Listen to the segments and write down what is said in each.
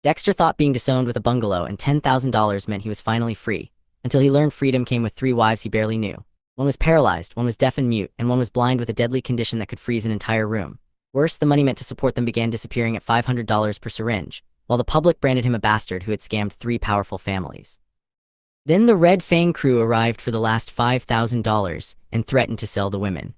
Dexter thought being disowned with a bungalow and $10,000 meant he was finally free, until he learned freedom came with 3 wives he barely knew. One was paralyzed, one was deaf and mute, and one was blind with a deadly condition that could freeze an entire room. Worse, the money meant to support them began disappearing at $500 per syringe, while the public branded him a bastard who had scammed 3 powerful families. Then the Red Fang crew arrived for the last $5,000 and threatened to sell the women.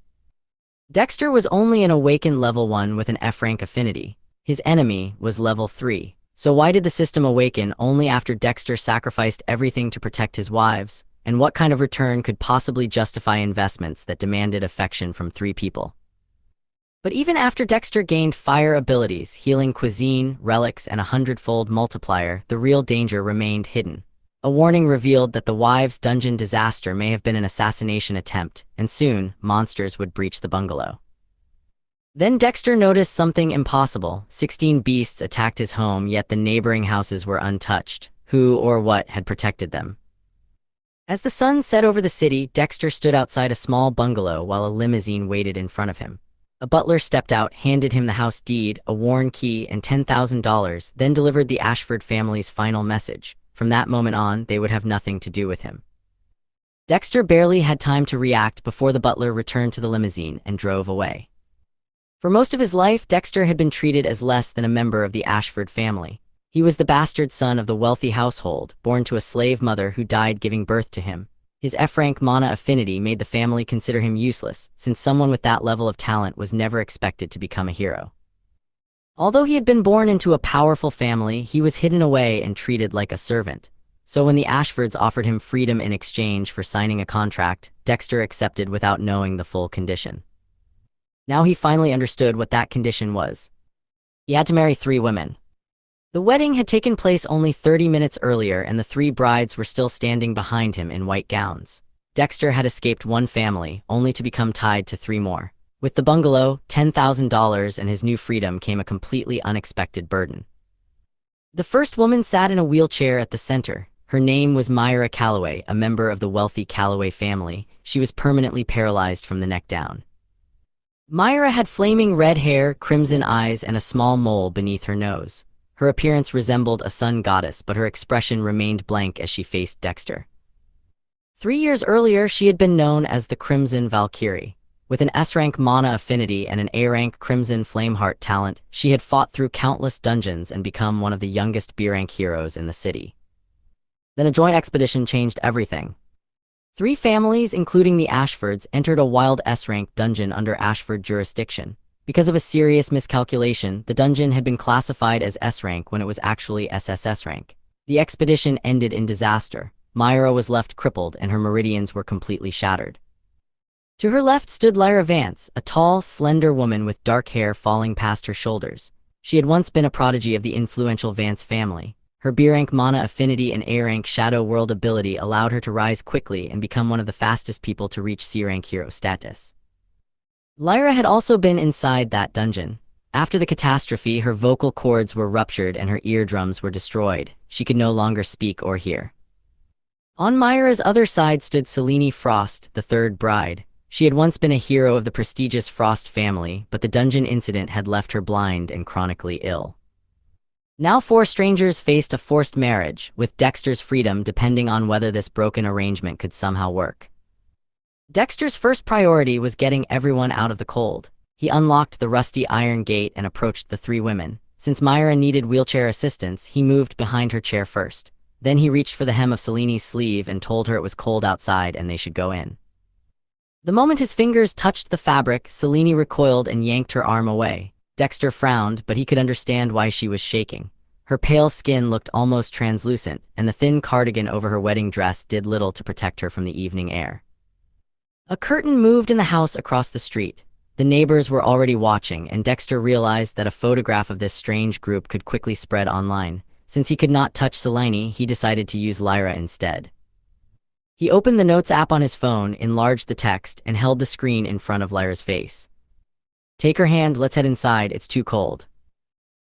Dexter was only an awakened level 1 with an F-rank affinity. His enemy was level 3. So why did the system awaken only after Dexter sacrificed everything to protect his wives? And what kind of return could possibly justify investments that demanded affection from 3 people? But even after Dexter gained fire abilities, healing cuisine, relics, and a 100-fold multiplier, the real danger remained hidden. A warning revealed that the wives' dungeon disaster may have been an assassination attempt, and soon, monsters would breach the bungalow. Then Dexter noticed something impossible. 16 beasts attacked his home, yet the neighboring houses were untouched. Who or what had protected them? As the sun set over the city, Dexter stood outside a small bungalow while a limousine waited in front of him. A butler stepped out, handed him the house deed, a worn key, and $10,000, then delivered the Ashford family's final message. From that moment on, they would have nothing to do with him. Dexter barely had time to react before the butler returned to the limousine and drove away. For most of his life, Dexter had been treated as less than a member of the Ashford family. He was the bastard son of the wealthy household, born to a slave mother who died giving birth to him. His F-rank mana affinity made the family consider him useless, since someone with that level of talent was never expected to become a hero. Although he had been born into a powerful family, he was hidden away and treated like a servant. So when the Ashfords offered him freedom in exchange for signing a contract, Dexter accepted without knowing the full condition. Now he finally understood what that condition was. He had to marry 3 women. The wedding had taken place only 30 minutes earlier, and the 3 brides were still standing behind him in white gowns. Dexter had escaped 1 family, only to become tied to 3 more. With the bungalow, $10,000, and his new freedom came a completely unexpected burden. The first woman sat in a wheelchair at the center. Her name was Myra Calloway, a member of the wealthy Calloway family. She was permanently paralyzed from the neck down. Myra had flaming red hair, crimson eyes, and a small mole beneath her nose. Her appearance resembled a sun goddess, but her expression remained blank as she faced Dexter. 3 years earlier, she had been known as the Crimson Valkyrie. With an S-rank mana affinity and an A-rank Crimson Flameheart talent, she had fought through countless dungeons and become one of the youngest B-rank heroes in the city. Then a joint expedition changed everything. 3 families, including the Ashfords, entered a wild S-rank dungeon under Ashford jurisdiction. Because of a serious miscalculation, the dungeon had been classified as S-rank when it was actually SSS rank. The expedition ended in disaster. Myra was left crippled and her meridians were completely shattered. To her left stood Lyra Vance, a tall, slender woman with dark hair falling past her shoulders. She had once been a prodigy of the influential Vance family. Her B-rank mana affinity and A-rank shadow world ability allowed her to rise quickly and become one of the fastest people to reach C-rank hero status. Lyra had also been inside that dungeon. After the catastrophe, her vocal cords were ruptured and her eardrums were destroyed. She could no longer speak or hear. On Myra's other side stood Selene Frost, the 3rd bride. She had once been a hero of the prestigious Frost family, but the dungeon incident had left her blind and chronically ill. Now 4 strangers faced a forced marriage, with Dexter's freedom depending on whether this broken arrangement could somehow work. Dexter's first priority was getting everyone out of the cold. He unlocked the rusty iron gate and approached the 3 women. Since Myra needed wheelchair assistance, he moved behind her chair first. Then he reached for the hem of Selene's sleeve and told her it was cold outside and they should go in. The moment his fingers touched the fabric, Selene recoiled and yanked her arm away. Dexter frowned, but he could understand why she was shaking. Her pale skin looked almost translucent, and the thin cardigan over her wedding dress did little to protect her from the evening air. A curtain moved in the house across the street. The neighbors were already watching, and Dexter realized that a photograph of this strange group could quickly spread online. Since he could not touch Selene, he decided to use Lyra instead. He opened the Notes app on his phone, enlarged the text, and held the screen in front of Lyra's face. "Take her hand, let's head inside, it's too cold."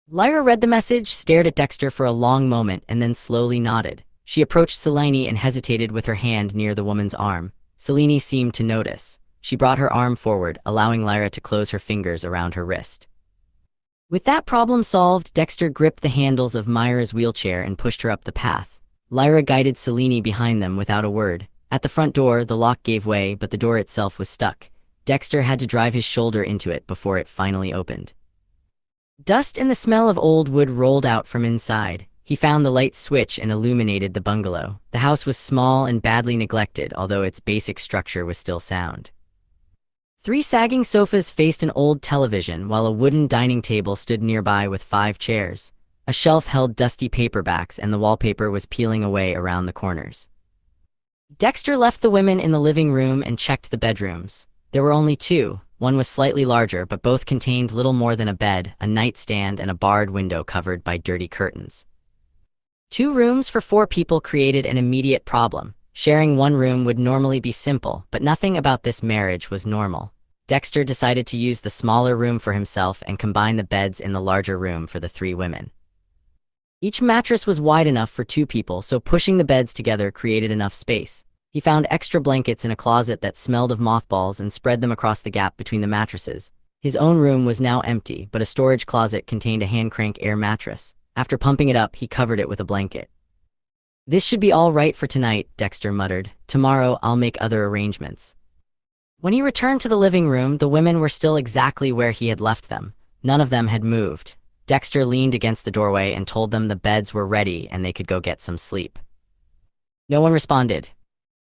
Lyra read the message, stared at Dexter for a long moment, and then slowly nodded. She approached Selene and hesitated with her hand near the woman's arm. Selene seemed to notice. She brought her arm forward, allowing Lyra to close her fingers around her wrist. With that problem solved, Dexter gripped the handles of Myra's wheelchair and pushed her up the path. Lyra guided Selene behind them without a word. At the front door, the lock gave way, but the door itself was stuck. Dexter had to drive his shoulder into it before it finally opened. Dust and the smell of old wood rolled out from inside. He found the light switch and illuminated the bungalow. The house was small and badly neglected, although its basic structure was still sound. 3 sagging sofas faced an old television, while a wooden dining table stood nearby with 5 chairs. A shelf held dusty paperbacks, and the wallpaper was peeling away around the corners. Dexter left the women in the living room and checked the bedrooms. There were only 2. One was slightly larger, but both contained little more than a bed, a nightstand, and a barred window covered by dirty curtains. 2 rooms for 4 people created an immediate problem. Sharing one room would normally be simple, but nothing about this marriage was normal. Dexter decided to use the smaller room for himself and combine the beds in the larger room for the 3 women. Each mattress was wide enough for 2 people, so pushing the beds together created enough space. He found extra blankets in a closet that smelled of mothballs and spread them across the gap between the mattresses. His own room was now empty, but a storage closet contained a hand-crank air mattress. After pumping it up, he covered it with a blanket. "This should be all right for tonight," Dexter muttered. "Tomorrow, I'll make other arrangements." When he returned to the living room, the women were still exactly where he had left them. None of them had moved. Dexter leaned against the doorway and told them the beds were ready and they could go get some sleep. No one responded.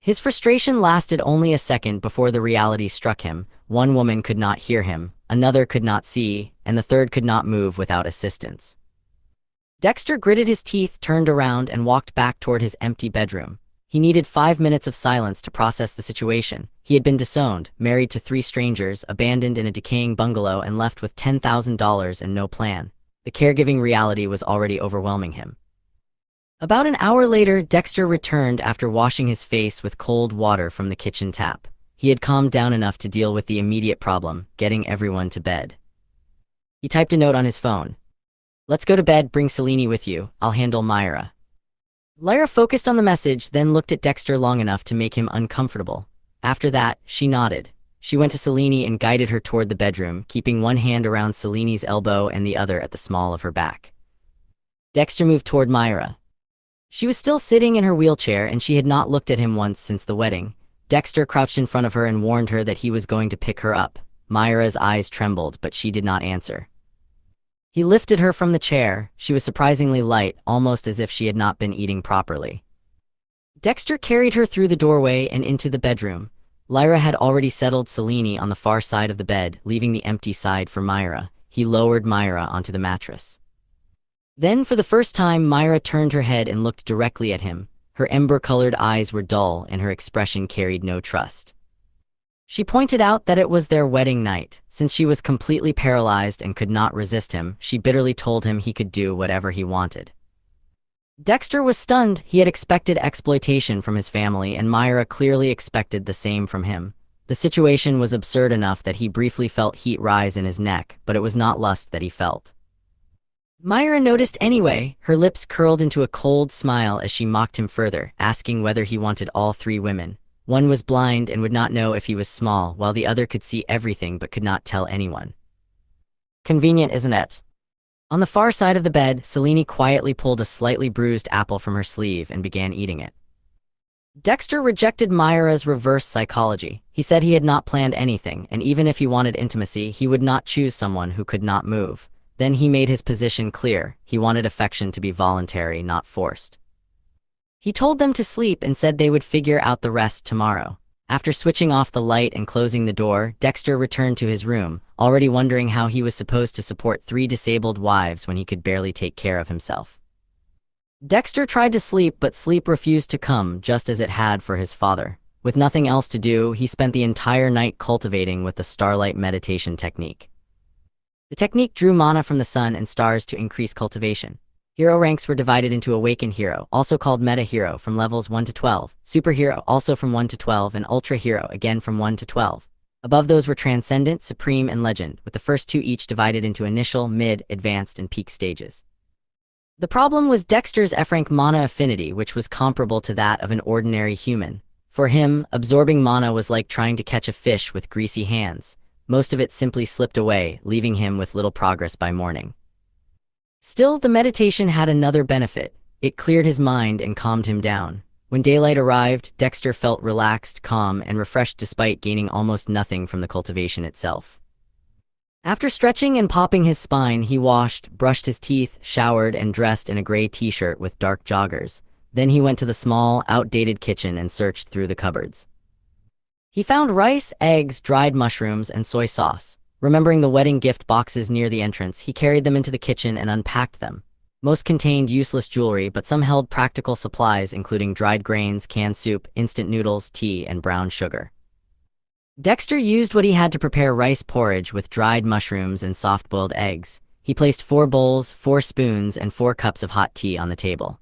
His frustration lasted only a second before the reality struck him. One woman could not hear him, another could not see, and the third could not move without assistance. Dexter gritted his teeth, turned around, and walked back toward his empty bedroom. He needed 5 minutes of silence to process the situation. He had been disowned, married to 3 strangers, abandoned in a decaying bungalow, and left with $10,000 and no plan. The caregiving reality was already overwhelming him. About an hour later, Dexter returned after washing his face with cold water from the kitchen tap. He had calmed down enough to deal with the immediate problem, getting everyone to bed. He typed a note on his phone. "Let's go to bed, bring Selene with you, I'll handle Myra." Lyra focused on the message, then looked at Dexter long enough to make him uncomfortable. After that, she nodded. She went to Selene and guided her toward the bedroom, keeping one hand around Selene's elbow and the other at the small of her back. Dexter moved toward Myra. She was still sitting in her wheelchair, and she had not looked at him once since the wedding. Dexter crouched in front of her and warned her that he was going to pick her up. Myra's eyes trembled, but she did not answer. He lifted her from the chair. She was surprisingly light, almost as if she had not been eating properly. Dexter carried her through the doorway and into the bedroom. Lyra had already settled Selene on the far side of the bed, leaving the empty side for Myra. He lowered Myra onto the mattress. Then, for the first time, Myra turned her head and looked directly at him. Her ember-colored eyes were dull, and her expression carried no trust. She pointed out that it was their wedding night. Since she was completely paralyzed and could not resist him, she bitterly told him he could do whatever he wanted. Dexter was stunned. He had expected exploitation from his family, and Myra clearly expected the same from him. The situation was absurd enough that he briefly felt heat rise in his neck, but it was not lust that he felt. Myra noticed anyway. Her lips curled into a cold smile as she mocked him further, asking whether he wanted all 3 women. One was blind and would not know if he was small, while the other could see everything but could not tell anyone. Convenient, isn't it? On the far side of the bed, Selene quietly pulled a slightly bruised apple from her sleeve and began eating it. Dexter rejected Myra's reverse psychology. He said he had not planned anything, and even if he wanted intimacy, he would not choose someone who could not move. Then he made his position clear. He wanted affection to be voluntary, not forced. He told them to sleep and said they would figure out the rest tomorrow. After switching off the light and closing the door, Dexter returned to his room, already wondering how he was supposed to support 3 disabled wives when he could barely take care of himself. Dexter tried to sleep, but sleep refused to come, just as it had for his father. With nothing else to do, he spent the entire night cultivating with the starlight meditation technique. The technique drew mana from the sun and stars to increase cultivation. Hero ranks were divided into Awakened Hero, also called Meta Hero, from levels 1 to 12, Superhero, also from 1 to 12, and Ultra Hero, again from 1 to 12. Above those were Transcendent, Supreme, and Legend, with the first 2 each divided into Initial, Mid, Advanced, and Peak stages. The problem was Dexter's F-rank mana affinity, which was comparable to that of an ordinary human. For him, absorbing mana was like trying to catch a fish with greasy hands. Most of it simply slipped away, leaving him with little progress by morning. Still, the meditation had another benefit. It cleared his mind and calmed him down. When daylight arrived, Dexter felt relaxed, calm, and refreshed despite gaining almost nothing from the cultivation itself. After stretching and popping his spine, he washed, brushed his teeth, showered, and dressed in a gray t-shirt with dark joggers. Then he went to the small, outdated kitchen and searched through the cupboards. He found rice, eggs, dried mushrooms, and soy sauce. Remembering the wedding gift boxes near the entrance, he carried them into the kitchen and unpacked them. Most contained useless jewelry, but some held practical supplies including dried grains, canned soup, instant noodles, tea, and brown sugar. Dexter used what he had to prepare rice porridge with dried mushrooms and soft-boiled eggs. He placed 4 bowls, 4 spoons, and 4 cups of hot tea on the table.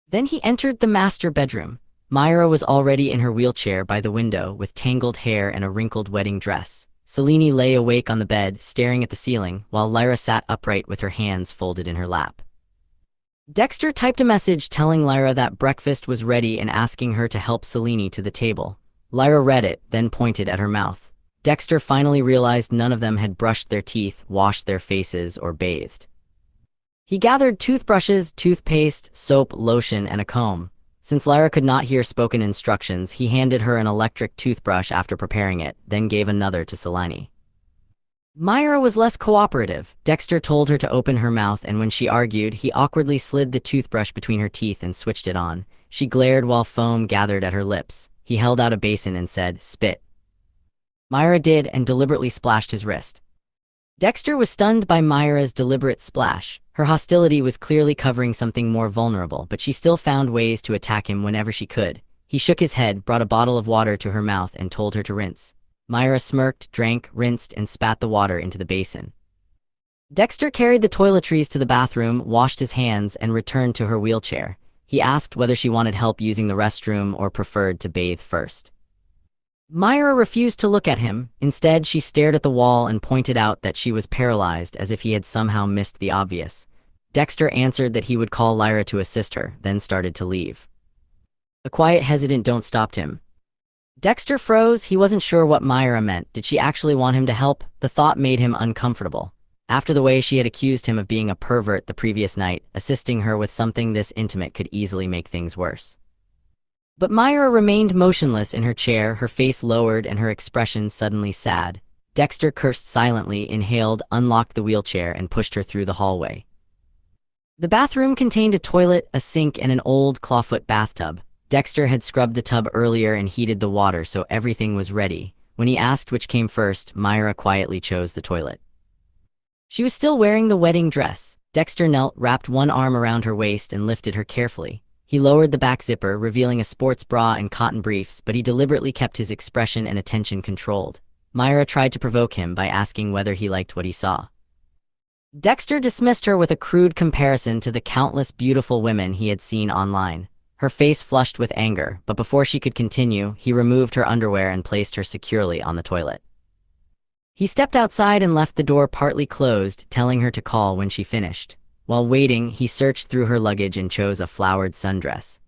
Then he entered the master bedroom. Myra was already in her wheelchair by the window with tangled hair and a wrinkled wedding dress. Selene lay awake on the bed, staring at the ceiling, while Lyra sat upright with her hands folded in her lap. Dexter typed a message telling Lyra that breakfast was ready and asking her to help Selene to the table. Lyra read it, then pointed at her mouth. Dexter finally realized none of them had brushed their teeth, washed their faces, or bathed. He gathered toothbrushes, toothpaste, soap, lotion, and a comb. Since Lyra could not hear spoken instructions, he handed her an electric toothbrush after preparing it, then gave another to Selene. Myra was less cooperative. Dexter told her to open her mouth, and when she argued, he awkwardly slid the toothbrush between her teeth and switched it on. She glared while foam gathered at her lips. He held out a basin and said, "Spit." Myra did and deliberately splashed his wrist. Dexter was stunned by Myra's deliberate splash. Her hostility was clearly covering something more vulnerable, but she still found ways to attack him whenever she could. He shook his head, brought a bottle of water to her mouth, and told her to rinse. Myra smirked, drank, rinsed, and spat the water into the basin. Dexter carried the toiletries to the bathroom, washed his hands, and returned to her wheelchair. He asked whether she wanted help using the restroom or preferred to bathe first. Myra refused to look at him. Instead, she stared at the wall and pointed out that she was paralyzed, as if he had somehow missed the obvious. Dexter answered that he would call Lyra to assist her, then started to leave. A quiet, hesitant don't stopped him. Dexter froze. He wasn't sure what Myra meant. Did she actually want him to help? The thought made him uncomfortable. After the way she had accused him of being a pervert the previous night, assisting her with something this intimate could easily make things worse. But Myra remained motionless in her chair, her face lowered and her expression suddenly sad. Dexter cursed silently, inhaled, unlocked the wheelchair, and pushed her through the hallway. The bathroom contained a toilet, a sink, and an old clawfoot bathtub. Dexter had scrubbed the tub earlier and heated the water, so everything was ready. When he asked which came first, Myra quietly chose the toilet. She was still wearing the wedding dress. Dexter knelt, wrapped one arm around her waist, and lifted her carefully. He lowered the back zipper, revealing a sports bra and cotton briefs, but he deliberately kept his expression and attention controlled. Myra tried to provoke him by asking whether he liked what he saw. Dexter dismissed her with a crude comparison to the countless beautiful women he had seen online. Her face flushed with anger, but before she could continue, he removed her underwear and placed her securely on the toilet. He stepped outside and left the door partly closed, telling her to call when she finished. While waiting, he searched through her luggage and chose a flowered sundress.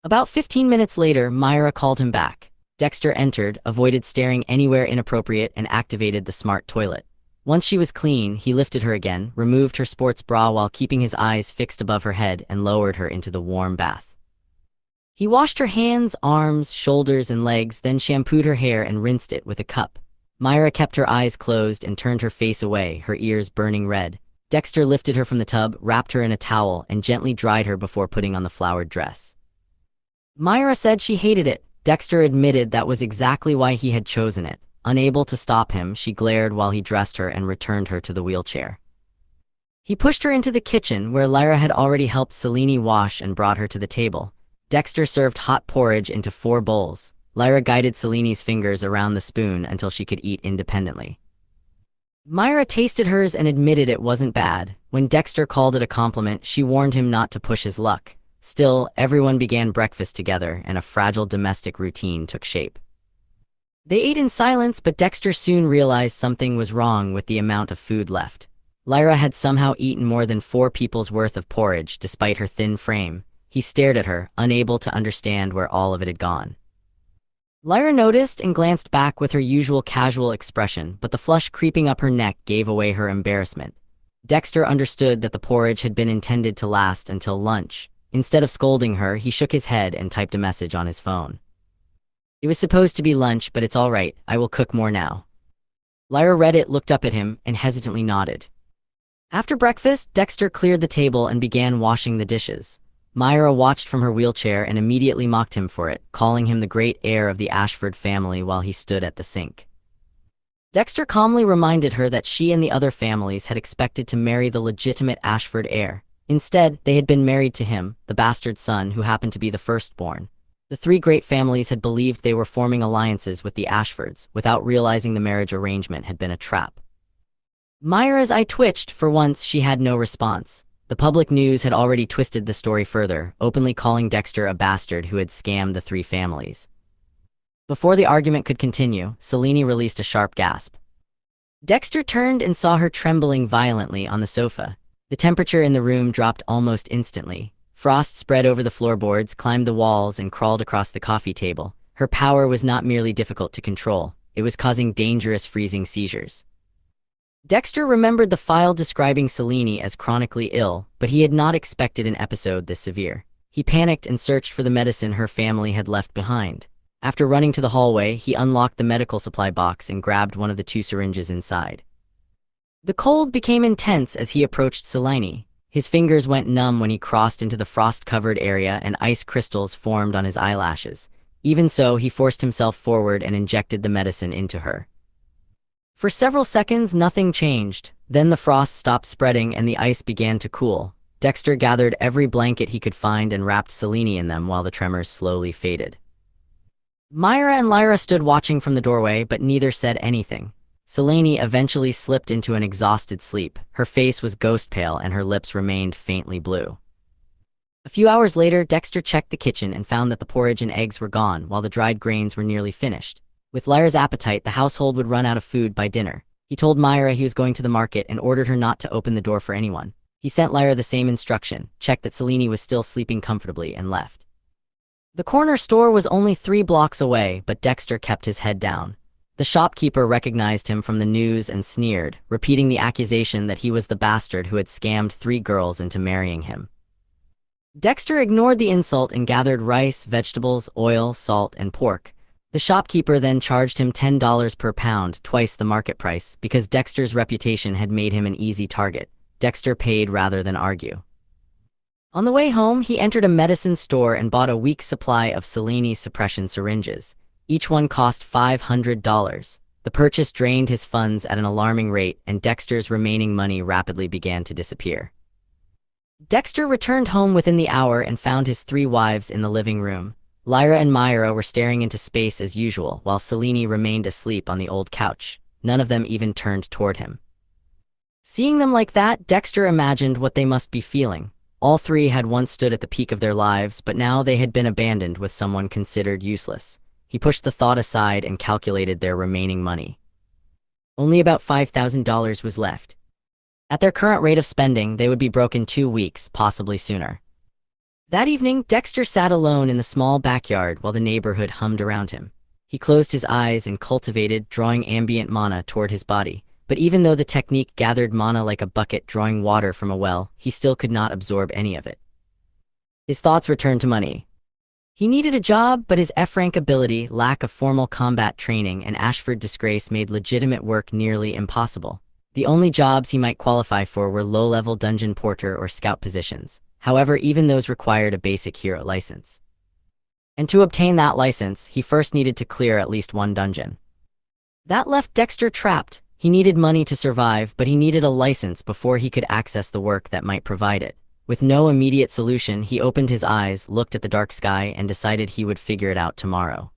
About 15 minutes later, Myra called him back. Dexter entered, avoided staring anywhere inappropriate, and activated the smart toilet. Once she was clean, he lifted her again, removed her sports bra while keeping his eyes fixed above her head, and lowered her into the warm bath. He washed her hands, arms, shoulders, and legs, then shampooed her hair and rinsed it with a cup. Myra kept her eyes closed and turned her face away, her ears burning red. Dexter lifted her from the tub, wrapped her in a towel, and gently dried her before putting on the flowered dress. Myra said she hated it. Dexter admitted that was exactly why he had chosen it. Unable to stop him, she glared while he dressed her and returned her to the wheelchair. He pushed her into the kitchen, where Lyra had already helped Selene wash, and brought her to the table. Dexter served hot porridge into 4 bowls. Lyra guided Selene's fingers around the spoon until she could eat independently. Myra tasted hers and admitted it wasn't bad. When Dexter called it a compliment, she warned him not to push his luck. Still, everyone began breakfast together, and a fragile domestic routine took shape. They ate in silence, but Dexter soon realized something was wrong with the amount of food left. Lyra had somehow eaten more than 4 people's worth of porridge, despite her thin frame. He stared at her, unable to understand where all of it had gone. Lyra noticed and glanced back with her usual casual expression, but the flush creeping up her neck gave away her embarrassment. Dexter understood that the porridge had been intended to last until lunch. Instead of scolding her, he shook his head and typed a message on his phone. "It was supposed to be lunch, but it's all right. I will cook more now." Lyra read it, looked up at him, and hesitantly nodded. After breakfast, Dexter cleared the table and began washing the dishes. Myra watched from her wheelchair and immediately mocked him for it, calling him the great heir of the Ashford family while he stood at the sink. Dexter calmly reminded her that she and the other families had expected to marry the legitimate Ashford heir. Instead, they had been married to him, the bastard son who happened to be the firstborn. The three great families had believed they were forming alliances with the Ashfords, without realizing the marriage arrangement had been a trap. Myra's eye twitched. For once, she had no response. The public news had already twisted the story further, openly calling Dexter a bastard who had scammed the three families. Before the argument could continue, Selene released a sharp gasp. Dexter turned and saw her trembling violently on the sofa. The temperature in the room dropped almost instantly. Frost spread over the floorboards, climbed the walls, and crawled across the coffee table. Her power was not merely difficult to control, it was causing dangerous freezing seizures. Dexter remembered the file describing Selene as chronically ill, but he had not expected an episode this severe. He panicked and searched for the medicine her family had left behind. After running to the hallway, he unlocked the medical supply box and grabbed one of the 2 syringes inside. The cold became intense as he approached Selene. His fingers went numb when he crossed into the frost-covered area and ice crystals formed on his eyelashes. Even so, he forced himself forward and injected the medicine into her. For several seconds, nothing changed. Then the frost stopped spreading and the ice began to cool. Dexter gathered every blanket he could find and wrapped Selene in them while the tremors slowly faded. Myra and Lyra stood watching from the doorway, but neither said anything. Selene eventually slipped into an exhausted sleep. Her face was ghost pale and her lips remained faintly blue. A few hours later, Dexter checked the kitchen and found that the porridge and eggs were gone, while the dried grains were nearly finished. With Lyra's appetite, the household would run out of food by dinner. He told Myra he was going to the market and ordered her not to open the door for anyone. He sent Lyra the same instruction, checked that Selene was still sleeping comfortably, and left. The corner store was only 3 blocks away, but Dexter kept his head down. The shopkeeper recognized him from the news and sneered, repeating the accusation that he was the bastard who had scammed 3 girls into marrying him. Dexter ignored the insult and gathered rice, vegetables, oil, salt, and pork. The shopkeeper then charged him $10 per pound, twice the market price, because Dexter's reputation had made him an easy target. Dexter paid rather than argue. On the way home, he entered a medicine store and bought a week's supply of Selene's suppression syringes. Each one cost $500. The purchase drained his funds at an alarming rate, and Dexter's remaining money rapidly began to disappear. Dexter returned home within the hour and found his 3 wives in the living room. Lyra and Myra were staring into space as usual, while Selene remained asleep on the old couch. None of them even turned toward him. Seeing them like that, Dexter imagined what they must be feeling. All 3 had once stood at the peak of their lives, but now they had been abandoned with someone considered useless. He pushed the thought aside and calculated their remaining money. Only about $5,000 was left. At their current rate of spending, they would be broke in 2 weeks, possibly sooner. That evening, Dexter sat alone in the small backyard while the neighborhood hummed around him. He closed his eyes and cultivated, drawing ambient mana toward his body. But even though the technique gathered mana like a bucket drawing water from a well, he still could not absorb any of it. His thoughts returned to money. He needed a job, but his F-rank ability, lack of formal combat training, and Ashford disgrace made legitimate work nearly impossible. The only jobs he might qualify for were low-level dungeon porter or scout positions. However, even those required a basic hero license. And to obtain that license, he first needed to clear at least 1 dungeon. That left Dexter trapped. He needed money to survive, but he needed a license before he could access the work that might provide it. With no immediate solution, he opened his eyes, looked at the dark sky, and decided he would figure it out tomorrow.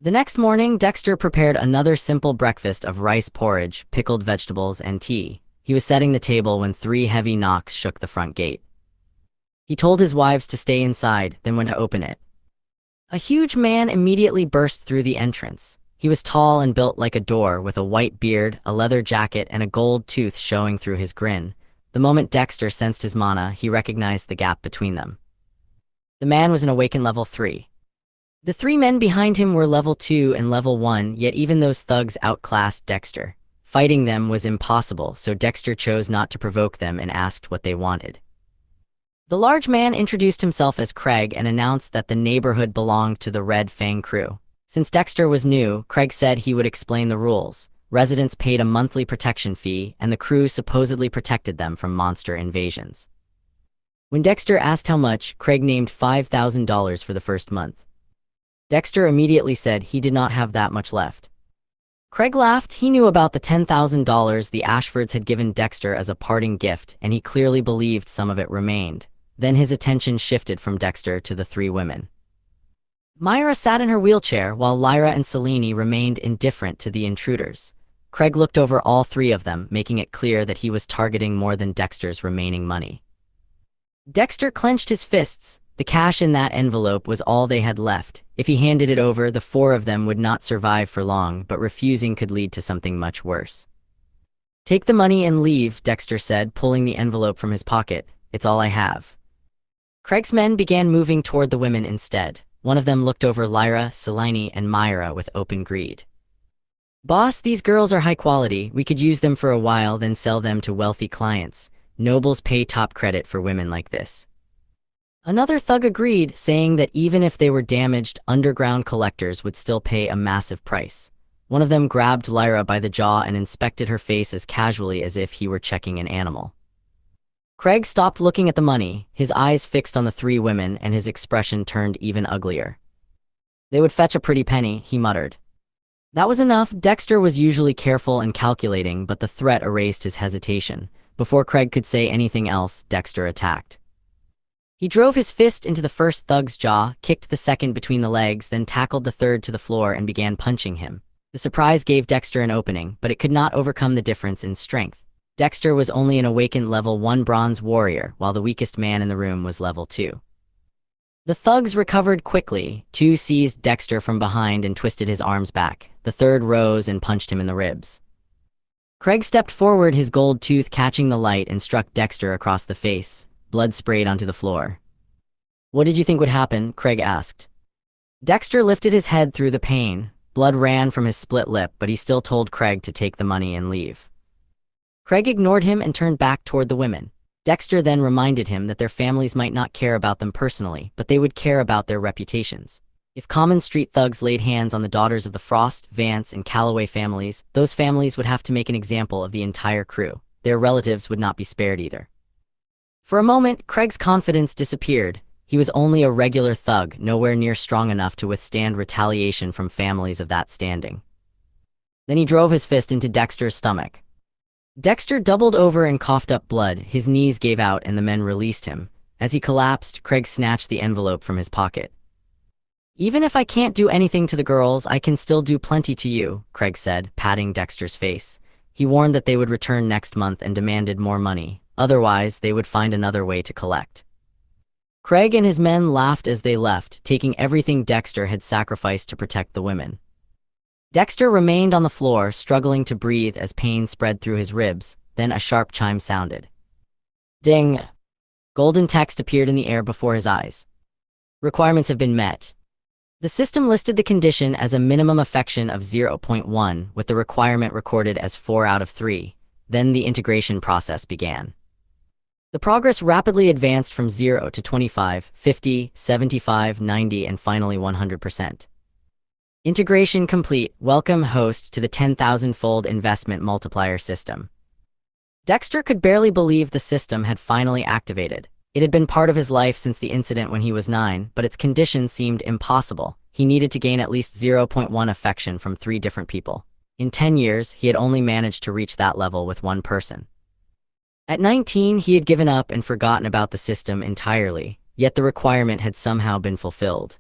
The next morning, Dexter prepared another simple breakfast of rice porridge, pickled vegetables, and tea. He was setting the table when 3 heavy knocks shook the front gate. He told his wives to stay inside, then went to open it. A huge man immediately burst through the entrance. He was tall and built like a door, with a white beard, a leather jacket, and a gold tooth showing through his grin. The moment Dexter sensed his mana, he recognized the gap between them. The man was an Awaken level 3. The three men behind him were level 2 and level 1, yet even those thugs outclassed Dexter. Fighting them was impossible, so Dexter chose not to provoke them and asked what they wanted. The large man introduced himself as Craig and announced that the neighborhood belonged to the Red Fang crew. Since Dexter was new, Craig said he would explain the rules. Residents paid a monthly protection fee, and the crew supposedly protected them from monster invasions. When Dexter asked how much, Craig named $5,000 for the first month. Dexter immediately said he did not have that much left. Craig laughed. He knew about the $10,000 the Ashfords had given Dexter as a parting gift, and he clearly believed some of it remained. Then his attention shifted from Dexter to the three women. Myra sat in her wheelchair while Lyra and Selene remained indifferent to the intruders. Craig looked over all three of them, making it clear that he was targeting more than Dexter's remaining money. Dexter clenched his fists. The cash in that envelope was all they had left. If he handed it over, the four of them would not survive for long, but refusing could lead to something much worse. "Take the money and leave," Dexter said, pulling the envelope from his pocket. "It's all I have." Craig's men began moving toward the women instead. One of them looked over Lyra, Selene, and Myra with open greed. "Boss, these girls are high quality. We could use them for a while, then sell them to wealthy clients. Nobles pay top credit for women like this." Another thug agreed, saying that even if they were damaged, underground collectors would still pay a massive price. One of them grabbed Lyra by the jaw and inspected her face as casually as if he were checking an animal. Craig stopped looking at the money, his eyes fixed on the three women, and his expression turned even uglier. "They would fetch a pretty penny," he muttered. That was enough. Dexter was usually careful and calculating, but the threat erased his hesitation. Before Craig could say anything else, Dexter attacked. He drove his fist into the first thug's jaw, kicked the second between the legs, then tackled the third to the floor and began punching him. The surprise gave Dexter an opening, but it could not overcome the difference in strength. Dexter was only an awakened level 1 bronze warrior, while the weakest man in the room was level 2. The thugs recovered quickly. Two seized Dexter from behind and twisted his arms back. The third rose and punched him in the ribs. Craig stepped forward, his gold tooth catching the light, and struck Dexter across the face. Blood sprayed onto the floor. "What did you think would happen?" Craig asked. Dexter lifted his head through the pain. Blood ran from his split lip, but he still told Craig to take the money and leave. Craig ignored him and turned back toward the women. Dexter then reminded him that their families might not care about them personally, but they would care about their reputations. If common street thugs laid hands on the daughters of the Frost, Vance, and Calloway families, those families would have to make an example of the entire crew. Their relatives would not be spared either. For a moment, Craig's confidence disappeared. He was only a regular thug, nowhere near strong enough to withstand retaliation from families of that standing. Then he drove his fist into Dexter's stomach. Dexter doubled over and coughed up blood. His knees gave out and the men released him. As he collapsed, Craig snatched the envelope from his pocket. "Even if I can't do anything to the girls, I can still do plenty to you," Craig said, patting Dexter's face. He warned that they would return next month and demanded more money. Otherwise, they would find another way to collect. Craig and his men laughed as they left, taking everything Dexter had sacrificed to protect the women. Dexter remained on the floor, struggling to breathe as pain spread through his ribs. Then a sharp chime sounded. Ding! Golden text appeared in the air before his eyes. Requirements have been met. The system listed the condition as a minimum affection of 0.1, with the requirement recorded as 4 out of 3. Then the integration process began. The progress rapidly advanced from 0 to 25, 50, 75, 90, and finally 100%. Integration complete. Welcome, host, to the 10,000-fold investment multiplier system. Dexter could barely believe the system had finally activated. It had been part of his life since the incident when he was 9, but its condition seemed impossible. He needed to gain at least 0.1 affection from 3 different people. In 10 years, he had only managed to reach that level with 1 person. At 19, he had given up and forgotten about the system entirely, yet the requirement had somehow been fulfilled.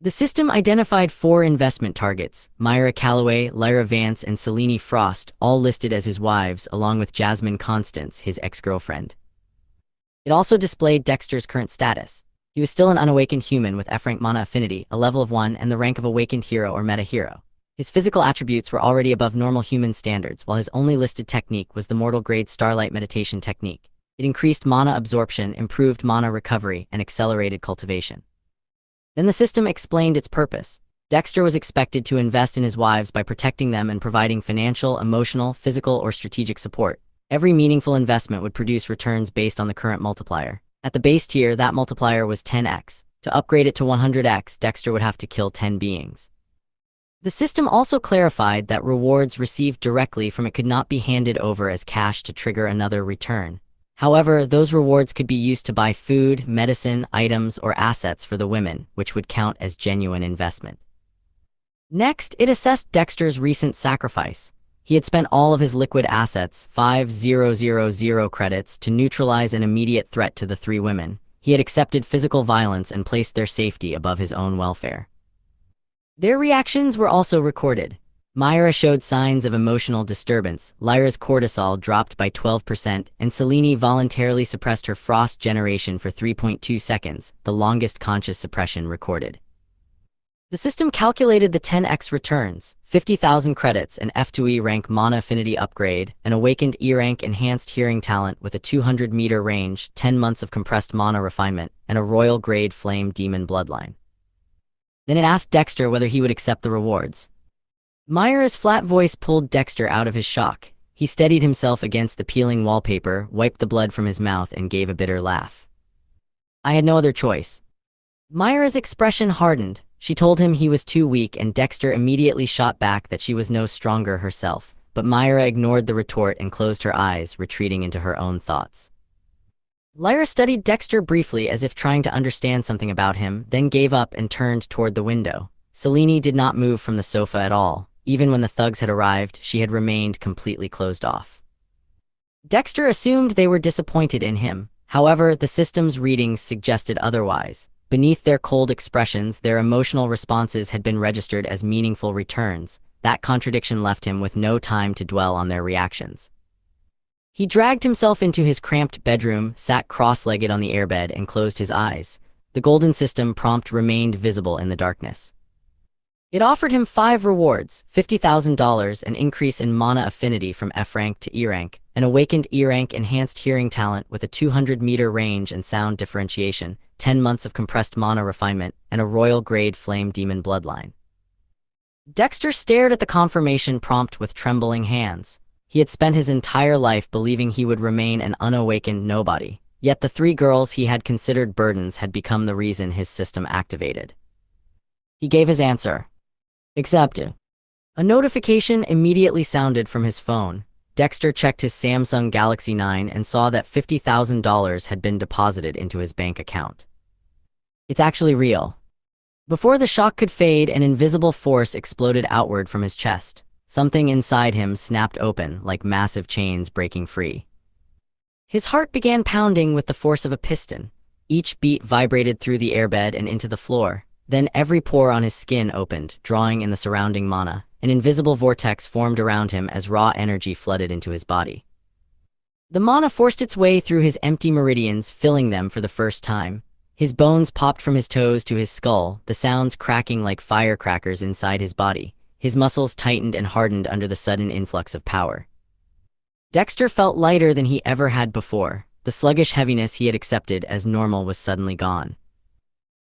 The system identified 4 investment targets: Myra Calloway, Lyra Vance, and Selene Frost, all listed as his wives, along with Jasmine Constance, his ex-girlfriend. It also displayed Dexter's current status. He was still an unawakened human with F-rank mana affinity, a level of 1, and the rank of awakened hero or meta hero. His physical attributes were already above normal human standards, while his only listed technique was the mortal-grade Starlight Meditation technique. It increased mana absorption, improved mana recovery, and accelerated cultivation. Then the system explained its purpose. Dexter was expected to invest in his wives by protecting them and providing financial, emotional, physical, or strategic support. Every meaningful investment would produce returns based on the current multiplier. At the base tier, that multiplier was 10x. To upgrade it to 100x, Dexter would have to kill 10 beings. The system also clarified that rewards received directly from it could not be handed over as cash to trigger another return. However, those rewards could be used to buy food, medicine, items, or assets for the women, which would count as genuine investment. Next, it assessed Dexter's recent sacrifice. He had spent all of his liquid assets, 5,000 credits, to neutralize an immediate threat to the three women. He had accepted physical violence and placed their safety above his own welfare. Their reactions were also recorded. Myra showed signs of emotional disturbance, Lyra's cortisol dropped by 12%, and Selene voluntarily suppressed her frost generation for 3.2 seconds, the longest conscious suppression recorded. The system calculated the 10x returns, 50,000 credits, an F2E rank mana affinity upgrade, an awakened E rank enhanced hearing talent with a 200-meter range, 10 months of compressed mana refinement, and a royal grade flame demon bloodline. Then it asked Dexter whether he would accept the rewards. Myra's flat voice pulled Dexter out of his shock. He steadied himself against the peeling wallpaper, wiped the blood from his mouth, and gave a bitter laugh. I had no other choice. Myra's expression hardened. She told him he was too weak, and Dexter immediately shot back that she was no stronger herself. But Myra ignored the retort and closed her eyes, retreating into her own thoughts. Lyra studied Dexter briefly as if trying to understand something about him, then gave up and turned toward the window. Selene did not move from the sofa at all. Even when the thugs had arrived, she had remained completely closed off. Dexter assumed they were disappointed in him. However, the system's readings suggested otherwise. Beneath their cold expressions, their emotional responses had been registered as meaningful returns. That contradiction left him with no time to dwell on their reactions. He dragged himself into his cramped bedroom, sat cross-legged on the airbed, and closed his eyes. The golden system prompt remained visible in the darkness. It offered him 5 rewards, $50,000, an increase in mana affinity from F rank to E rank, an awakened E rank enhanced hearing talent with a 200-meter range and sound differentiation, 10 months of compressed mana refinement, and a royal grade flame demon bloodline. Dexter stared at the confirmation prompt with trembling hands. He had spent his entire life believing he would remain an unawakened nobody, yet the 3 girls he had considered burdens had become the reason his system activated. He gave his answer. Accepted. A notification immediately sounded from his phone. Dexter checked his Samsung Galaxy 9 and saw that $50,000 had been deposited into his bank account. It's actually real. Before the shock could fade, an invisible force exploded outward from his chest. Something inside him snapped open, like massive chains breaking free. His heart began pounding with the force of a piston. Each beat vibrated through the airbed and into the floor. Then every pore on his skin opened, drawing in the surrounding mana. An invisible vortex formed around him as raw energy flooded into his body. The mana forced its way through his empty meridians, filling them for the first time. His bones popped from his toes to his skull, the sounds cracking like firecrackers inside his body. His muscles tightened and hardened under the sudden influx of power. Dexter felt lighter than he ever had before. The sluggish heaviness he had accepted as normal was suddenly gone.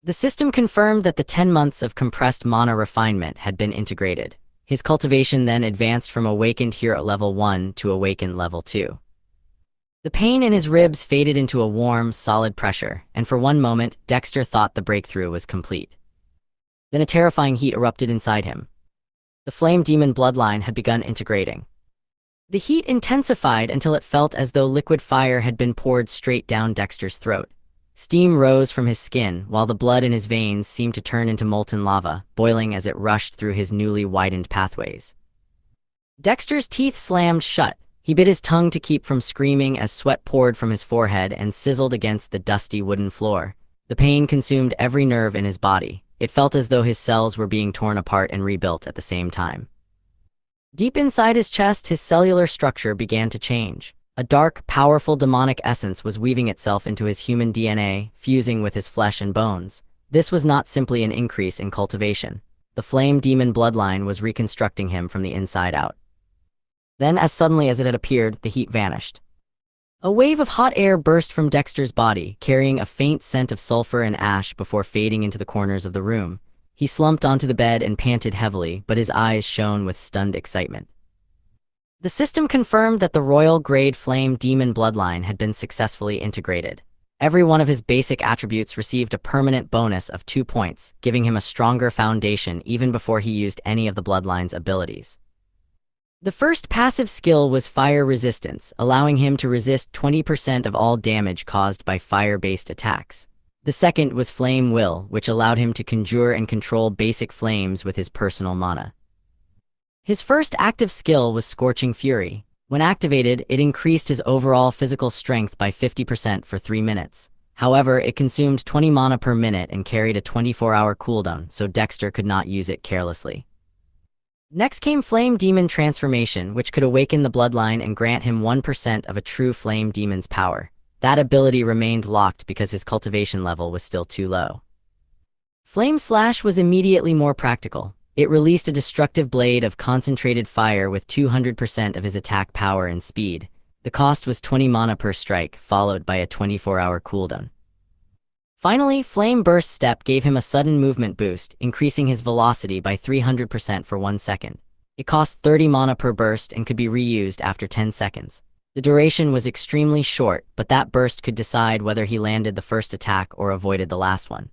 The system confirmed that the 10 months of compressed mana refinement had been integrated. His cultivation then advanced from awakened hero level 1 to awakened level 2. The pain in his ribs faded into a warm, solid pressure, and for one moment, Dexter thought the breakthrough was complete. Then a terrifying heat erupted inside him. The flame demon bloodline had begun integrating. The heat intensified until it felt as though liquid fire had been poured straight down Dexter's throat. Steam rose from his skin, while the blood in his veins seemed to turn into molten lava, boiling as it rushed through his newly widened pathways. Dexter's teeth slammed shut. He bit his tongue to keep from screaming as sweat poured from his forehead and sizzled against the dusty wooden floor. The pain consumed every nerve in his body. It felt as though his cells were being torn apart and rebuilt at the same time. Deep inside his chest, his cellular structure began to change. A dark, powerful demonic essence was weaving itself into his human DNA, fusing with his flesh and bones. This was not simply an increase in cultivation. The flame demon bloodline was reconstructing him from the inside out. Then, as suddenly as it had appeared, the heat vanished. A wave of hot air burst from Dexter's body, carrying a faint scent of sulfur and ash before fading into the corners of the room. He slumped onto the bed and panted heavily, but his eyes shone with stunned excitement. The system confirmed that the royal-grade flame demon bloodline had been successfully integrated. Every one of his basic attributes received a permanent bonus of 2 points, giving him a stronger foundation even before he used any of the bloodline's abilities. The first passive skill was fire resistance, allowing him to resist 20% of all damage caused by fire-based attacks. The second was flame will, which allowed him to conjure and control basic flames with his personal mana. His first active skill was Scorching Fury. When activated, it increased his overall physical strength by 50% for 3 minutes. However, it consumed 20 mana per minute and carried a 24-hour cooldown, so Dexter could not use it carelessly. Next came Flame Demon Transformation, which could awaken the bloodline and grant him 1% of a true Flame Demon's power. That ability remained locked because his cultivation level was still too low. Flame Slash was immediately more practical. It released a destructive blade of concentrated fire with 200% of his attack power and speed. The cost was 20 mana per strike, followed by a 24-hour cooldown. Finally, Flame Burst Step gave him a sudden movement boost, increasing his velocity by 300% for 1 second. It cost 30 mana per burst and could be reused after 10 seconds. The duration was extremely short, but that burst could decide whether he landed the first attack or avoided the last one.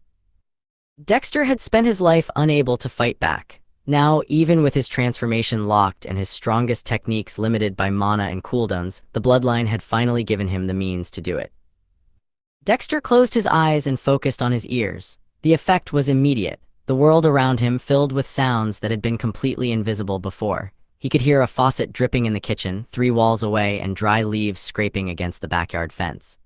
Dexter had spent his life unable to fight back. Now, even with his transformation locked and his strongest techniques limited by mana and cooldowns, the bloodline had finally given him the means to do it. Dexter closed his eyes and focused on his ears. The effect was immediate. The world around him filled with sounds that had been completely invisible before. He could hear a faucet dripping in the kitchen, 3 walls away, and dry leaves scraping against the backyard fence.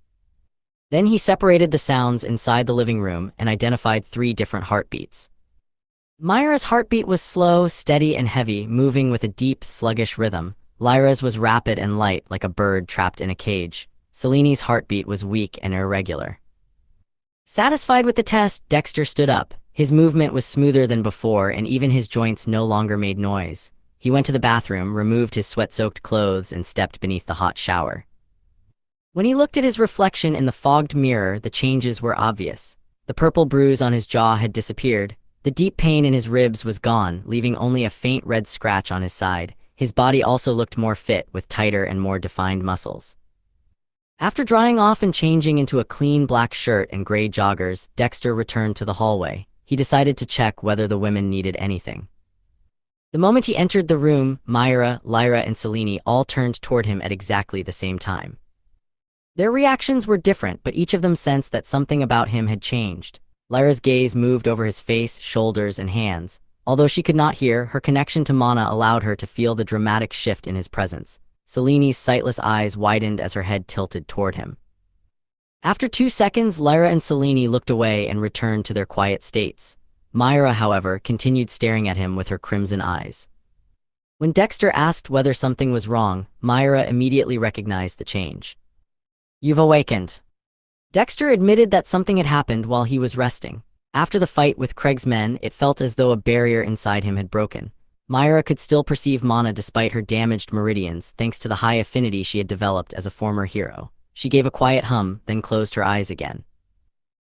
Then he separated the sounds inside the living room and identified 3 different heartbeats. Myra's heartbeat was slow, steady, and heavy, moving with a deep, sluggish rhythm. Lyra's was rapid and light, like a bird trapped in a cage. Seleni's heartbeat was weak and irregular. Satisfied with the test, Dexter stood up. His movement was smoother than before, and even his joints no longer made noise. He went to the bathroom, removed his sweat-soaked clothes, and stepped beneath the hot shower. When he looked at his reflection in the fogged mirror, the changes were obvious. The purple bruise on his jaw had disappeared. The deep pain in his ribs was gone, leaving only a faint red scratch on his side. His body also looked more fit, with tighter and more defined muscles. After drying off and changing into a clean black shirt and gray joggers, Dexter returned to the hallway. He decided to check whether the women needed anything. The moment he entered the room, Myra, Lyra, and Selene all turned toward him at exactly the same time. Their reactions were different, but each of them sensed that something about him had changed. Lyra's gaze moved over his face, shoulders, and hands. Although she could not hear, her connection to mana allowed her to feel the dramatic shift in his presence. Selene's sightless eyes widened as her head tilted toward him. After 2 seconds, Lyra and Selene looked away and returned to their quiet states. Myra, however, continued staring at him with her crimson eyes. When Dexter asked whether something was wrong, Myra immediately recognized the change. "You've awakened." Dexter admitted that something had happened while he was resting. After the fight with Craig's men, it felt as though a barrier inside him had broken. Myra could still perceive mana despite her damaged meridians, thanks to the high affinity she had developed as a former hero. She gave a quiet hum, then closed her eyes again.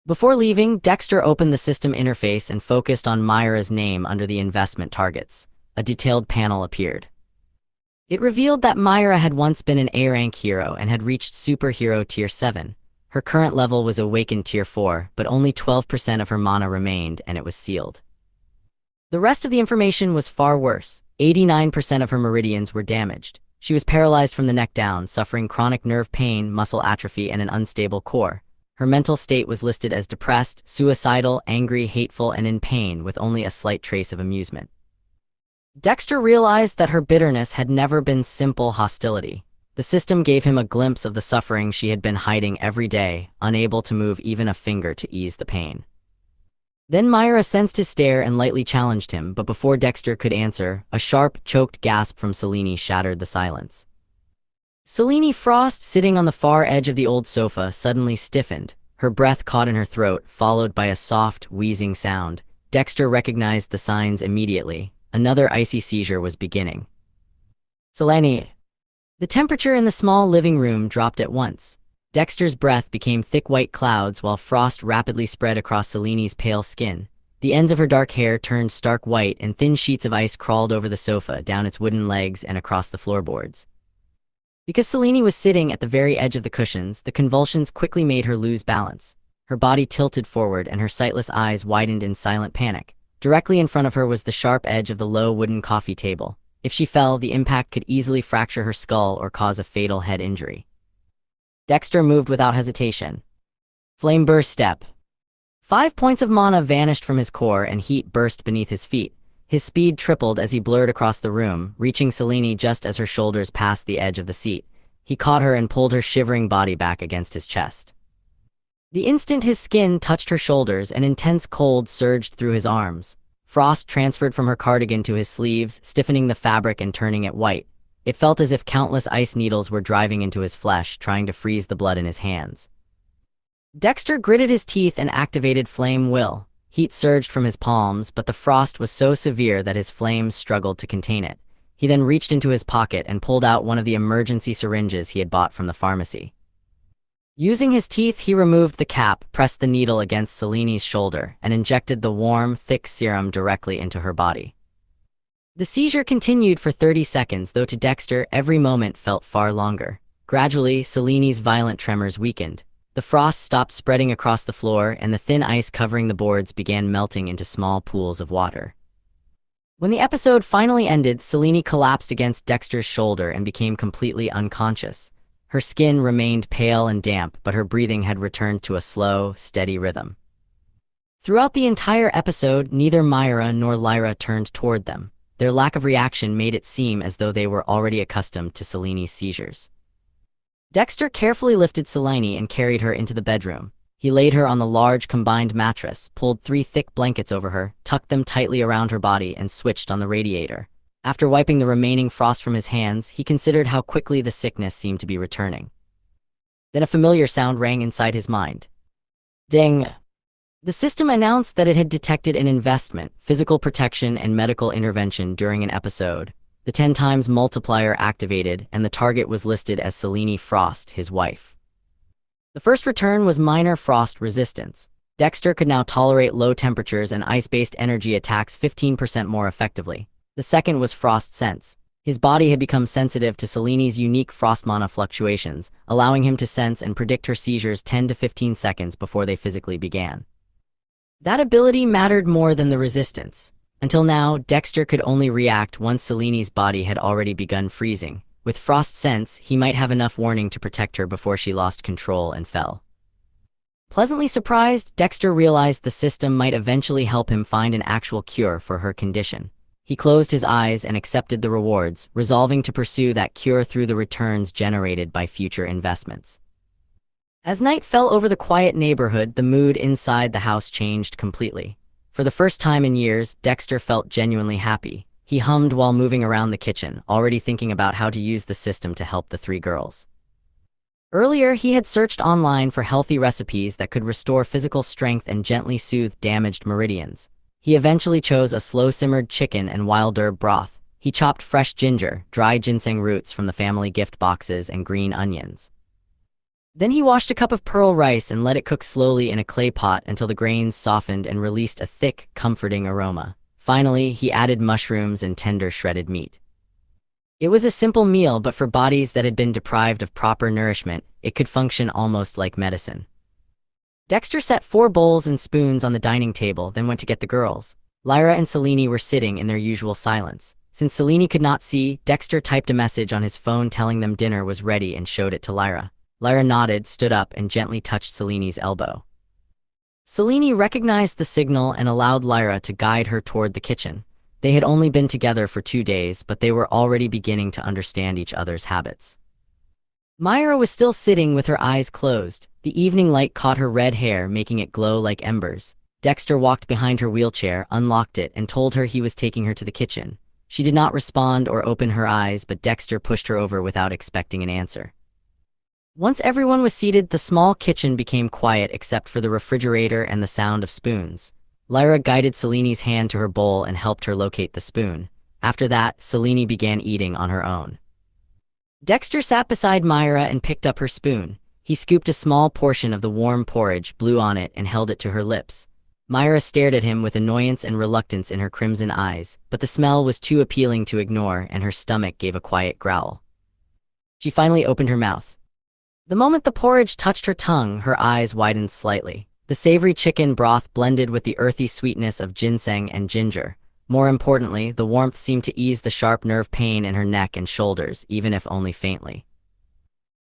Before leaving, Dexter opened the system interface and focused on Myra's name under the investment targets. A detailed panel appeared. It revealed that Myra had once been an A-rank hero and had reached Superhero Tier 7. Her current level was Awakened Tier 4, but only 12% of her mana remained, and it was sealed. The rest of the information was far worse. 89% of her meridians were damaged. She was paralyzed from the neck down, suffering chronic nerve pain, muscle atrophy, and an unstable core. Her mental state was listed as depressed, suicidal, angry, hateful, and in pain, with only a slight trace of amusement. Dexter realized that her bitterness had never been simple hostility. The system gave him a glimpse of the suffering she had been hiding every day, unable to move even a finger to ease the pain. Then Myra sensed his stare and lightly challenged him, but before Dexter could answer, a sharp, choked gasp from Selene shattered the silence. Selene Frost, sitting on the far edge of the old sofa, suddenly stiffened. Her breath caught in her throat, followed by a soft, wheezing sound. Dexter recognized the signs immediately. Another icy seizure was beginning. "Selene!" The temperature in the small living room dropped at once. Dexter's breath became thick white clouds while frost rapidly spread across Selene's pale skin. The ends of her dark hair turned stark white and thin sheets of ice crawled over the sofa, down its wooden legs and across the floorboards. Because Selene was sitting at the very edge of the cushions, the convulsions quickly made her lose balance. Her body tilted forward and her sightless eyes widened in silent panic. Directly in front of her was the sharp edge of the low wooden coffee table. If she fell, the impact could easily fracture her skull or cause a fatal head injury. Dexter moved without hesitation. Flame burst step. 5 points of mana vanished from his core and heat burst beneath his feet. His speed tripled as he blurred across the room, reaching Selene just as her shoulders passed the edge of the seat. He caught her and pulled her shivering body back against his chest. The instant his skin touched her shoulders, an intense cold surged through his arms. Frost transferred from her cardigan to his sleeves, stiffening the fabric and turning it white. It felt as if countless ice needles were driving into his flesh, trying to freeze the blood in his hands. Dexter gritted his teeth and activated Flame Will. Heat surged from his palms, but the frost was so severe that his flames struggled to contain it. He then reached into his pocket and pulled out one of the emergency syringes he had bought from the pharmacy. Using his teeth, he removed the cap, pressed the needle against Selene's shoulder, and injected the warm, thick serum directly into her body. The seizure continued for 30 seconds, though to Dexter, every moment felt far longer. Gradually, Selene's violent tremors weakened. The frost stopped spreading across the floor, and the thin ice covering the boards began melting into small pools of water. When the episode finally ended, Selene collapsed against Dexter's shoulder and became completely unconscious. Her skin remained pale and damp, but her breathing had returned to a slow, steady rhythm. Throughout the entire episode, neither Myra nor Lyra turned toward them. Their lack of reaction made it seem as though they were already accustomed to Selene's seizures. Dexter carefully lifted Selene and carried her into the bedroom. He laid her on the large combined mattress, pulled 3 thick blankets over her, tucked them tightly around her body, and switched on the radiator. After wiping the remaining frost from his hands, he considered how quickly the sickness seemed to be returning. Then a familiar sound rang inside his mind. Ding! The system announced that it had detected an investment, physical protection, and medical intervention during an episode. The 10 times multiplier activated, and the target was listed as Selene Frost, his wife. The first return was minor frost resistance. Dexter could now tolerate low temperatures and ice-based energy attacks 15% more effectively. The second was Frost Sense. His body had become sensitive to Selene's unique frost mana fluctuations, allowing him to sense and predict her seizures 10 to 15 seconds before they physically began. That ability mattered more than the resistance. Until now, Dexter could only react once Selene's body had already begun freezing. With Frost Sense, he might have enough warning to protect her before she lost control and fell. Pleasantly surprised, Dexter realized the system might eventually help him find an actual cure for her condition. He closed his eyes and accepted the rewards, resolving to pursue that cure through the returns generated by future investments. As night fell over the quiet neighborhood, the mood inside the house changed completely. For the first time in years, Dexter felt genuinely happy. He hummed while moving around the kitchen, already thinking about how to use the system to help the 3 girls. Earlier, he had searched online for healthy recipes that could restore physical strength and gently soothe damaged meridians. He eventually chose a slow-simmered chicken and wild herb broth. He chopped fresh ginger, dry ginseng roots from the family gift boxes, and green onions. Then he washed a cup of pearl rice and let it cook slowly in a clay pot until the grains softened and released a thick, comforting aroma. Finally, he added mushrooms and tender shredded meat. It was a simple meal, but for bodies that had been deprived of proper nourishment, it could function almost like medicine. Dexter set 4 bowls and spoons on the dining table, then went to get the girls. Lyra and Selene were sitting in their usual silence. Since Selene could not see, Dexter typed a message on his phone telling them dinner was ready and showed it to Lyra. Lyra nodded, stood up, and gently touched Selene's elbow. Selene recognized the signal and allowed Lyra to guide her toward the kitchen. They had only been together for 2 days, but they were already beginning to understand each other's habits. Myra was still sitting with her eyes closed. The evening light caught her red hair, making it glow like embers. Dexter walked behind her wheelchair, unlocked it, and told her he was taking her to the kitchen. She did not respond or open her eyes, but Dexter pushed her over without expecting an answer. Once everyone was seated, the small kitchen became quiet except for the refrigerator and the sound of spoons. Lyra guided Selene's hand to her bowl and helped her locate the spoon. After that, Selene began eating on her own. Dexter sat beside Myra and picked up her spoon. He scooped a small portion of the warm porridge, blew on it, and held it to her lips. Myra stared at him with annoyance and reluctance in her crimson eyes, but the smell was too appealing to ignore, and her stomach gave a quiet growl. She finally opened her mouth. The moment the porridge touched her tongue, her eyes widened slightly. The savory chicken broth blended with the earthy sweetness of ginseng and ginger. More importantly, the warmth seemed to ease the sharp nerve pain in her neck and shoulders, even if only faintly.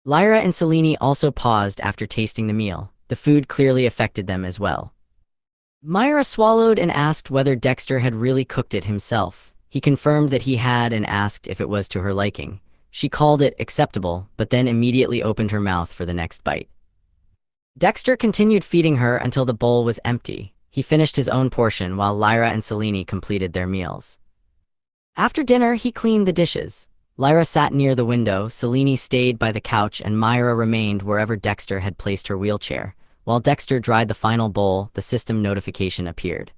Lyra and Selene also paused after tasting the meal. The food clearly affected them as well. Myra swallowed and asked whether Dexter had really cooked it himself. He confirmed that he had and asked if it was to her liking. She called it acceptable, but then immediately opened her mouth for the next bite. Dexter continued feeding her until the bowl was empty. He finished his own portion while Lyra and Selene completed their meals. After dinner, he cleaned the dishes. Lyra sat near the window, Selene stayed by the couch, and Myra remained wherever Dexter had placed her wheelchair. While Dexter dried the final bowl, the system notification appeared.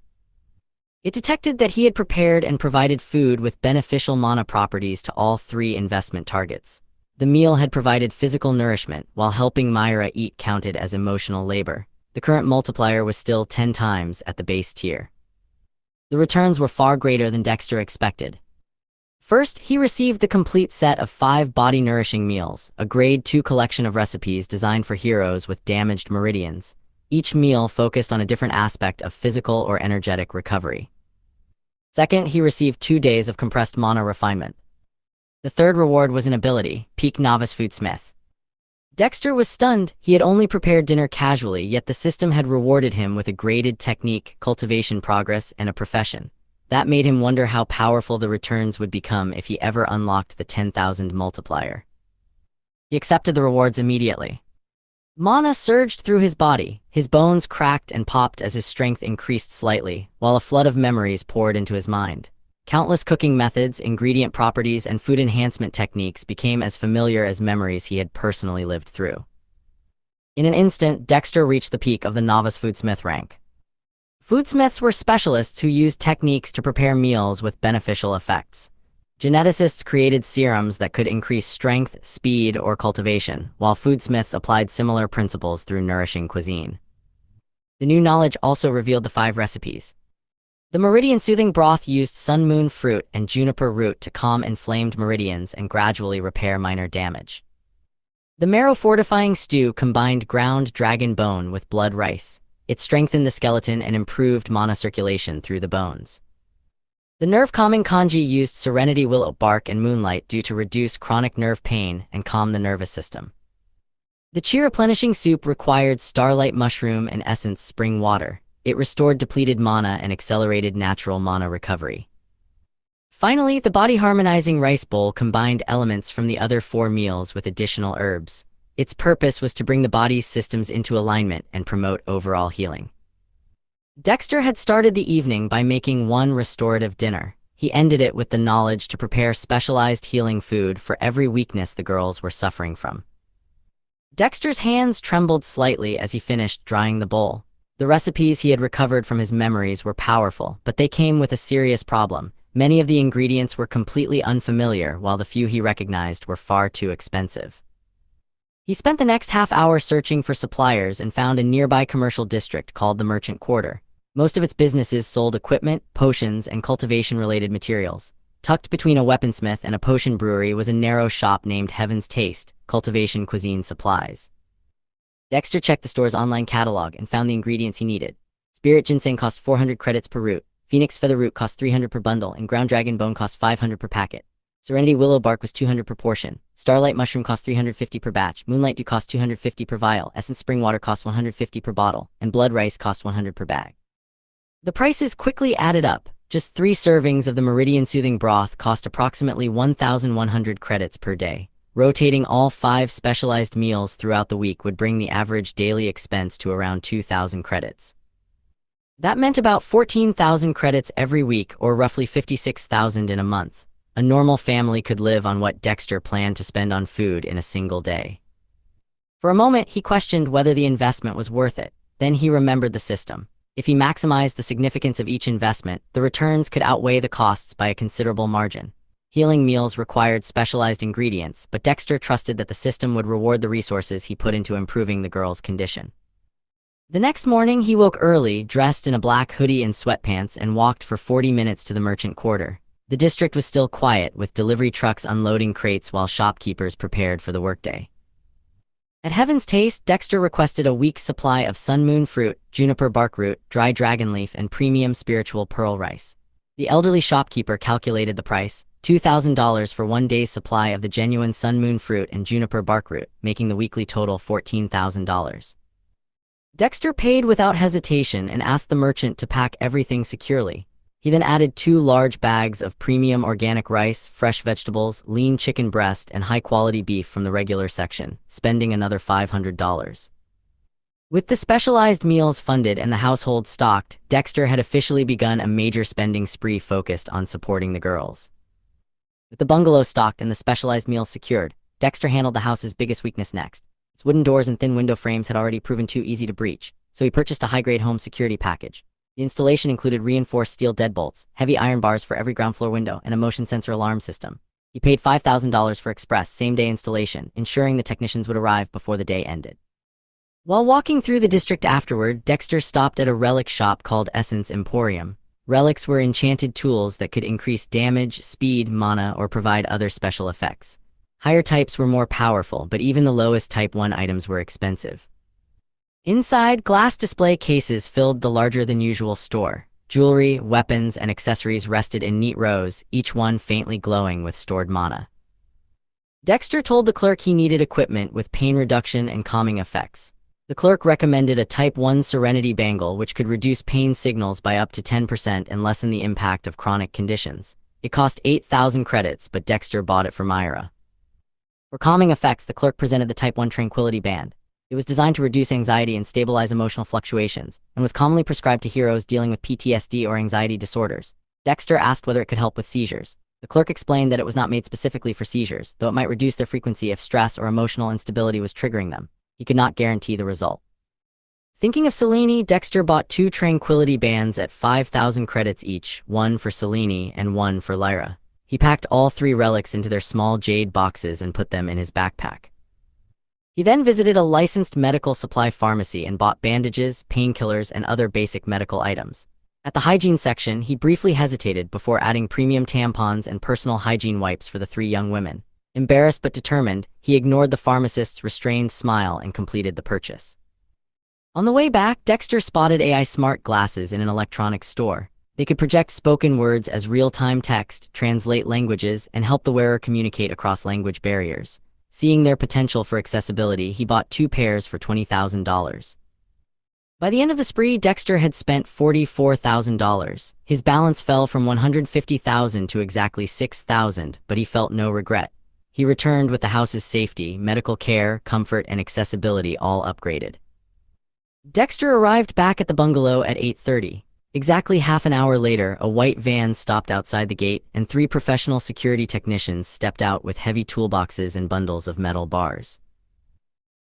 It detected that he had prepared and provided food with beneficial mana properties to all 3 investment targets. The meal had provided physical nourishment, while helping Myra eat counted as emotional labor. The current multiplier was still 10 times at the base tier. The returns were far greater than Dexter expected. First, he received the complete set of 5 body-nourishing meals, a grade 2 collection of recipes designed for heroes with damaged meridians. Each meal focused on a different aspect of physical or energetic recovery. Second, he received 2 days of compressed mana refinement. The third reward was an ability, Peak Novice Foodsmith. Dexter was stunned. He had only prepared dinner casually, yet the system had rewarded him with a graded technique, cultivation progress, and a profession. That made him wonder how powerful the returns would become if he ever unlocked the 10,000 multiplier. He accepted the rewards immediately. Mana surged through his body. His bones cracked and popped as his strength increased slightly, while a flood of memories poured into his mind. Countless cooking methods, ingredient properties, and food enhancement techniques became as familiar as memories he had personally lived through. In an instant, Dexter reached the peak of the novice foodsmith rank. Foodsmiths were specialists who used techniques to prepare meals with beneficial effects. Geneticists created serums that could increase strength, speed, or cultivation, while foodsmiths applied similar principles through nourishing cuisine. The new knowledge also revealed the 5 recipes. The meridian-soothing broth used sun moon fruit and juniper root to calm inflamed meridians and gradually repair minor damage. The marrow-fortifying stew combined ground dragon bone with blood rice. It strengthened the skeleton and improved mana circulation through the bones. The nerve-calming kanji used serenity willow bark and moonlight due to reduce chronic nerve pain and calm the nervous system. The chi-replenishing soup required starlight mushroom and essence spring water. It restored depleted mana and accelerated natural mana recovery. Finally, the body-harmonizing rice bowl combined elements from the other 4 meals with additional herbs. Its purpose was to bring the body's systems into alignment and promote overall healing. Dexter had started the evening by making one restorative dinner. He ended it with the knowledge to prepare specialized healing food for every weakness the girls were suffering from. Dexter's hands trembled slightly as he finished drying the bowl. The recipes he had recovered from his memories were powerful, but they came with a serious problem. Many of the ingredients were completely unfamiliar, while the few he recognized were far too expensive. He spent the next half-hour searching for suppliers and found a nearby commercial district called the Merchant Quarter. Most of its businesses sold equipment, potions, and cultivation-related materials. Tucked between a weaponsmith and a potion brewery was a narrow shop named Heaven's Taste, Cultivation Cuisine Supplies. Dexter checked the store's online catalog and found the ingredients he needed. Spirit ginseng cost 400 credits per root, Phoenix feather root cost 300 per bundle, and ground dragon bone cost 500 per packet. Serenity willow bark was 200 per portion, starlight mushroom cost 350 per batch, moonlight dew cost 250 per vial, essence spring water cost 150 per bottle, and blood rice cost 100 per bag. The prices quickly added up. Just 3 servings of the meridian-soothing broth cost approximately 1,100 credits per day. Rotating all 5 specialized meals throughout the week would bring the average daily expense to around 2,000 credits. That meant about 14,000 credits every week, or roughly 56,000 in a month. A normal family could live on what Dexter planned to spend on food in a single day. For a moment, he questioned whether the investment was worth it. Then he remembered the system. If he maximized the significance of each investment, the returns could outweigh the costs by a considerable margin. Healing meals required specialized ingredients, but Dexter trusted that the system would reward the resources he put into improving the girl's condition. The next morning, he woke early, dressed in a black hoodie and sweatpants, and walked for 40 minutes to the merchant quarter. The district was still quiet, with delivery trucks unloading crates while shopkeepers prepared for the workday. At Heaven's Taste, Dexter requested a week's supply of sun moon fruit, juniper bark root, dry dragon leaf, and premium spiritual pearl rice. The elderly shopkeeper calculated the price, $2,000 for 1 day's supply of the genuine sun moon fruit and juniper bark root, making the weekly total $14,000. Dexter paid without hesitation and asked the merchant to pack everything securely. He then added 2 large bags of premium organic rice, fresh vegetables, lean chicken breast, and high-quality beef from the regular section, spending another $500. With the specialized meals funded and the household stocked, Dexter had officially begun a major spending spree focused on supporting the girls. With the bungalow stocked and the specialized meals secured, Dexter handled the house's biggest weakness next. Its wooden doors and thin window frames had already proven too easy to breach, so he purchased a high-grade home security package. The installation included reinforced steel deadbolts, heavy iron bars for every ground floor window, and a motion sensor alarm system. He paid $5,000 for express, same-day installation, ensuring the technicians would arrive before the day ended. While walking through the district afterward, Dexter stopped at a relic shop called Essence Emporium. Relics were enchanted tools that could increase damage, speed, mana, or provide other special effects. Higher types were more powerful, but even the lowest Type 1 items were expensive. Inside, glass display cases filled the larger-than-usual store. Jewelry, weapons, and accessories rested in neat rows, each one faintly glowing with stored mana. Dexter told the clerk he needed equipment with pain reduction and calming effects. The clerk recommended a Type 1 Serenity Bangle, which could reduce pain signals by up to 10% and lessen the impact of chronic conditions. It cost 8,000 credits, but Dexter bought it for Myra. For calming effects, the clerk presented the Type 1 Tranquility Band. It was designed to reduce anxiety and stabilize emotional fluctuations, and was commonly prescribed to heroes dealing with PTSD or anxiety disorders. Dexter asked whether it could help with seizures. The clerk explained that it was not made specifically for seizures, though it might reduce their frequency if stress or emotional instability was triggering them. He could not guarantee the result. Thinking of Selene, Dexter bought 2 Tranquility Bands at 5,000 credits each, one for Selene and one for Lyra. He packed all 3 relics into their small jade boxes and put them in his backpack. He then visited a licensed medical supply pharmacy and bought bandages, painkillers, and other basic medical items. At the hygiene section, he briefly hesitated before adding premium tampons and personal hygiene wipes for the 3 young women. Embarrassed but determined, he ignored the pharmacist's restrained smile and completed the purchase. On the way back, Dexter spotted AI smart glasses in an electronics store. They could project spoken words as real-time text, translate languages, and help the wearer communicate across language barriers. Seeing their potential for accessibility, he bought 2 pairs for $20,000. By the end of the spree, Dexter had spent $44,000. His balance fell from $150,000 to exactly $6,000, but he felt no regret. He returned with the house's safety, medical care, comfort, and accessibility all upgraded. Dexter arrived back at the bungalow at 8:30. Exactly half an hour later, a white van stopped outside the gate, and 3 professional security technicians stepped out with heavy toolboxes and bundles of metal bars.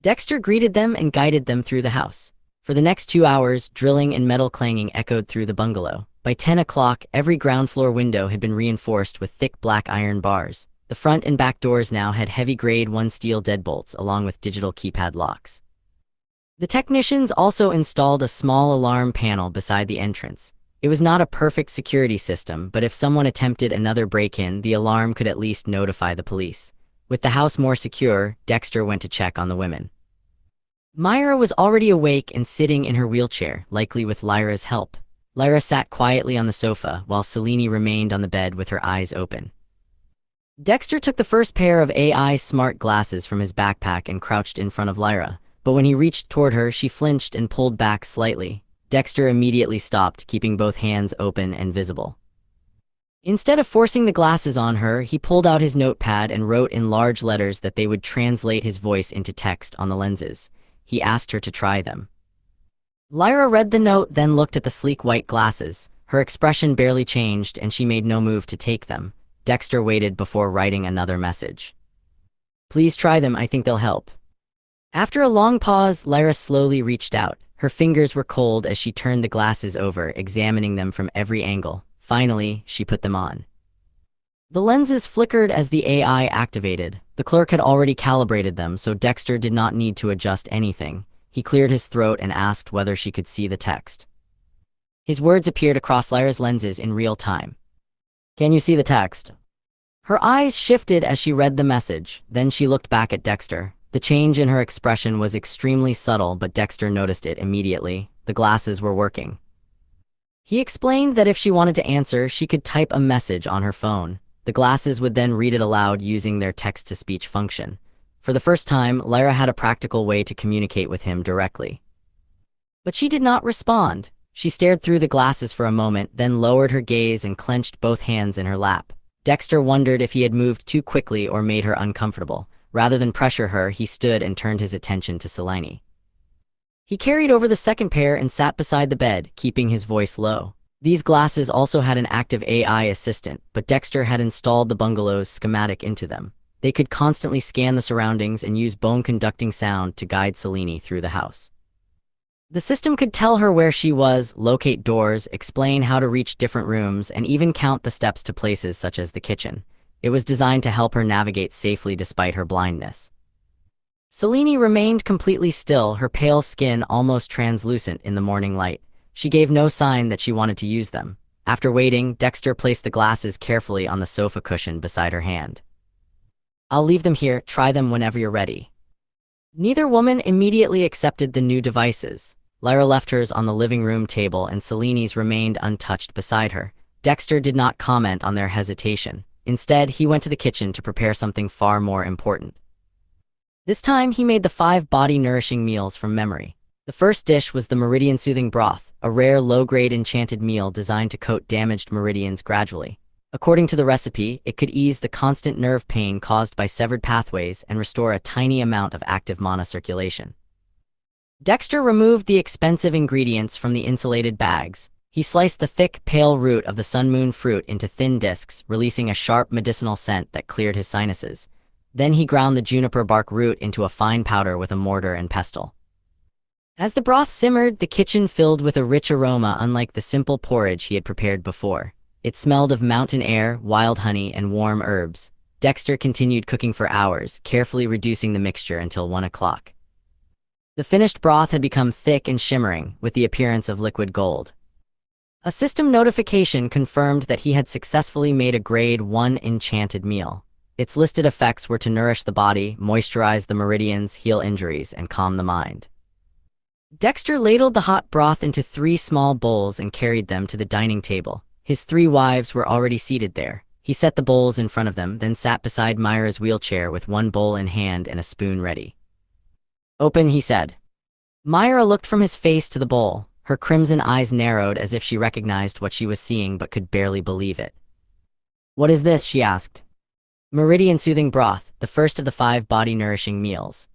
Dexter greeted them and guided them through the house. For the next 2 hours, drilling and metal clanging echoed through the bungalow. By 10 o'clock, every ground floor window had been reinforced with thick black iron bars. The front and back doors now had heavy grade 1 steel deadbolts along with digital keypad locks. The technicians also installed a small alarm panel beside the entrance. It was not a perfect security system, but if someone attempted another break-in, the alarm could at least notify the police. With the house more secure, Dexter went to check on the women. Myra was already awake and sitting in her wheelchair, likely with Lyra's help. Lyra sat quietly on the sofa, while Selene remained on the bed with her eyes open. Dexter took the first pair of AI smart glasses from his backpack and crouched in front of Lyra. But when he reached toward her, she flinched and pulled back slightly. Dexter immediately stopped, keeping both hands open and visible. Instead of forcing the glasses on her, he pulled out his notepad and wrote in large letters that they would translate his voice into text on the lenses. He asked her to try them. Lyra read the note, then looked at the sleek white glasses. Her expression barely changed, and she made no move to take them. Dexter waited before writing another message. "Please try them, I think they'll help." After a long pause, Lyra slowly reached out. Her fingers were cold as she turned the glasses over, examining them from every angle. Finally, she put them on. The lenses flickered as the AI activated. The clerk had already calibrated them, so Dexter did not need to adjust anything. He cleared his throat and asked whether she could see the text. His words appeared across Lyra's lenses in real time. "Can you see the text?" Her eyes shifted as she read the message. Then she looked back at Dexter. The change in her expression was extremely subtle, but Dexter noticed it immediately. The glasses were working. He explained that if she wanted to answer, she could type a message on her phone. The glasses would then read it aloud using their text-to-speech function. For the first time, Lyra had a practical way to communicate with him directly. But she did not respond. She stared through the glasses for a moment, then lowered her gaze and clenched both hands in her lap. Dexter wondered if he had moved too quickly or made her uncomfortable. Rather than pressure her, he stood and turned his attention to Selene. He carried over the second pair and sat beside the bed, keeping his voice low. These glasses also had an active AI assistant, but Dexter had installed the bungalow's schematic into them. They could constantly scan the surroundings and use bone-conducting sound to guide Selene through the house. The system could tell her where she was, locate doors, explain how to reach different rooms, and even count the steps to places such as the kitchen. It was designed to help her navigate safely despite her blindness. Selene remained completely still, her pale skin almost translucent in the morning light. She gave no sign that she wanted to use them. After waiting, Dexter placed the glasses carefully on the sofa cushion beside her hand. "I'll leave them here, try them whenever you're ready." Neither woman immediately accepted the new devices. Lyra left hers on the living room table and Selene's remained untouched beside her. Dexter did not comment on their hesitation. Instead, he went to the kitchen to prepare something far more important. This time, he made the 5 body-nourishing meals from memory. The first dish was the meridian-soothing broth, a rare low-grade enchanted meal designed to coat damaged meridians gradually. According to the recipe, it could ease the constant nerve pain caused by severed pathways and restore a tiny amount of active mana circulation. Dexter removed the expensive ingredients from the insulated bags. He sliced the thick, pale root of the sun moon fruit into thin discs, releasing a sharp medicinal scent that cleared his sinuses. Then he ground the juniper bark root into a fine powder with a mortar and pestle. As the broth simmered, the kitchen filled with a rich aroma unlike the simple porridge he had prepared before. It smelled of mountain air, wild honey, and warm herbs. Dexter continued cooking for hours, carefully reducing the mixture until 1 o'clock. The finished broth had become thick and shimmering, with the appearance of liquid gold. A system notification confirmed that he had successfully made a grade 1 enchanted meal. Its listed effects were to nourish the body, moisturize the meridians, heal injuries, and calm the mind. Dexter ladled the hot broth into 3 small bowls and carried them to the dining table. His 3 wives were already seated there. He set the bowls in front of them, then sat beside Myra's wheelchair with 1 bowl in hand and a spoon ready. "Open," he said. Myra looked from his face to the bowl. Her crimson eyes narrowed as if she recognized what she was seeing but could barely believe it. "What is this?" she asked. "Meridian-soothing broth, the first of the 5 body-nourishing meals."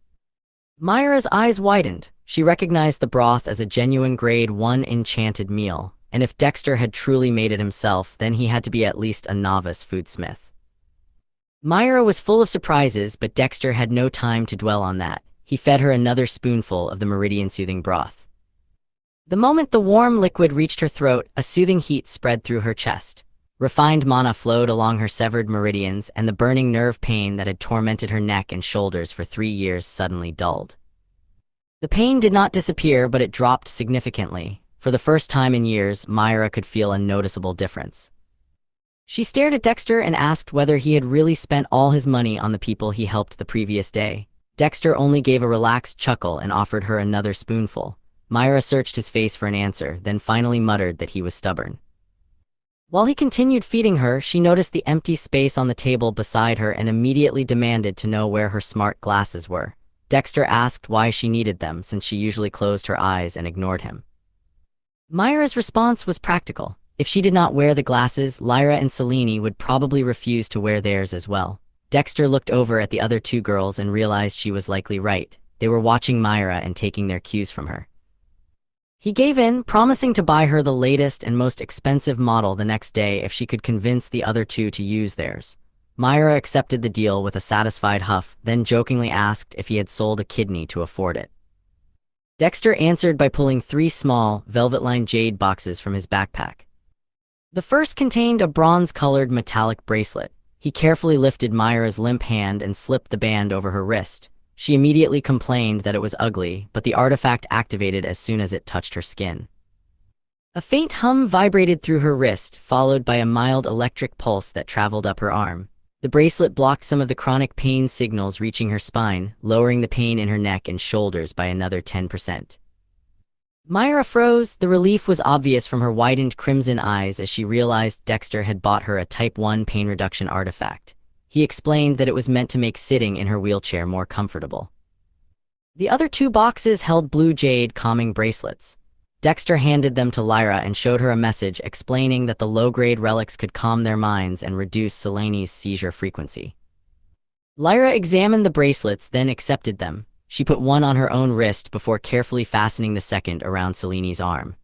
Myra's eyes widened. She recognized the broth as a genuine grade 1 enchanted meal, and if Dexter had truly made it himself, then he had to be at least a novice foodsmith. Myra was full of surprises, but Dexter had no time to dwell on that. He fed her another spoonful of the meridian-soothing broth. The moment the warm liquid reached her throat, a soothing heat spread through her chest. Refined mana flowed along her severed meridians, and the burning nerve pain that had tormented her neck and shoulders for 3 years suddenly dulled. The pain did not disappear, but it dropped significantly. For the first time in years, Myra could feel a noticeable difference. She stared at Dexter and asked whether he had really spent all his money on the people he helped the previous day. Dexter only gave a relaxed chuckle and offered her another spoonful. Myra searched his face for an answer, then finally muttered that he was stubborn. While he continued feeding her, she noticed the empty space on the table beside her and immediately demanded to know where her smart glasses were. Dexter asked why she needed them, since she usually closed her eyes and ignored him. Myra's response was practical. If she did not wear the glasses, Lyra and Selene would probably refuse to wear theirs as well. Dexter looked over at the other 2 girls and realized she was likely right. They were watching Myra and taking their cues from her. He gave in, promising to buy her the latest and most expensive model the next day if she could convince the other 2 to use theirs. Myra accepted the deal with a satisfied huff, then jokingly asked if he had sold a kidney to afford it. Dexter answered by pulling 3 small, velvet-lined jade boxes from his backpack. The first contained a bronze-colored metallic bracelet. He carefully lifted Myra's limp hand and slipped the band over her wrist. She immediately complained that it was ugly, but the artifact activated as soon as it touched her skin. A faint hum vibrated through her wrist, followed by a mild electric pulse that traveled up her arm. The bracelet blocked some of the chronic pain signals reaching her spine, lowering the pain in her neck and shoulders by another 10%. Myra froze. The relief was obvious from her widened crimson eyes as she realized Dexter had bought her a Type 1 pain reduction artifact. He explained that it was meant to make sitting in her wheelchair more comfortable. The other 2 boxes held blue jade calming bracelets. Dexter handed them to Lyra and showed her a message explaining that the low-grade relics could calm their minds and reduce Seleni's seizure frequency. Lyra examined the bracelets, then accepted them. She put one on her own wrist before carefully fastening the second around Seleni's arm.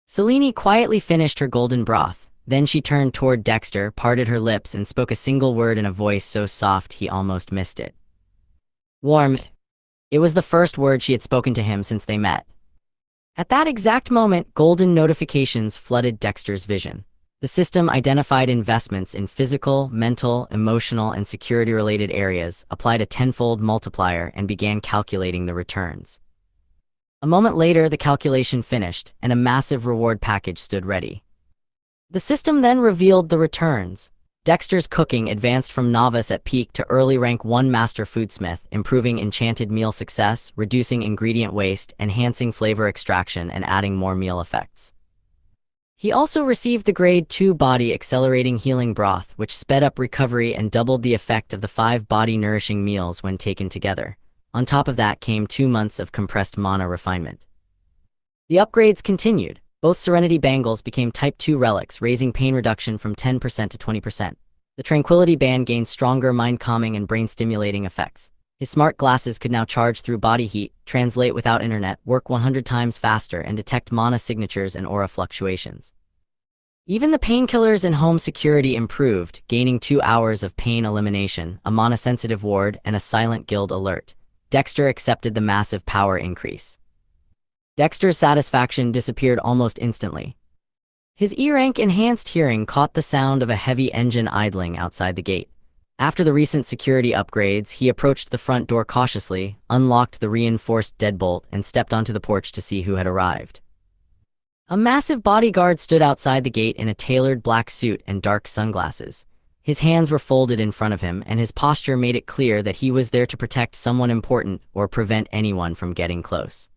Selene quietly finished her golden broth. Then she turned toward Dexter, parted her lips, and spoke a single word in a voice so soft he almost missed it. Warm. It was the first word she had spoken to him since they met. At that exact moment, golden notifications flooded Dexter's vision. The system identified investments in physical, mental, emotional, and security-related areas, applied a tenfold multiplier, and began calculating the returns. A moment later, the calculation finished, and a massive reward package stood ready. The system then revealed the returns. Dexter's cooking advanced from novice at peak to early rank 1 master foodsmith, improving enchanted meal success, reducing ingredient waste, enhancing flavor extraction, and adding more meal effects. He also received the grade 2 body accelerating healing broth, which sped up recovery and doubled the effect of the 5 body nourishing meals when taken together. On top of that came 2 months of compressed mana refinement. The upgrades continued. Both Serenity Bangles became Type 2 relics, raising pain reduction from 10% to 20%. The Tranquility Band gained stronger mind-calming and brain-stimulating effects. His smart glasses could now charge through body heat, translate without internet, work 100 times faster, and detect mana signatures and aura fluctuations. Even the painkillers and home security improved, gaining 2 hours of pain elimination, a mana-sensitive ward, and a silent guild alert. Dexter accepted the massive power increase. Dexter's satisfaction disappeared almost instantly. His E-rank enhanced hearing caught the sound of a heavy engine idling outside the gate. After the recent security upgrades, he approached the front door cautiously, unlocked the reinforced deadbolt, and stepped onto the porch to see who had arrived. A massive bodyguard stood outside the gate in a tailored black suit and dark sunglasses. His hands were folded in front of him, and his posture made it clear that he was there to protect someone important or prevent anyone from getting close.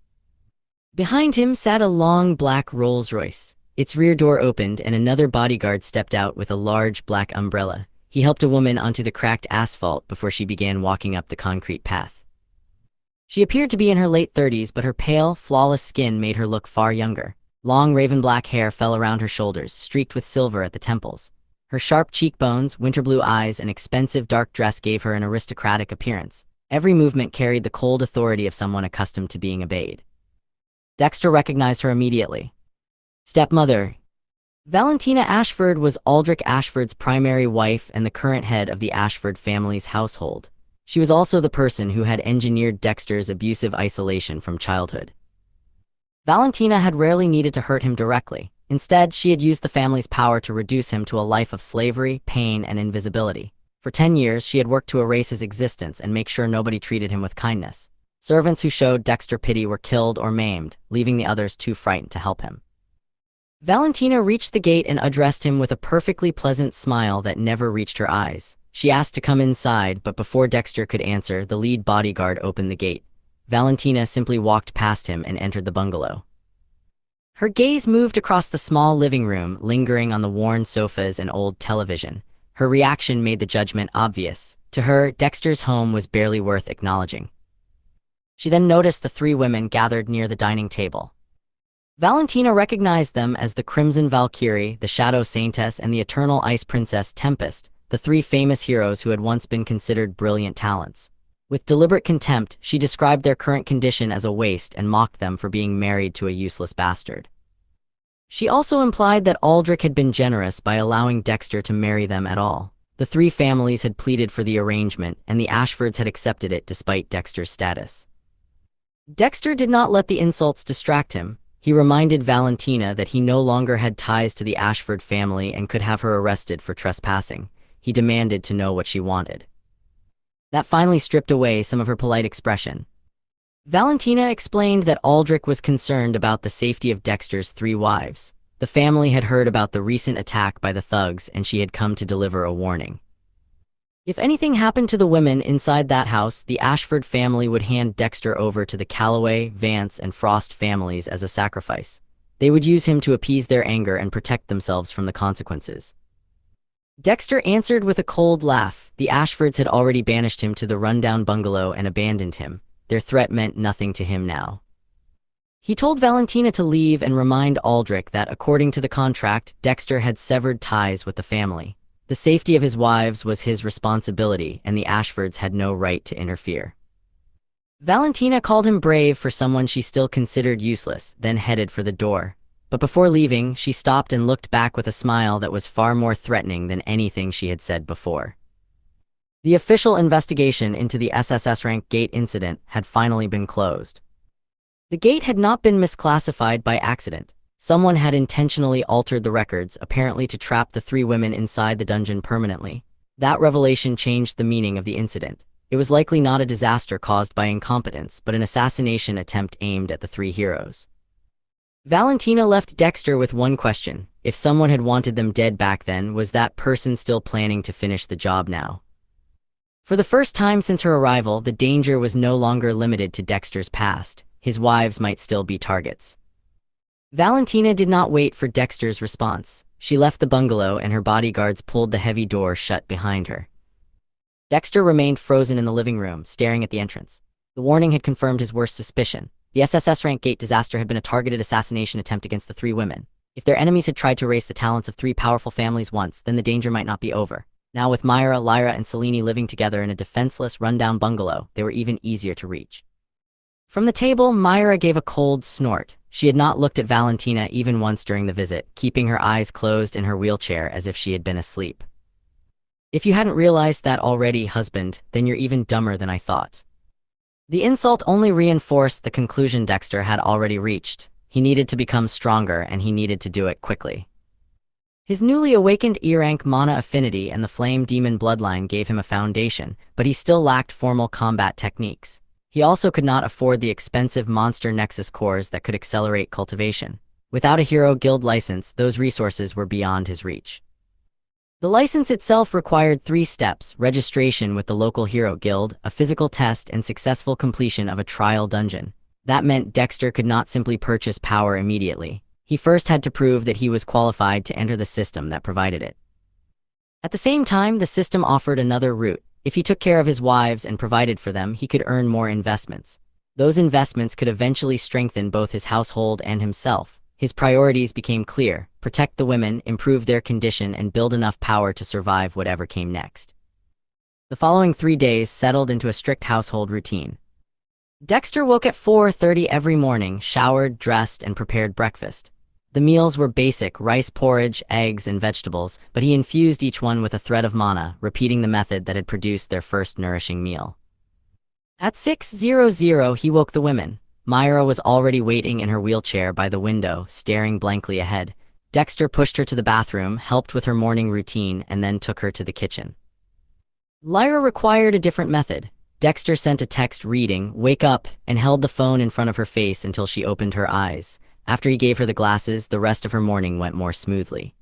Behind him sat a long black Rolls-Royce. Its rear door opened and another bodyguard stepped out with a large black umbrella. He helped a woman onto the cracked asphalt before she began walking up the concrete path. She appeared to be in her late 30s, but her pale, flawless skin made her look far younger. Long raven black hair fell around her shoulders, streaked with silver at the temples. Her sharp cheekbones, winter blue eyes, and expensive dark dress gave her an aristocratic appearance. Every movement carried the cold authority of someone accustomed to being obeyed. Dexter recognized her immediately. Stepmother. Valentina Ashford was Aldrich Ashford's primary wife and the current head of the Ashford family's household. She was also the person who had engineered Dexter's abusive isolation from childhood. Valentina had rarely needed to hurt him directly. Instead, she had used the family's power to reduce him to a life of slavery, pain, and invisibility. For 10 years, she had worked to erase his existence and make sure nobody treated him with kindness. Servants who showed Dexter pity were killed or maimed, leaving the others too frightened to help him. Valentina reached the gate and addressed him with a perfectly pleasant smile that never reached her eyes. She asked to come inside, but before Dexter could answer, the lead bodyguard opened the gate. Valentina simply walked past him and entered the bungalow. Her gaze moved across the small living room, lingering on the worn sofas and old television. Her reaction made the judgment obvious. To her, Dexter's home was barely worth acknowledging. She then noticed the 3 women gathered near the dining table. Valentina recognized them as the Crimson Valkyrie, the Shadow Saintess, and the Eternal Ice Princess Tempest, the 3 famous heroes who had once been considered brilliant talents. With deliberate contempt, she described their current condition as a waste and mocked them for being married to a useless bastard. She also implied that Aldrich had been generous by allowing Dexter to marry them at all. The 3 families had pleaded for the arrangement, and the Ashfords had accepted it despite Dexter's status. Dexter did not let the insults distract him. He reminded Valentina that he no longer had ties to the Ashford family and could have her arrested for trespassing. he demanded to know what she wanted. That finally stripped away some of her polite expression. Valentina explained that Aldrich was concerned about the safety of Dexter's 3 wives. The family had heard about the recent attack by the thugs, and she had come to deliver a warning. If anything happened to the women inside that house, the Ashford family would hand Dexter over to the Calloway, Vance, and Frost families as a sacrifice. They would use him to appease their anger and protect themselves from the consequences. Dexter answered with a cold laugh. The Ashfords had already banished him to the rundown bungalow and abandoned him. Their threat meant nothing to him now. He told Valentina to leave and remind Aldrich that, according to the contract, Dexter had severed ties with the family. The safety of his wives was his responsibility, and the Ashfords had no right to interfere. Valentina called him brave for someone she still considered useless, then headed for the door. But before leaving, she stopped and looked back with a smile that was far more threatening than anything she had said before. The official investigation into the SSS rank gate incident had finally been closed. The gate had not been misclassified by accident. Someone had intentionally altered the records, apparently to trap the 3 women inside the dungeon permanently. That revelation changed the meaning of the incident. It was likely not a disaster caused by incompetence, but an assassination attempt aimed at the 3 heroes. Valentina left Dexter with one question. If someone had wanted them dead back then, was that person still planning to finish the job now? For the first time since her arrival, the danger was no longer limited to Dexter's past. His wives might still be targets. Valentina did not wait for Dexter's response. She left the bungalow and her bodyguards pulled the heavy door shut behind her. Dexter remained frozen in the living room, staring at the entrance. The warning had confirmed his worst suspicion. The SSS rank gate disaster had been a targeted assassination attempt against the 3 women. If their enemies had tried to erase the talents of 3 powerful families once, then the danger might not be over. Now with Myra, Lyra, and Selene living together in a defenseless, rundown bungalow, they were even easier to reach. From the table, Myra gave a cold snort. She had not looked at Valentina even once during the visit, keeping her eyes closed in her wheelchair as if she had been asleep. If you hadn't realized that already, husband, then you're even dumber than I thought. The insult only reinforced the conclusion Dexter had already reached. He needed to become stronger, and he needed to do it quickly. His newly awakened E-rank mana affinity and the flame demon bloodline gave him a foundation, but he still lacked formal combat techniques. He also could not afford the expensive monster nexus cores that could accelerate cultivation. Without a hero guild license, those resources were beyond his reach. The license itself required 3 steps: registration with the local hero guild, a physical test, and successful completion of a trial dungeon. That meant Dexter could not simply purchase power immediately. He first had to prove that he was qualified to enter the system that provided it. At the same time, the system offered another route. If he took care of his wives and provided for them, he could earn more investments. Those investments could eventually strengthen both his household and himself. His priorities became clear: protect the women, improve their condition, and build enough power to survive whatever came next. The following 3 days settled into a strict household routine. Dexter woke at 4:30 every morning, showered, dressed, and prepared breakfast. The meals were basic: rice porridge, eggs, and vegetables, but he infused each one with a thread of mana, repeating the method that had produced their first nourishing meal. At 6:00, he woke the women. Myra was already waiting in her wheelchair by the window, staring blankly ahead. Dexter pushed her to the bathroom, helped with her morning routine, and then took her to the kitchen. Lyra required a different method. Dexter sent a text reading, "Wake up," and held the phone in front of her face until she opened her eyes. After he gave her the glasses, the rest of her morning went more smoothly.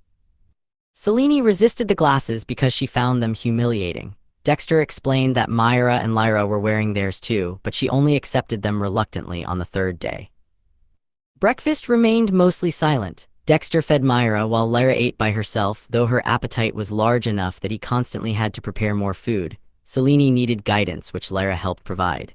Selene resisted the glasses because she found them humiliating. Dexter explained that Myra and Lyra were wearing theirs too, but she only accepted them reluctantly on the 3rd day. Breakfast remained mostly silent. Dexter fed Myra while Lyra ate by herself, though her appetite was large enough that he constantly had to prepare more food. Selene needed guidance, which Lyra helped provide.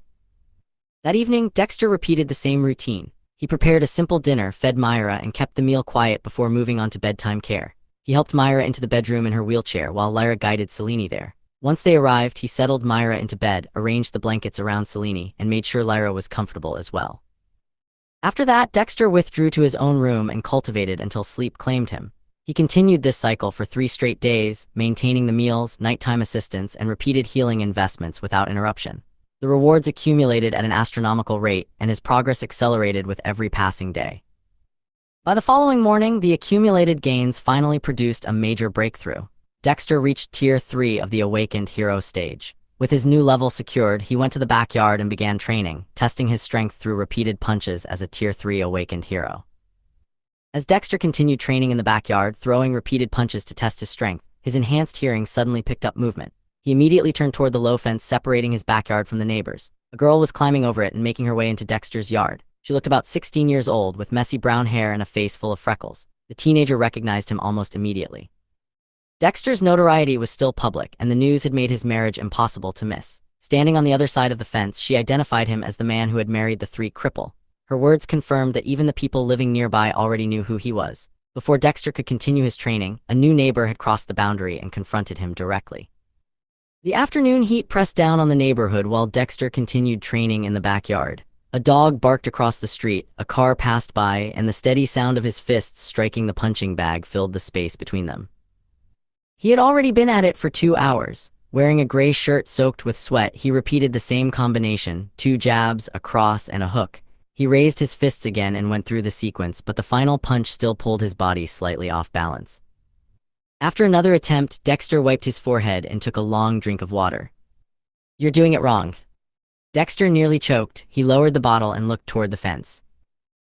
That evening, Dexter repeated the same routine. He prepared a simple dinner, fed Myra, and kept the meal quiet before moving on to bedtime care. He helped Myra into the bedroom in her wheelchair while Lyra guided Selene there. Once they arrived, he settled Myra into bed, arranged the blankets around Selene, and made sure Lyra was comfortable as well. After that, Dexter withdrew to his own room and cultivated until sleep claimed him. He continued this cycle for 3 straight days, maintaining the meals, nighttime assistance, and repeated healing investments without interruption. The rewards accumulated at an astronomical rate, and his progress accelerated with every passing day. By the following morning, the accumulated gains finally produced a major breakthrough. Dexter reached Tier 3 of the Awakened Hero stage. With his new level secured, he went to the backyard and began training, testing his strength through repeated punches as a Tier 3 Awakened Hero. As Dexter continued training in the backyard, throwing repeated punches to test his strength, his enhanced hearing suddenly picked up movement. He immediately turned toward the low fence separating his backyard from the neighbors. A girl was climbing over it and making her way into Dexter's yard. She looked about 16 years old, with messy brown hair and a face full of freckles. The teenager recognized him almost immediately. Dexter's notoriety was still public, and the news had made his marriage impossible to miss. Standing on the other side of the fence, she identified him as the man who had married the 3 cripple. Her words confirmed that even the people living nearby already knew who he was. Before Dexter could continue his training, a new neighbor had crossed the boundary and confronted him directly. The afternoon heat pressed down on the neighborhood while Dexter continued training in the backyard. A dog barked across the street, a car passed by, and the steady sound of his fists striking the punching bag filled the space between them. He had already been at it for 2 hours. Wearing a gray shirt soaked with sweat, he repeated the same combination, 2 jabs, a cross, and a hook. He raised his fists again and went through the sequence, but the final punch still pulled his body slightly off balance. After another attempt, Dexter wiped his forehead and took a long drink of water. "You're doing it wrong." Dexter nearly choked. He lowered the bottle and looked toward the fence.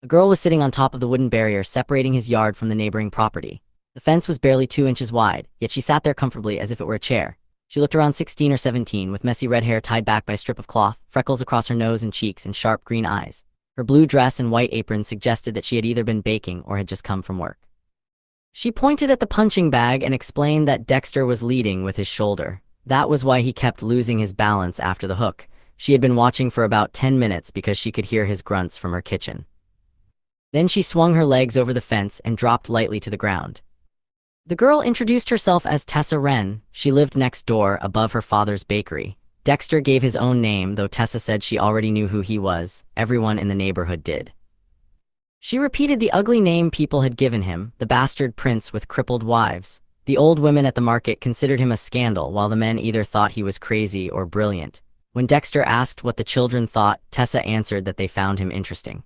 A girl was sitting on top of the wooden barrier separating his yard from the neighboring property. The fence was barely 2 inches wide, yet she sat there comfortably as if it were a chair. She looked around 16 or 17, with messy red hair tied back by a strip of cloth, freckles across her nose and cheeks, and sharp green eyes. Her blue dress and white apron suggested that she had either been baking or had just come from work. She pointed at the punching bag and explained that Dexter was leading with his shoulder. That was why he kept losing his balance after the hook. She had been watching for about 10 minutes because she could hear his grunts from her kitchen. Then she swung her legs over the fence and dropped lightly to the ground. The girl introduced herself as Tessa Wren. She lived next door, above her father's bakery. Dexter gave his own name, though Tessa said she already knew who he was. Everyone in the neighborhood did. She repeated the ugly name people had given him, the bastard prince with crippled wives. The old women at the market considered him a scandal, while the men either thought he was crazy or brilliant. When Dexter asked what the children thought, Tessa answered that they found him interesting.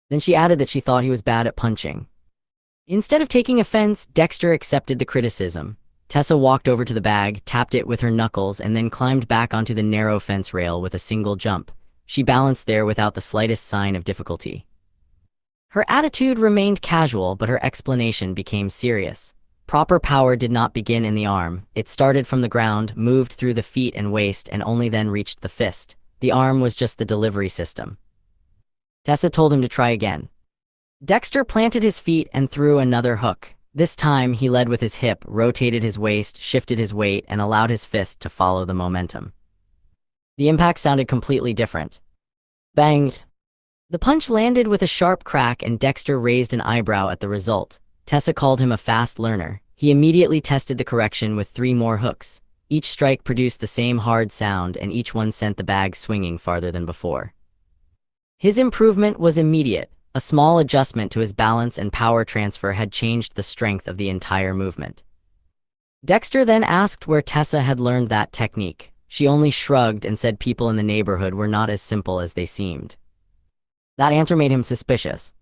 Then she added that she thought he was bad at punching. Instead of taking offense, Dexter accepted the criticism. Tessa walked over to the bag, tapped it with her knuckles, and then climbed back onto the narrow fence rail with a single jump. She balanced there without the slightest sign of difficulty. Her attitude remained casual, but her explanation became serious. Proper power did not begin in the arm. It started from the ground, moved through the feet and waist, and only then reached the fist. The arm was just the delivery system. Tessa told him to try again. Dexter planted his feet and threw another hook. This time, he led with his hip, rotated his waist, shifted his weight, and allowed his fist to follow the momentum. The impact sounded completely different. Bang! The punch landed with a sharp crack, and Dexter raised an eyebrow at the result. Tessa called him a fast learner. He immediately tested the correction with 3 more hooks. Each strike produced the same hard sound, and each one sent the bag swinging farther than before. His improvement was immediate. A small adjustment to his balance and power transfer had changed the strength of the entire movement. Dexter then asked where Tessa had learned that technique. She only shrugged and said people in the neighborhood were not as simple as they seemed. That answer made him suspicious.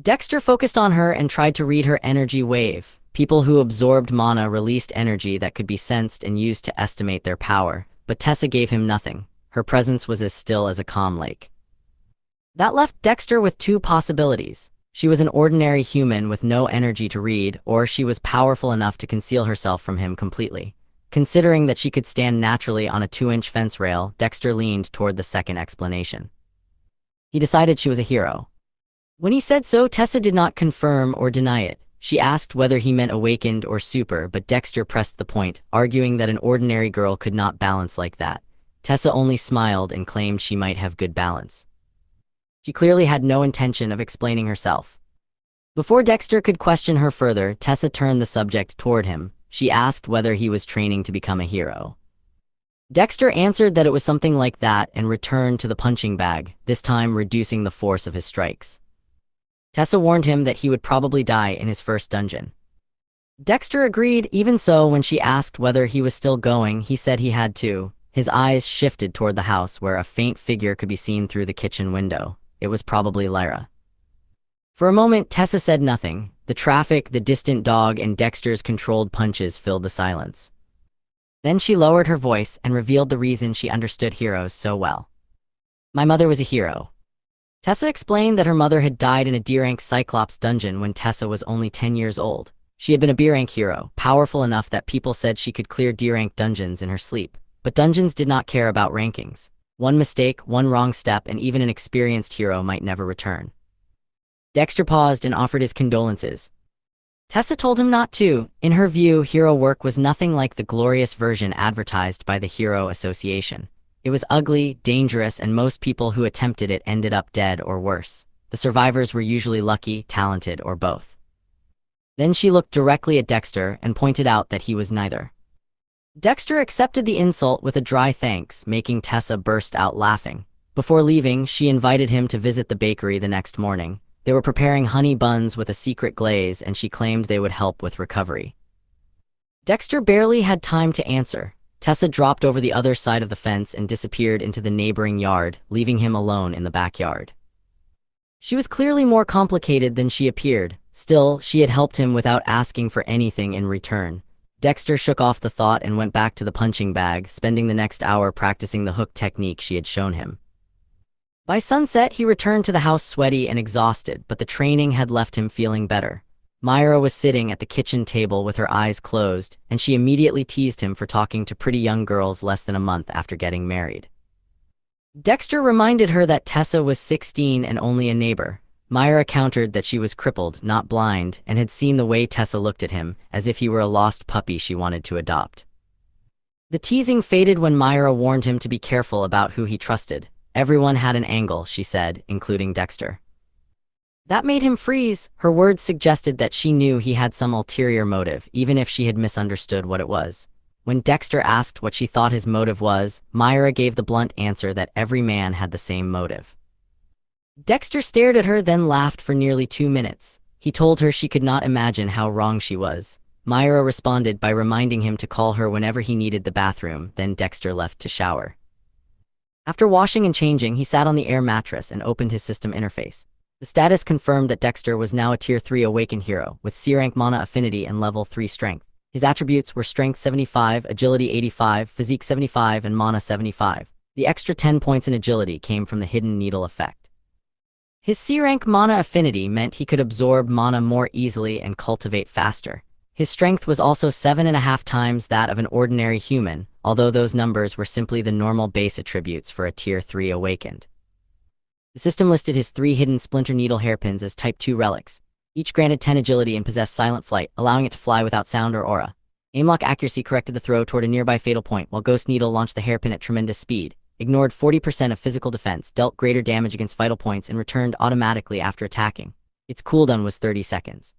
Dexter focused on her and tried to read her energy wave. People who absorbed mana released energy that could be sensed and used to estimate their power, but Tessa gave him nothing. Her presence was as still as a calm lake. That left Dexter with 2 possibilities. She was an ordinary human with no energy to read, or she was powerful enough to conceal herself from him completely. Considering that she could stand naturally on a 2-inch fence rail, Dexter leaned toward the second explanation. He decided she was a hero. When he said so, Tessa did not confirm or deny it. She asked whether he meant awakened or super, but Dexter pressed the point, arguing that an ordinary girl could not balance like that. Tessa only smiled and claimed she might have good balance. She clearly had no intention of explaining herself. Before Dexter could question her further, Tessa turned the subject toward him. She asked whether he was training to become a hero. Dexter answered that it was something like that and returned to the punching bag, this time reducing the force of his strikes. Tessa warned him that he would probably die in his first dungeon. Dexter agreed. Even so, when she asked whether he was still going, he said he had to. His eyes shifted toward the house, where a faint figure could be seen through the kitchen window. It was probably Lyra. For a moment, Tessa said nothing. The traffic, the distant dog, and Dexter's controlled punches filled the silence. Then she lowered her voice and revealed the reason she understood heroes so well. My mother was a hero. Tessa explained that her mother had died in a D-rank Cyclops dungeon when Tessa was only 10 years old. She had been a B-rank hero, powerful enough that people said she could clear D-rank dungeons in her sleep. But dungeons did not care about rankings. One mistake, one wrong step, and even an experienced hero might never return. Dexter paused and offered his condolences. Tessa told him not to. In her view, hero work was nothing like the glorious version advertised by the Hero Association. It was ugly, dangerous, and most people who attempted it ended up dead or worse. The survivors were usually lucky, talented, or both. Then she looked directly at Dexter and pointed out that he was neither. Dexter accepted the insult with a dry thanks, making Tessa burst out laughing. Before leaving, she invited him to visit the bakery the next morning. They were preparing honey buns with a secret glaze, and she claimed they would help with recovery. Dexter barely had time to answer. Tessa dropped over the other side of the fence and disappeared into the neighboring yard, leaving him alone in the backyard. She was clearly more complicated than she appeared. Still, she had helped him without asking for anything in return. Dexter shook off the thought and went back to the punching bag, spending the next hour practicing the hook technique she had shown him. By sunset, he returned to the house sweaty and exhausted, but the training had left him feeling better. Myra was sitting at the kitchen table with her eyes closed, and she immediately teased him for talking to pretty young girls less than a month after getting married. Dexter reminded her that Tessa was 16 and only a neighbor. Myra countered that she was crippled, not blind, and had seen the way Tessa looked at him, as if he were a lost puppy she wanted to adopt. The teasing faded when Myra warned him to be careful about who he trusted. Everyone had an angle, she said, including Dexter. That made him freeze. Her words suggested that she knew he had some ulterior motive, even if she had misunderstood what it was. When Dexter asked what she thought his motive was, Myra gave the blunt answer that every man had the same motive. Dexter stared at her, then laughed for nearly 2 minutes. He told her she could not imagine how wrong she was. Myra responded by reminding him to call her whenever he needed the bathroom, then Dexter left to shower. After washing and changing, he sat on the air mattress and opened his system interface. The status confirmed that Dexter was now a Tier 3 Awakened hero, with C-rank mana affinity and level 3 strength. His attributes were Strength 75, Agility 85, Physique 75, and Mana 75. The extra 10 points in Agility came from the Hidden Needle effect. His C-rank mana affinity meant he could absorb mana more easily and cultivate faster. His strength was also 7.5 times that of an ordinary human, although those numbers were simply the normal base attributes for a Tier 3 Awakened. The system listed his 3 hidden Splinter Needle hairpins as Type 2 relics. Each granted 10 agility and possessed silent flight, allowing it to fly without sound or aura. Aimlock accuracy corrected the throw toward a nearby fatal point, while Ghost Needle launched the hairpin at tremendous speed, ignored 40% of physical defense, dealt greater damage against vital points, and returned automatically after attacking. Its cooldown was 30 seconds.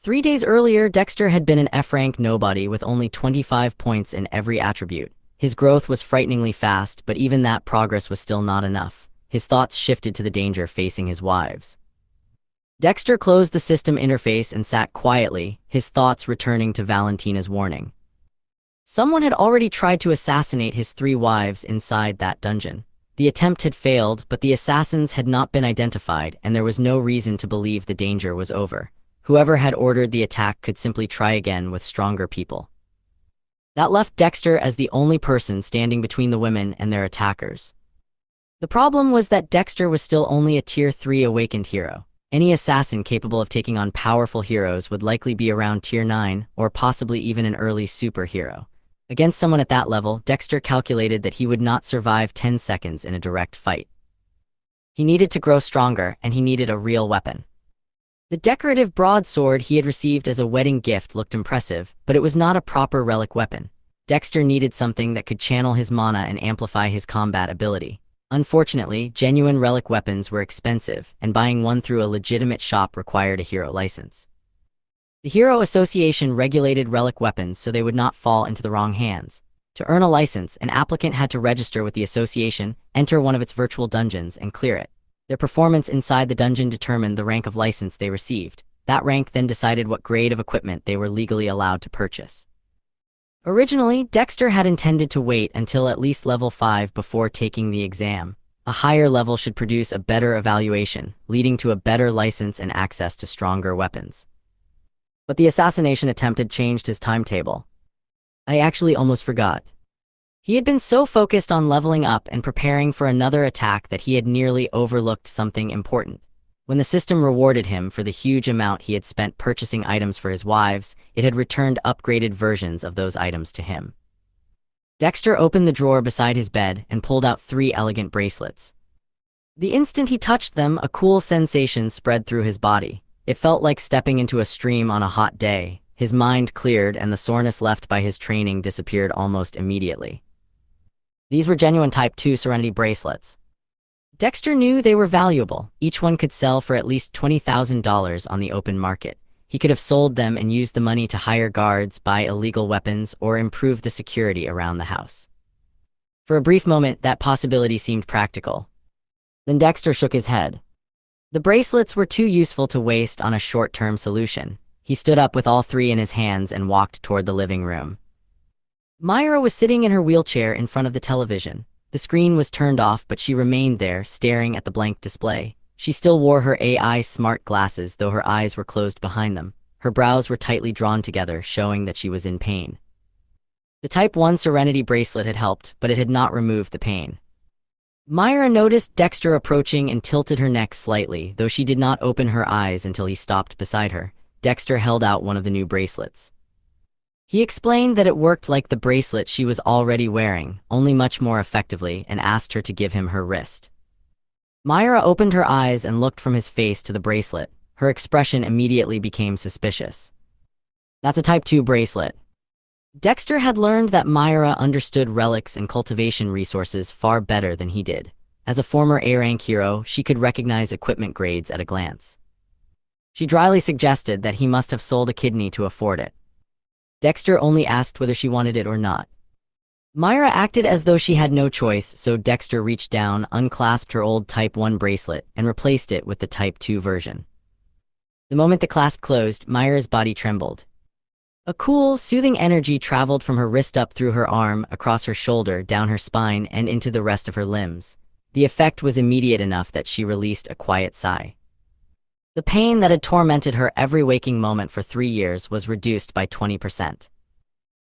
3 days earlier, Dexter had been an F-rank nobody with only 25 points in every attribute. His growth was frighteningly fast, but even that progress was still not enough. His thoughts shifted to the danger facing his wives. Dexter closed the system interface and sat quietly, his thoughts returning to Valentina's warning. Someone had already tried to assassinate his 3 wives inside that dungeon. The attempt had failed, but the assassins had not been identified, and there was no reason to believe the danger was over. Whoever had ordered the attack could simply try again with stronger people. That left Dexter as the only person standing between the women and their attackers. The problem was that Dexter was still only a Tier 3 Awakened hero. Any assassin capable of taking on powerful heroes would likely be around Tier 9, or possibly even an early superhero. Against someone at that level, Dexter calculated that he would not survive 10 seconds in a direct fight. He needed to grow stronger, and he needed a real weapon. The decorative broadsword he had received as a wedding gift looked impressive, but it was not a proper relic weapon. Dexter needed something that could channel his mana and amplify his combat ability. Unfortunately, genuine relic weapons were expensive, and buying one through a legitimate shop required a hero license. The Hero Association regulated relic weapons so they would not fall into the wrong hands. To earn a license, an applicant had to register with the association, enter one of its virtual dungeons, and clear it. Their performance inside the dungeon determined the rank of license they received. That rank then decided what grade of equipment they were legally allowed to purchase. Originally, Dexter had intended to wait until at least level 5 before taking the exam. A higher level should produce a better evaluation, leading to a better license and access to stronger weapons. But the assassination attempt had changed his timetable. I actually almost forgot. He had been so focused on leveling up and preparing for another attack that he had nearly overlooked something important. When the system rewarded him for the huge amount he had spent purchasing items for his wives, it had returned upgraded versions of those items to him. Dexter opened the drawer beside his bed and pulled out 3 elegant bracelets. The instant he touched them, a cool sensation spread through his body. It felt like stepping into a stream on a hot day. His mind cleared and the soreness left by his training disappeared almost immediately. These were genuine Type 2 Serenity bracelets. Dexter knew they were valuable. Each one could sell for at least $20,000 on the open market. He could have sold them and used the money to hire guards, buy illegal weapons, or improve the security around the house. For a brief moment, that possibility seemed practical. Then Dexter shook his head. The bracelets were too useful to waste on a short-term solution. He stood up with all 3 in his hands and walked toward the living room. Myra was sitting in her wheelchair in front of the television. The screen was turned off, but she remained there, staring at the blank display. She still wore her AI smart glasses, though her eyes were closed behind them. Her brows were tightly drawn together, showing that she was in pain. The Type 1 Serenity bracelet had helped, but it had not removed the pain. Myra noticed Dexter approaching and tilted her neck slightly, though she did not open her eyes until he stopped beside her. Dexter held out one of the new bracelets. He explained that it worked like the bracelet she was already wearing, only much more effectively, and asked her to give him her wrist. Myra opened her eyes and looked from his face to the bracelet. Her expression immediately became suspicious. That's a Type 2 bracelet. Dexter had learned that Myra understood relics and cultivation resources far better than he did. As a former A-rank hero, she could recognize equipment grades at a glance. She dryly suggested that he must have sold a kidney to afford it. Dexter only asked whether she wanted it or not. Myra acted as though she had no choice, so Dexter reached down, unclasped her old Type 1 bracelet, and replaced it with the Type 2 version. The moment the clasp closed, Myra's body trembled. A cool, soothing energy traveled from her wrist up through her arm, across her shoulder, down her spine, and into the rest of her limbs. The effect was immediate enough that she released a quiet sigh. The pain that had tormented her every waking moment for 3 years was reduced by 20%.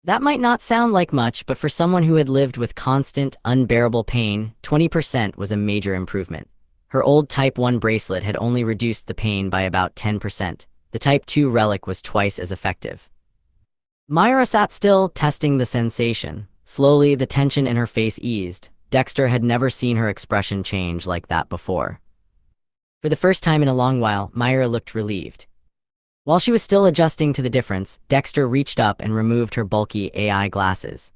That might not sound like much, but for someone who had lived with constant, unbearable pain, 20% was a major improvement. Her old Type 1 bracelet had only reduced the pain by about 10%. The Type 2 relic was twice as effective. Myra sat still, testing the sensation. Slowly, the tension in her face eased. Dexter had never seen her expression change like that before. For the first time in a long while, Myra looked relieved. While she was still adjusting to the difference, Dexter reached up and removed her bulky AI glasses.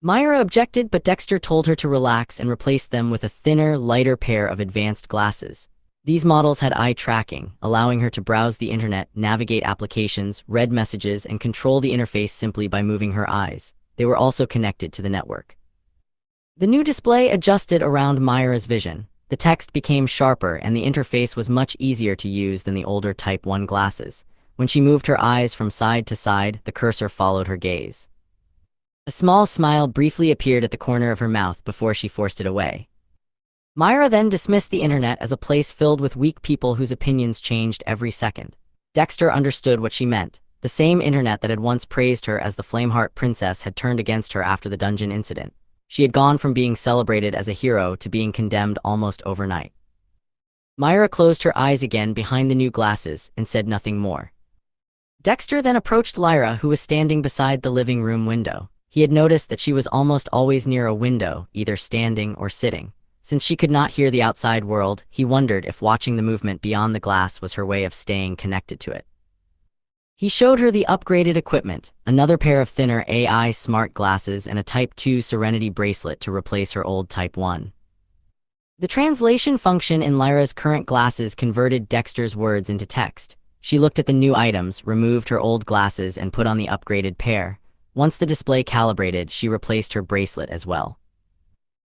Myra objected, but Dexter told her to relax and replaced them with a thinner, lighter pair of advanced glasses. These models had eye tracking, allowing her to browse the internet, navigate applications, read messages, and control the interface simply by moving her eyes. They were also connected to the network. The new display adjusted around Myra's vision. The text became sharper and the interface was much easier to use than the older Type 1 glasses. When she moved her eyes from side to side, the cursor followed her gaze. A small smile briefly appeared at the corner of her mouth before she forced it away. Myra then dismissed the internet as a place filled with weak people whose opinions changed every second. Dexter understood what she meant. The same internet that had once praised her as the Flameheart Princess had turned against her after the dungeon incident. She had gone from being celebrated as a hero to being condemned almost overnight. Myra closed her eyes again behind the new glasses and said nothing more. Dexter then approached Lyra, who was standing beside the living room window. He had noticed that she was almost always near a window, either standing or sitting. Since she could not hear the outside world, he wondered if watching the movement beyond the glass was her way of staying connected to it. He showed her the upgraded equipment, another pair of thinner AI smart glasses and a Type 2 Serenity bracelet to replace her old Type 1. The translation function in Lyra's current glasses converted Dexter's words into text. She looked at the new items, removed her old glasses, and put on the upgraded pair. Once the display calibrated, she replaced her bracelet as well.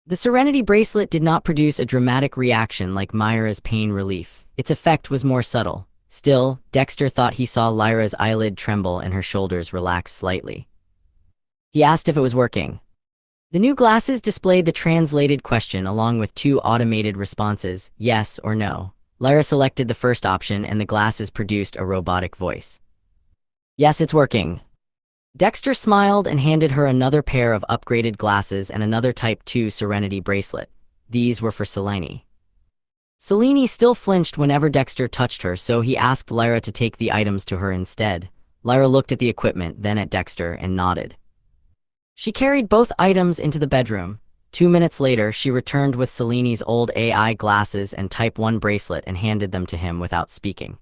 The Serenity bracelet did not produce a dramatic reaction like Myra's pain relief. Its effect was more subtle. Still, Dexter thought he saw Lyra's eyelid tremble and her shoulders relax slightly. He asked if it was working. The new glasses displayed the translated question along with 2 automated responses, yes or no. Lyra selected the first option and the glasses produced a robotic voice. Yes, it's working. Dexter smiled and handed her another pair of upgraded glasses and another Type 2 Serenity bracelet. These were for Selene. Selene still flinched whenever Dexter touched her, so he asked Lyra to take the items to her instead. Lyra looked at the equipment, then at Dexter, and nodded. She carried both items into the bedroom. 2 minutes later, she returned with Selene's old AI glasses and Type 1 bracelet and handed them to him without speaking.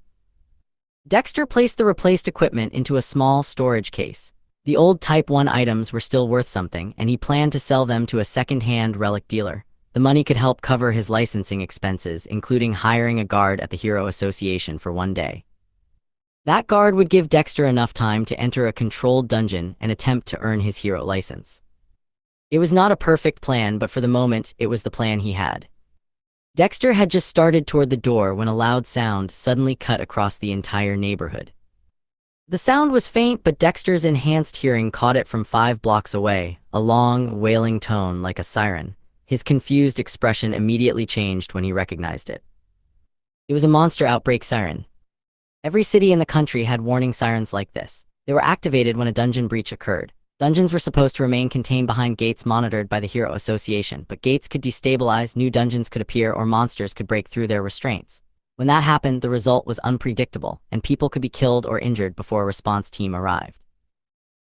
Dexter placed the replaced equipment into a small storage case. The old Type 1 items were still worth something, and he planned to sell them to a second-hand relic dealer. The money could help cover his licensing expenses, including hiring a guard at the Hero Association for 1 day. That guard would give Dexter enough time to enter a controlled dungeon and attempt to earn his hero license. It was not a perfect plan, but for the moment, it was the plan he had. Dexter had just started toward the door when a loud sound suddenly cut across the entire neighborhood. The sound was faint, but Dexter's enhanced hearing caught it from 5 blocks away, a long, wailing tone like a siren. His confused expression immediately changed when he recognized it. It was a monster outbreak siren. Every city in the country had warning sirens like this. They were activated when a dungeon breach occurred. Dungeons were supposed to remain contained behind gates monitored by the Hero Association, but gates could destabilize, new dungeons could appear, or monsters could break through their restraints. When that happened, the result was unpredictable, and people could be killed or injured before a response team arrived.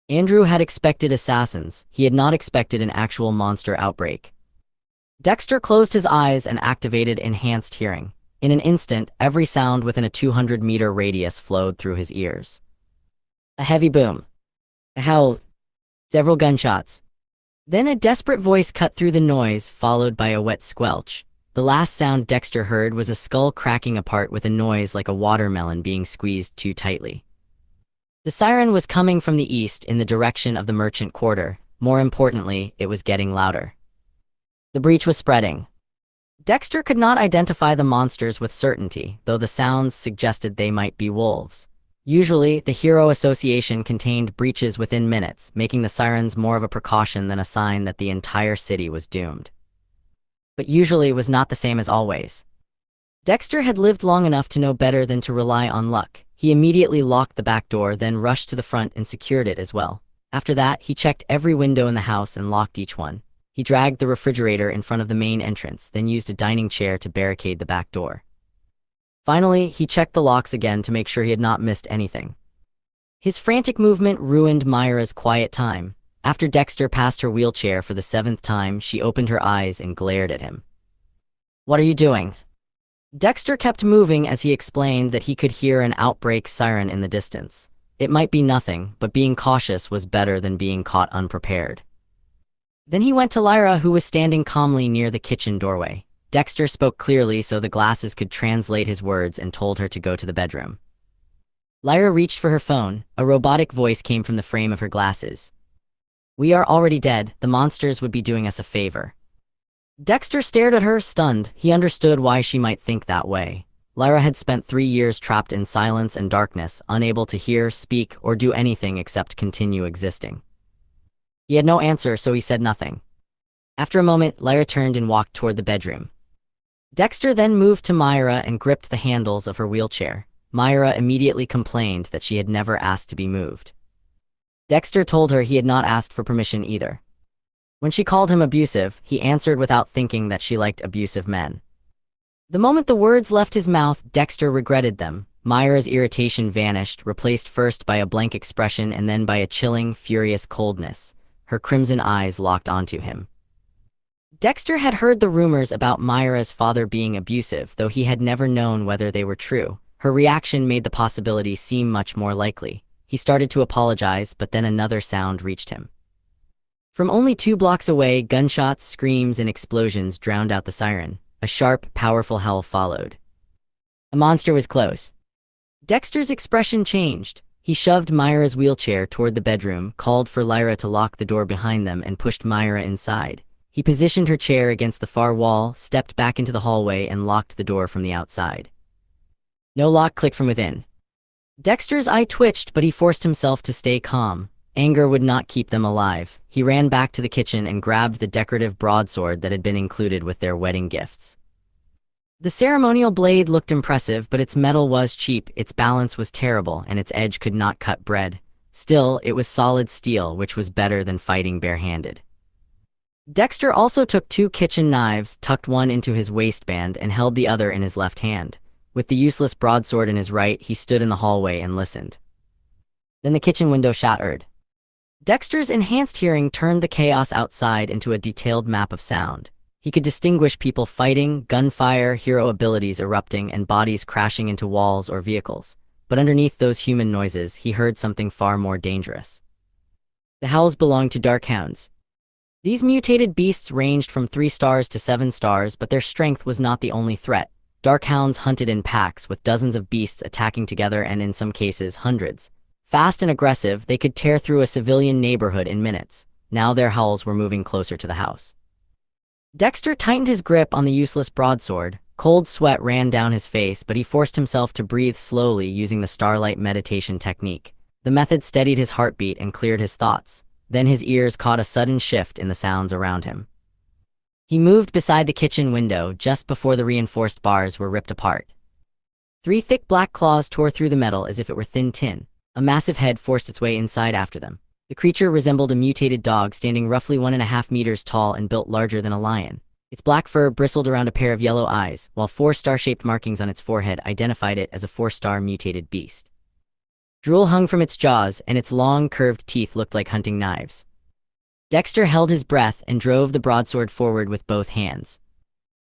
Andrew had expected assassins. He had not expected an actual monster outbreak. Dexter closed his eyes and activated enhanced hearing. In an instant, every sound within a 200-meter radius flowed through his ears. A heavy boom. A howl. Several gunshots. Then a desperate voice cut through the noise, followed by a wet squelch. The last sound Dexter heard was a skull cracking apart with a noise like a watermelon being squeezed too tightly. The siren was coming from the east in the direction of the merchant quarter. More importantly, it was getting louder. The breach was spreading. Dexter could not identify the monsters with certainty, though the sounds suggested they might be wolves. Usually, the Hero Association contained breaches within minutes, making the sirens more of a precaution than a sign that the entire city was doomed. But usually was not the same as always. Dexter had lived long enough to know better than to rely on luck. He immediately locked the back door, then rushed to the front and secured it as well. After that, he checked every window in the house and locked each one. He dragged the refrigerator in front of the main entrance, then used a dining chair to barricade the back door. Finally, he checked the locks again to make sure he had not missed anything. His frantic movement ruined Myra's quiet time. After Dexter passed her wheelchair for the 7th time, she opened her eyes and glared at him. "What are you doing?" Dexter kept moving as he explained that he could hear an outbreak siren in the distance. It might be nothing, but being cautious was better than being caught unprepared. Then he went to Lyra, who was standing calmly near the kitchen doorway. Dexter spoke clearly so the glasses could translate his words and told her to go to the bedroom. Lyra reached for her phone. A robotic voice came from the frame of her glasses. "We are already dead. The monsters would be doing us a favor." Dexter stared at her, stunned. He understood why she might think that way. Lyra had spent 3 years trapped in silence and darkness, unable to hear, speak, or do anything except continue existing. He had no answer, so he said nothing. After a moment, Lyra turned and walked toward the bedroom. Dexter then moved to Myra and gripped the handles of her wheelchair. Myra immediately complained that she had never asked to be moved. Dexter told her he had not asked for permission either. When she called him abusive, he answered without thinking that she liked abusive men. The moment the words left his mouth, Dexter regretted them. Myra's irritation vanished, replaced first by a blank expression and then by a chilling, furious coldness. Her crimson eyes locked onto him. Dexter had heard the rumors about Myra's father being abusive, though he had never known whether they were true. Her reaction made the possibility seem much more likely. He started to apologize, but then another sound reached him. From only 2 blocks away, gunshots, screams, and explosions drowned out the siren. A sharp, powerful howl followed. A monster was close. Dexter's expression changed. He shoved Myra's wheelchair toward the bedroom, called for Lyra to lock the door behind them, and pushed Myra inside. He positioned her chair against the far wall, stepped back into the hallway, and locked the door from the outside. No lock clicked from within. Dexter's eye twitched, but he forced himself to stay calm. Anger would not keep them alive. He ran back to the kitchen and grabbed the decorative broadsword that had been included with their wedding gifts. The ceremonial blade looked impressive, but its metal was cheap, its balance was terrible, and its edge could not cut bread. Still, it was solid steel, which was better than fighting barehanded. Dexter also took 2 kitchen knives, tucked one into his waistband, and held the other in his left hand. With the useless broadsword in his right, he stood in the hallway and listened. Then the kitchen window shattered. Dexter's enhanced hearing turned the chaos outside into a detailed map of sound. He could distinguish people fighting, gunfire, hero abilities erupting, and bodies crashing into walls or vehicles. But underneath those human noises, he heard something far more dangerous. The howls belonged to dark hounds. These mutated beasts ranged from 3 stars to 7 stars, but their strength was not the only threat. Dark hounds hunted in packs, with dozens of beasts attacking together and in some cases hundreds. Fast and aggressive, they could tear through a civilian neighborhood in minutes. Now their howls were moving closer to the house. Dexter tightened his grip on the useless broadsword. Cold sweat ran down his face, but he forced himself to breathe slowly using the starlight meditation technique. The method steadied his heartbeat and cleared his thoughts. Then his ears caught a sudden shift in the sounds around him. He moved beside the kitchen window just before the reinforced bars were ripped apart. 3 thick black claws tore through the metal as if it were thin tin. A massive head forced its way inside after them. The creature resembled a mutated dog standing roughly 1.5 meters tall and built larger than a lion. Its black fur bristled around a pair of yellow eyes, while 4 star-shaped markings on its forehead identified it as a 4-star mutated beast. Drool hung from its jaws, and its long, curved teeth looked like hunting knives. Dexter held his breath and drove the broadsword forward with both hands.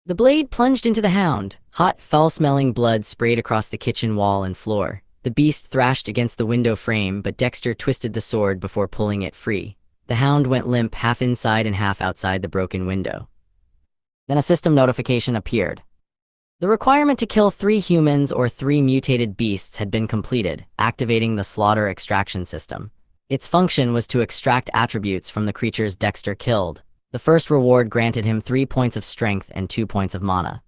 The blade plunged into the hound. Hot, foul-smelling blood sprayed across the kitchen wall and floor. The beast thrashed against the window frame, but Dexter twisted the sword before pulling it free. The hound went limp, half inside and half outside the broken window. Then a system notification appeared. The requirement to kill 3 humans or 3 mutated beasts had been completed, activating the slaughter extraction system. Its function was to extract attributes from the creatures Dexter killed. The first reward granted him 3 points of strength and 2 points of mana.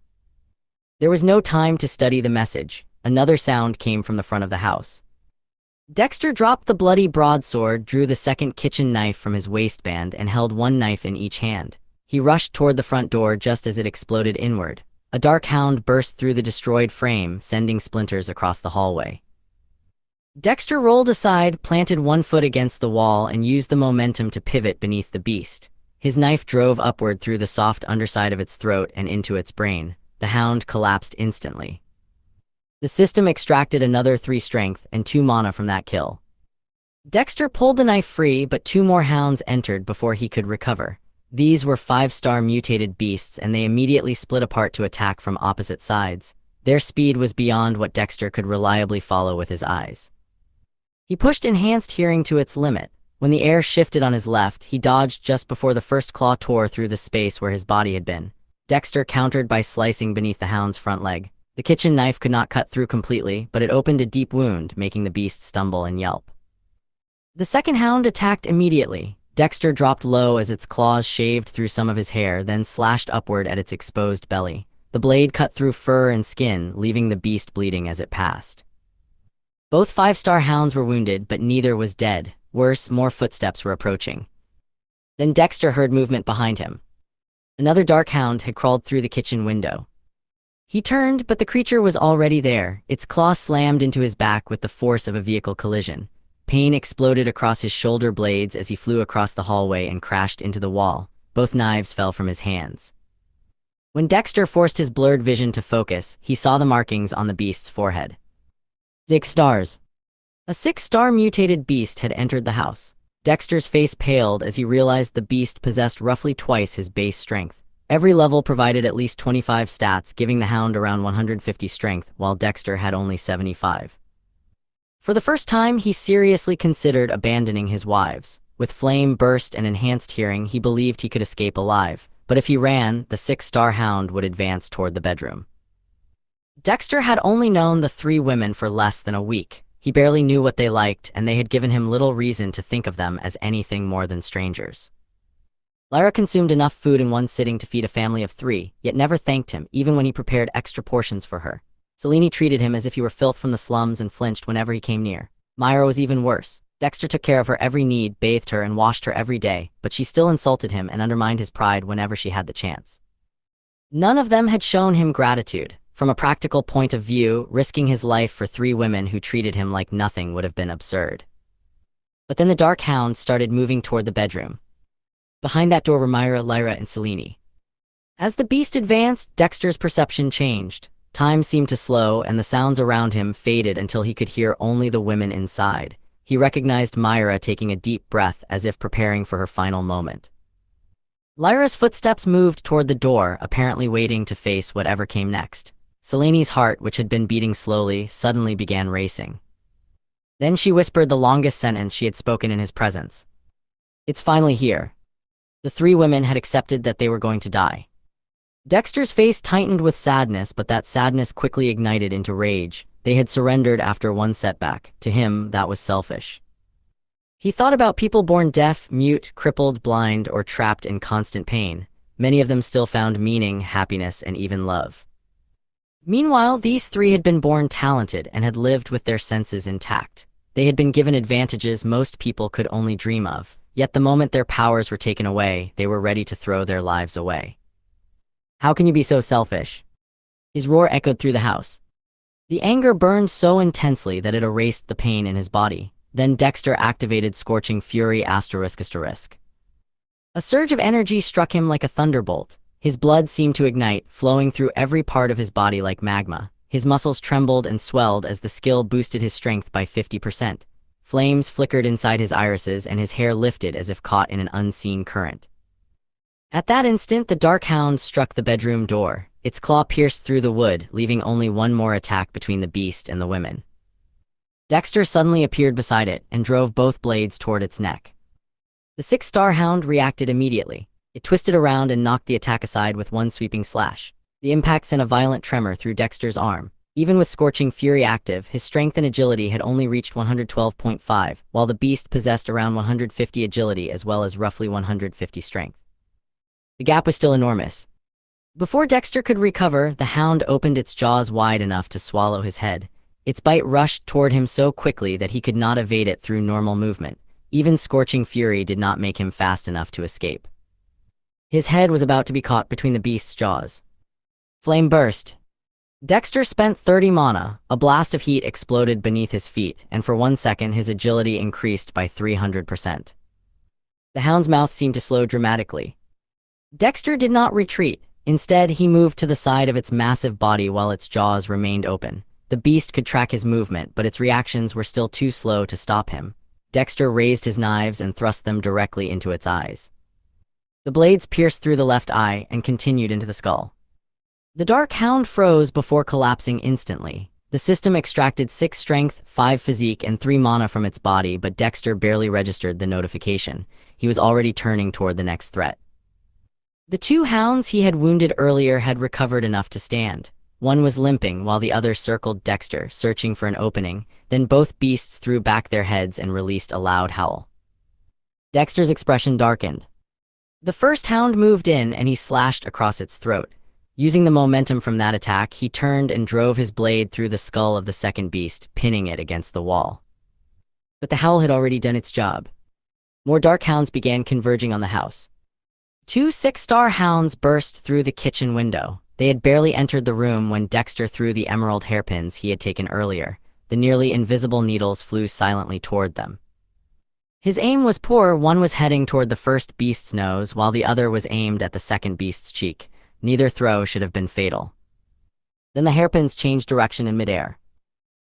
There was no time to study the message. Another sound came from the front of the house. Dexter dropped the bloody broadsword, drew the second kitchen knife from his waistband, and held 1 knife in each hand. He rushed toward the front door just as it exploded inward. A dark hound burst through the destroyed frame, sending splinters across the hallway. Dexter rolled aside, planted 1 foot against the wall, and used the momentum to pivot beneath the beast. His knife drove upward through the soft underside of its throat and into its brain. The hound collapsed instantly. The system extracted another 3 strength and 2 mana from that kill. Dexter pulled the knife free, but 2 more hounds entered before he could recover. These were 5-star mutated beasts, and they immediately split apart to attack from opposite sides. Their speed was beyond what Dexter could reliably follow with his eyes. He pushed enhanced hearing to its limit. When the air shifted on his left, he dodged just before the first claw tore through the space where his body had been. Dexter countered by slicing beneath the hound's front leg. The kitchen knife could not cut through completely, but it opened a deep wound, making the beast stumble and yelp. The second hound attacked immediately. Dexter dropped low as its claws shaved through some of his hair, then slashed upward at its exposed belly. The blade cut through fur and skin, leaving the beast bleeding as it passed. Both 5-star hounds were wounded, but neither was dead. Worse, more footsteps were approaching. Then Dexter heard movement behind him. Another dark hound had crawled through the kitchen window. He turned, but the creature was already there. Its claw slammed into his back with the force of a vehicle collision. Pain exploded across his shoulder blades as he flew across the hallway and crashed into the wall. Both knives fell from his hands. When Dexter forced his blurred vision to focus, he saw the markings on the beast's forehead. 6 stars. A 6-star mutated beast had entered the house. Dexter's face paled as he realized the beast possessed roughly twice his base strength. Every level provided at least 25 stats, giving the hound around 150 strength, while Dexter had only 75. For the first time, he seriously considered abandoning his wives. With flame burst and enhanced hearing, he believed he could escape alive, but if he ran, the 6-star hound would advance toward the bedroom. Dexter had only known the 3 women for less than a week. He barely knew what they liked, and they had given him little reason to think of them as anything more than strangers. Lyra consumed enough food in one sitting to feed a family of 3, yet never thanked him, even when he prepared extra portions for her. Selene treated him as if he were filth from the slums and flinched whenever he came near. Myra was even worse. Dexter took care of her every need, bathed her, and washed her every day, but she still insulted him and undermined his pride whenever she had the chance. None of them had shown him gratitude. From a practical point of view, risking his life for 3 women who treated him like nothing would have been absurd. But then the dark hound started moving toward the bedroom. Behind that door were Myra, Lyra, and Selene. As the beast advanced, Dexter's perception changed. Time seemed to slow, and the sounds around him faded until he could hear only the women inside. He recognized Myra taking a deep breath as if preparing for her final moment. Lyra's footsteps moved toward the door, apparently waiting to face whatever came next. Selene's heart, which had been beating slowly, suddenly began racing. Then she whispered the longest sentence she had spoken in his presence. "It's finally here." The 3 women had accepted that they were going to die. Dexter's face tightened with sadness, but that sadness quickly ignited into rage. They had surrendered after one setback. To him, that was selfish. He thought about people born deaf, mute, crippled, blind, or trapped in constant pain. Many of them still found meaning, happiness, and even love. Meanwhile, these 3 had been born talented and had lived with their senses intact. They had been given advantages most people could only dream of. Yet the moment their powers were taken away, they were ready to throw their lives away. "How can you be so selfish?" His roar echoed through the house. The anger burned so intensely that it erased the pain in his body. Then Dexter activated Scorching Fury ***. A surge of energy struck him like a thunderbolt. His blood seemed to ignite, flowing through every part of his body like magma. His muscles trembled and swelled as the skill boosted his strength by 50%. Flames flickered inside his irises and his hair lifted as if caught in an unseen current. At that instant, the dark hound struck the bedroom door. Its claw pierced through the wood, leaving only one more attack between the beast and the women. Dexter suddenly appeared beside it and drove both blades toward its neck. The 6-star hound reacted immediately. It twisted around and knocked the attack aside with one sweeping slash. The impact sent a violent tremor through Dexter's arm. Even with Scorching Fury active, his strength and agility had only reached 112.5, while the beast possessed around 150 agility as well as roughly 150 strength. The gap was still enormous. Before Dexter could recover, the hound opened its jaws wide enough to swallow his head. Its bite rushed toward him so quickly that he could not evade it through normal movement. Even Scorching Fury did not make him fast enough to escape. His head was about to be caught between the beast's jaws. Flame burst. Dexter spent 30 mana. A blast of heat exploded beneath his feet, and for 1 second his agility increased by 300%. The hound's mouth seemed to slow dramatically. Dexter did not retreat. Instead, he moved to the side of its massive body while its jaws remained open. The beast could track his movement, but its reactions were still too slow to stop him. Dexter raised his knives and thrust them directly into its eyes. The blades pierced through the left eye and continued into the skull. The dark hound froze before collapsing instantly. The system extracted 6 strength, 5 physique, and 3 mana from its body, but Dexter barely registered the notification. He was already turning toward the next threat. The 2 hounds he had wounded earlier had recovered enough to stand. One was limping while the other circled Dexter, searching for an opening. Then both beasts threw back their heads and released a loud howl. Dexter's expression darkened. The first hound moved in and he slashed across its throat. Using the momentum from that attack, he turned and drove his blade through the skull of the second beast, pinning it against the wall. But the howl had already done its job. More dark hounds began converging on the house. 2 6-star hounds burst through the kitchen window. They had barely entered the room when Dexter threw the emerald hairpins he had taken earlier. The nearly invisible needles flew silently toward them. His aim was poor. One was heading toward the first beast's nose, while the other was aimed at the second beast's cheek. Neither throw should have been fatal. Then the hairpins changed direction in midair.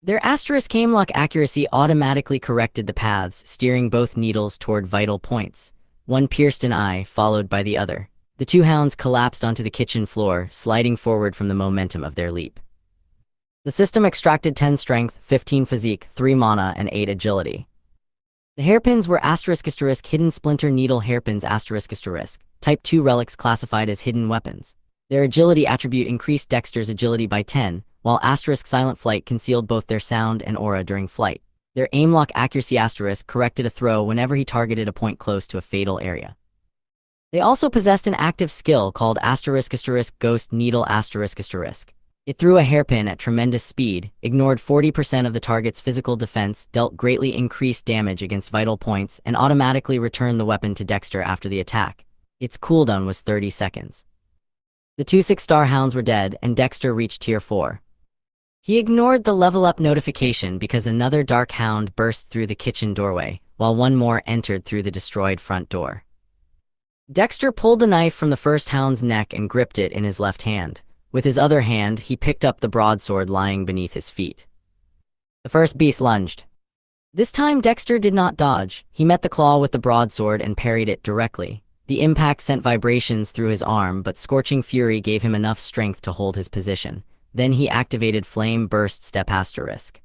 Their **lock accuracy automatically corrected the paths, steering both needles toward vital points. One pierced an eye, followed by the other. The 2 hounds collapsed onto the kitchen floor, sliding forward from the momentum of their leap. The system extracted 10 strength, 15 physique, 3 mana, and 8 agility. The hairpins were ** hidden splinter needle hairpins ** Type 2 relics classified as hidden weapons. Their agility attribute increased Dexter's agility by 10, while * silent flight concealed both their sound and aura during flight. Their aimlock accuracy * corrected a throw whenever he targeted a point close to a fatal area. They also possessed an active skill called ** ghost needle **. It threw a hairpin at tremendous speed, ignored 40% of the target's physical defense, dealt greatly increased damage against vital points, and automatically returned the weapon to Dexter after the attack. Its cooldown was 30 seconds. The two 6-star hounds were dead, and Dexter reached tier 4. He ignored the level up notification because another dark hound burst through the kitchen doorway, while one more entered through the destroyed front door. Dexter pulled the knife from the first hound's neck and gripped it in his left hand. With his other hand, he picked up the broadsword lying beneath his feet. The first beast lunged. This time Dexter did not dodge. He met the claw with the broadsword and parried it directly. The impact sent vibrations through his arm, but scorching fury gave him enough strength to hold his position. Then he activated Flame Burst Step Asterisk.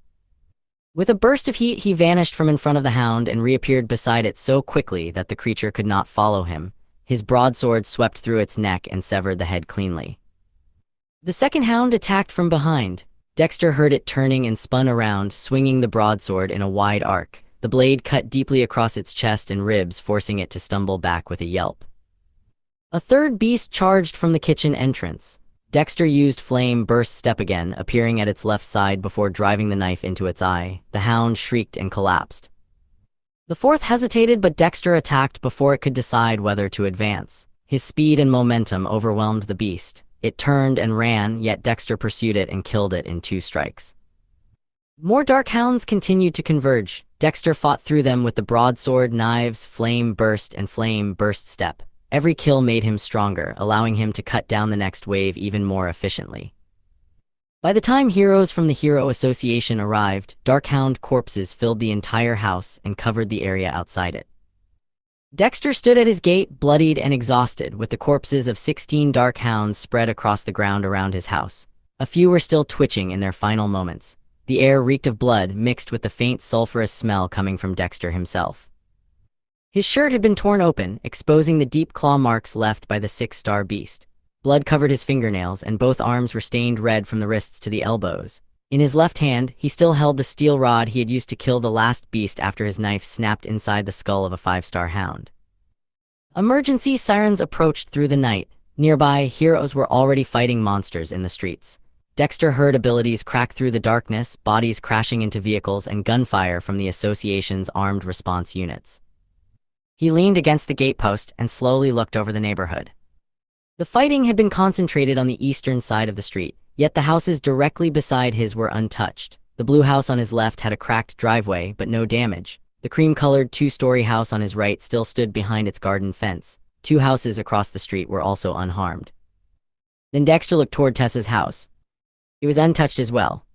With a burst of heat, he vanished from in front of the hound and reappeared beside it so quickly that the creature could not follow him. His broadsword swept through its neck and severed the head cleanly. The second hound attacked from behind. Dexter heard it turning and spun around, swinging the broadsword in a wide arc. The blade cut deeply across its chest and ribs, forcing it to stumble back with a yelp. A third beast charged from the kitchen entrance. Dexter used Flame Burst Step again, appearing at its left side before driving the knife into its eye. The hound shrieked and collapsed. The fourth hesitated, but Dexter attacked before it could decide whether to advance. His speed and momentum overwhelmed the beast. It turned and ran, yet Dexter pursued it and killed it in 2 strikes. More dark hounds continued to converge. Dexter fought through them with the broadsword, knives, Flame Burst, and Flame Burst Step. Every kill made him stronger, allowing him to cut down the next wave even more efficiently. By the time heroes from the Hero Association arrived, dark hound corpses filled the entire house and covered the area outside it. Dexter stood at his gate, bloodied and exhausted, with the corpses of 16 dark hounds spread across the ground around his house. A few were still twitching in their final moments. The air reeked of blood, mixed with the faint sulfurous smell coming from Dexter himself. His shirt had been torn open, exposing the deep claw marks left by the 6-star beast. Blood covered his fingernails, and both arms were stained red from the wrists to the elbows. In his left hand, he still held the steel rod he had used to kill the last beast after his knife snapped inside the skull of a 5-star hound. Emergency sirens approached through the night. Nearby, heroes were already fighting monsters in the streets. Dexter heard abilities crack through the darkness, bodies crashing into vehicles, and gunfire from the Association's armed response units. He leaned against the gatepost and slowly looked over the neighborhood. The fighting had been concentrated on the eastern side of the street, yet the houses directly beside his were untouched. The blue house on his left had a cracked driveway, but no damage. The cream-colored 2-story house on his right still stood behind its garden fence. 2 houses across the street were also unharmed. Then Dexter looked toward Tessa's house. It was untouched as well.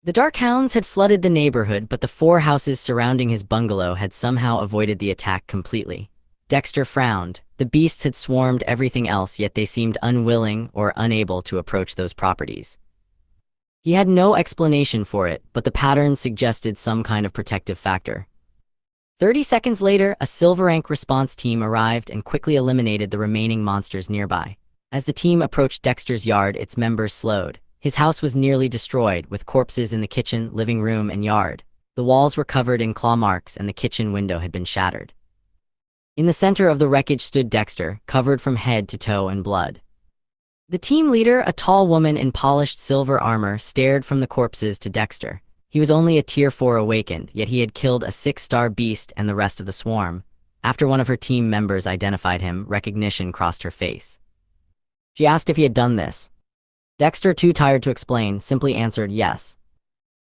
The dark hounds had flooded the neighborhood, but the 4 houses surrounding his bungalow had somehow avoided the attack completely. Dexter frowned. The beasts had swarmed everything else, yet they seemed unwilling or unable to approach those properties. He had no explanation for it, but the pattern suggested some kind of protective factor. 30 seconds later, a silver rank response team arrived and quickly eliminated the remaining monsters nearby. As the team approached Dexter's yard, its members slowed. His house was nearly destroyed, with corpses in the kitchen, living room, and yard. The walls were covered in claw marks, and the kitchen window had been shattered. In the center of the wreckage stood Dexter, covered from head to toe in blood. The team leader, a tall woman in polished silver armor, stared from the corpses to Dexter. He was only a tier 4 awakened, yet he had killed a 6-star beast and the rest of the swarm. After one of her team members identified him, recognition crossed her face. She asked if he had done this. Dexter, too tired to explain, simply answered yes.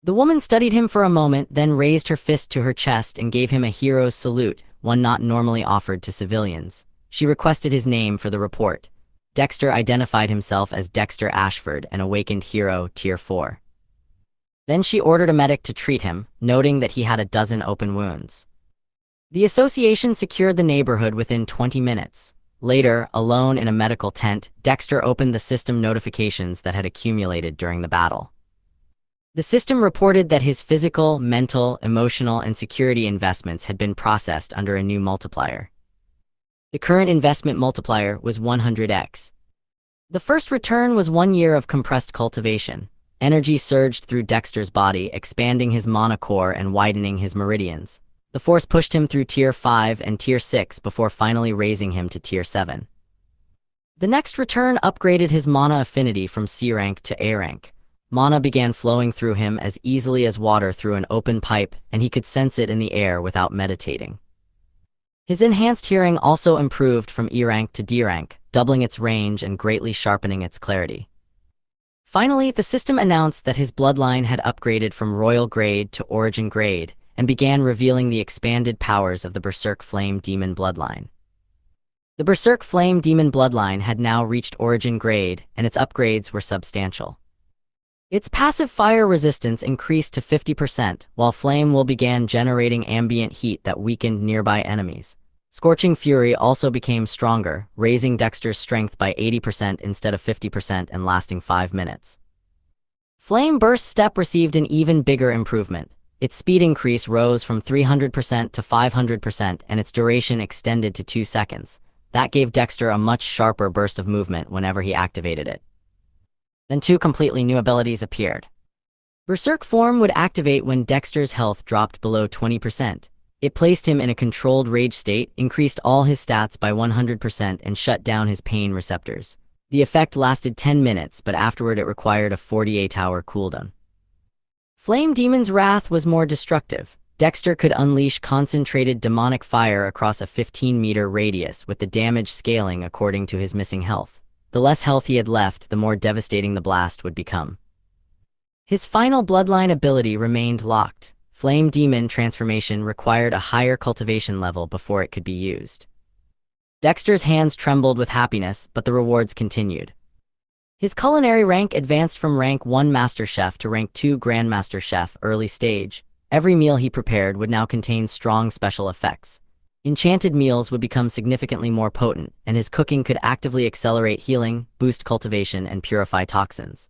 The woman studied him for a moment, then raised her fist to her chest and gave him a hero's salute, one not normally offered to civilians. She requested his name for the report. Dexter identified himself as Dexter Ashford, an awakened hero, tier 4. Then she ordered a medic to treat him, noting that he had a dozen open wounds. The association secured the neighborhood within 20 minutes. Later, alone in a medical tent, Dexter opened the system notifications that had accumulated during the battle. The system reported that his physical, mental, emotional, and security investments had been processed under a new multiplier. The current investment multiplier was 100x. The first return was 1 year of compressed cultivation. Energy surged through Dexter's body, expanding his mana core and widening his meridians. The force pushed him through tier 5 and tier 6 before finally raising him to tier 7. The next return upgraded his mana affinity from C rank to A rank. Mana began flowing through him as easily as water through an open pipe, and he could sense it in the air without meditating. His enhanced hearing also improved from E rank to D rank. doubling its range and greatly sharpening its clarity. Finally, the system announced that his bloodline had upgraded from Royal Grade to Origin Grade and began revealing the expanded powers of the Berserk Flame Demon bloodline. The Berserk Flame Demon bloodline had now reached Origin Grade, and its upgrades were substantial. Its passive fire resistance increased to 50%, while Flame Will began generating ambient heat that weakened nearby enemies. Scorching Fury also became stronger, raising Dexter's strength by 80% instead of 50% and lasting 5 minutes. Flame Burst Step received an even bigger improvement. Its speed increase rose from 300% to 500%, and its duration extended to 2 seconds. That gave Dexter a much sharper burst of movement whenever he activated it. Then 2 completely new abilities appeared. Berserk Form would activate when Dexter's health dropped below 20%. It placed him in a controlled rage state, increased all his stats by 100%, and shut down his pain receptors. The effect lasted 10 minutes, but afterward it required a 48-hour cooldown. Flame Demon's Wrath was more destructive. Dexter could unleash concentrated demonic fire across a 15-meter radius, with the damage scaling according to his missing health. The less health he had left, the more devastating the blast would become. His final bloodline ability remained locked. Flame Demon transformation required a higher cultivation level before it could be used. Dexter's hands trembled with happiness, but the rewards continued. His culinary rank advanced from rank 1 Master Chef to rank 2 Grandmaster Chef early stage. Every meal he prepared would now contain strong special effects. Enchanted meals would become significantly more potent, and his cooking could actively accelerate healing, boost cultivation, and purify toxins.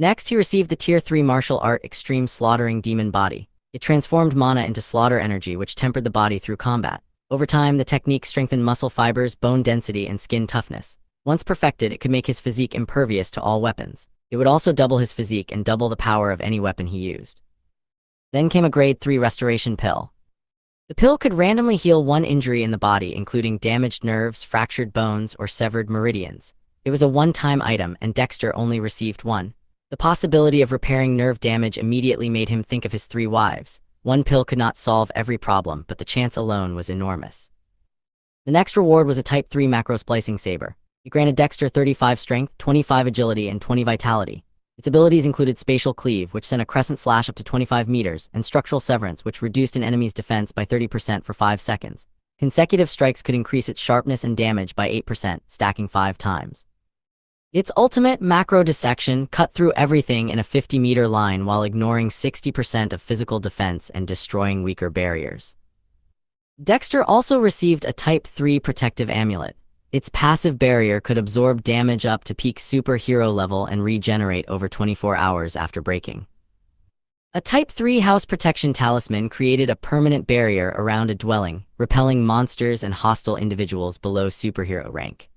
Next, he received the Tier 3 Martial Art Extreme Slaughtering Demon Body. It transformed mana into slaughter energy, which tempered the body through combat. Over time, the technique strengthened muscle fibers, bone density, and skin toughness. Once perfected, it could make his physique impervious to all weapons. It would also double his physique and double the power of any weapon he used. Then came a Grade 3 Restoration Pill. The pill could randomly heal 1 injury in the body, including damaged nerves, fractured bones, or severed meridians. It was a one-time item, and Dexter only received 1. The possibility of repairing nerve damage immediately made him think of his 3 wives. 1 pill could not solve every problem, but the chance alone was enormous. The next reward was a Type 3 Macro Splicing Saber. It granted Dexter 35 strength, 25 agility, and 20 vitality. Its abilities included Spatial Cleave, which sent a crescent slash up to 25 meters, and Structural Severance, which reduced an enemy's defense by 30% for 5 seconds. Consecutive strikes could increase its sharpness and damage by 8%, stacking 5 times. Its ultimate, Macro Dissection, cut through everything in a 50-meter line while ignoring 60% of physical defense and destroying weaker barriers. Dexter also received a Type 3 Protective Amulet. Its passive barrier could absorb damage up to peak superhero level and regenerate over 24 hours after breaking. A Type 3 House Protection Talisman created a permanent barrier around a dwelling, repelling monsters and hostile individuals below superhero rank.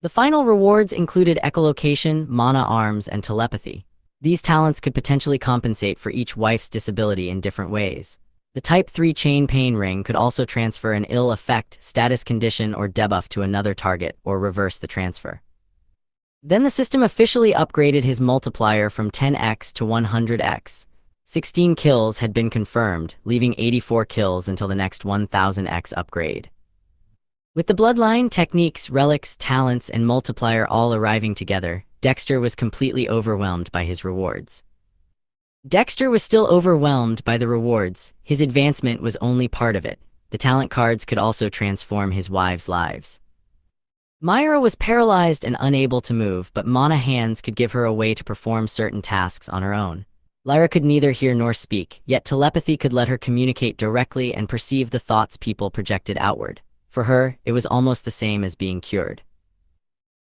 The final rewards included echolocation, mana arms, and telepathy. These talents could potentially compensate for each wife's disability in different ways. The Type 3 Chain Pain Ring could also transfer an ill effect, status condition, or debuff to another target, or reverse the transfer. Then the system officially upgraded his multiplier from 10x to 100x. 16 kills had been confirmed, leaving 84 kills until the next 1000x upgrade. With the bloodline, techniques, relics, talents, and multiplier all arriving together, Dexter was completely overwhelmed by his rewards. Dexter was still overwhelmed by the rewards. His advancement was only part of it. The talent cards could also transform his wives' lives. Myra was paralyzed and unable to move, but Mana Hands could give her a way to perform certain tasks on her own. Lyra could neither hear nor speak, yet telepathy could let her communicate directly and perceive the thoughts people projected outward. For her, it was almost the same as being cured.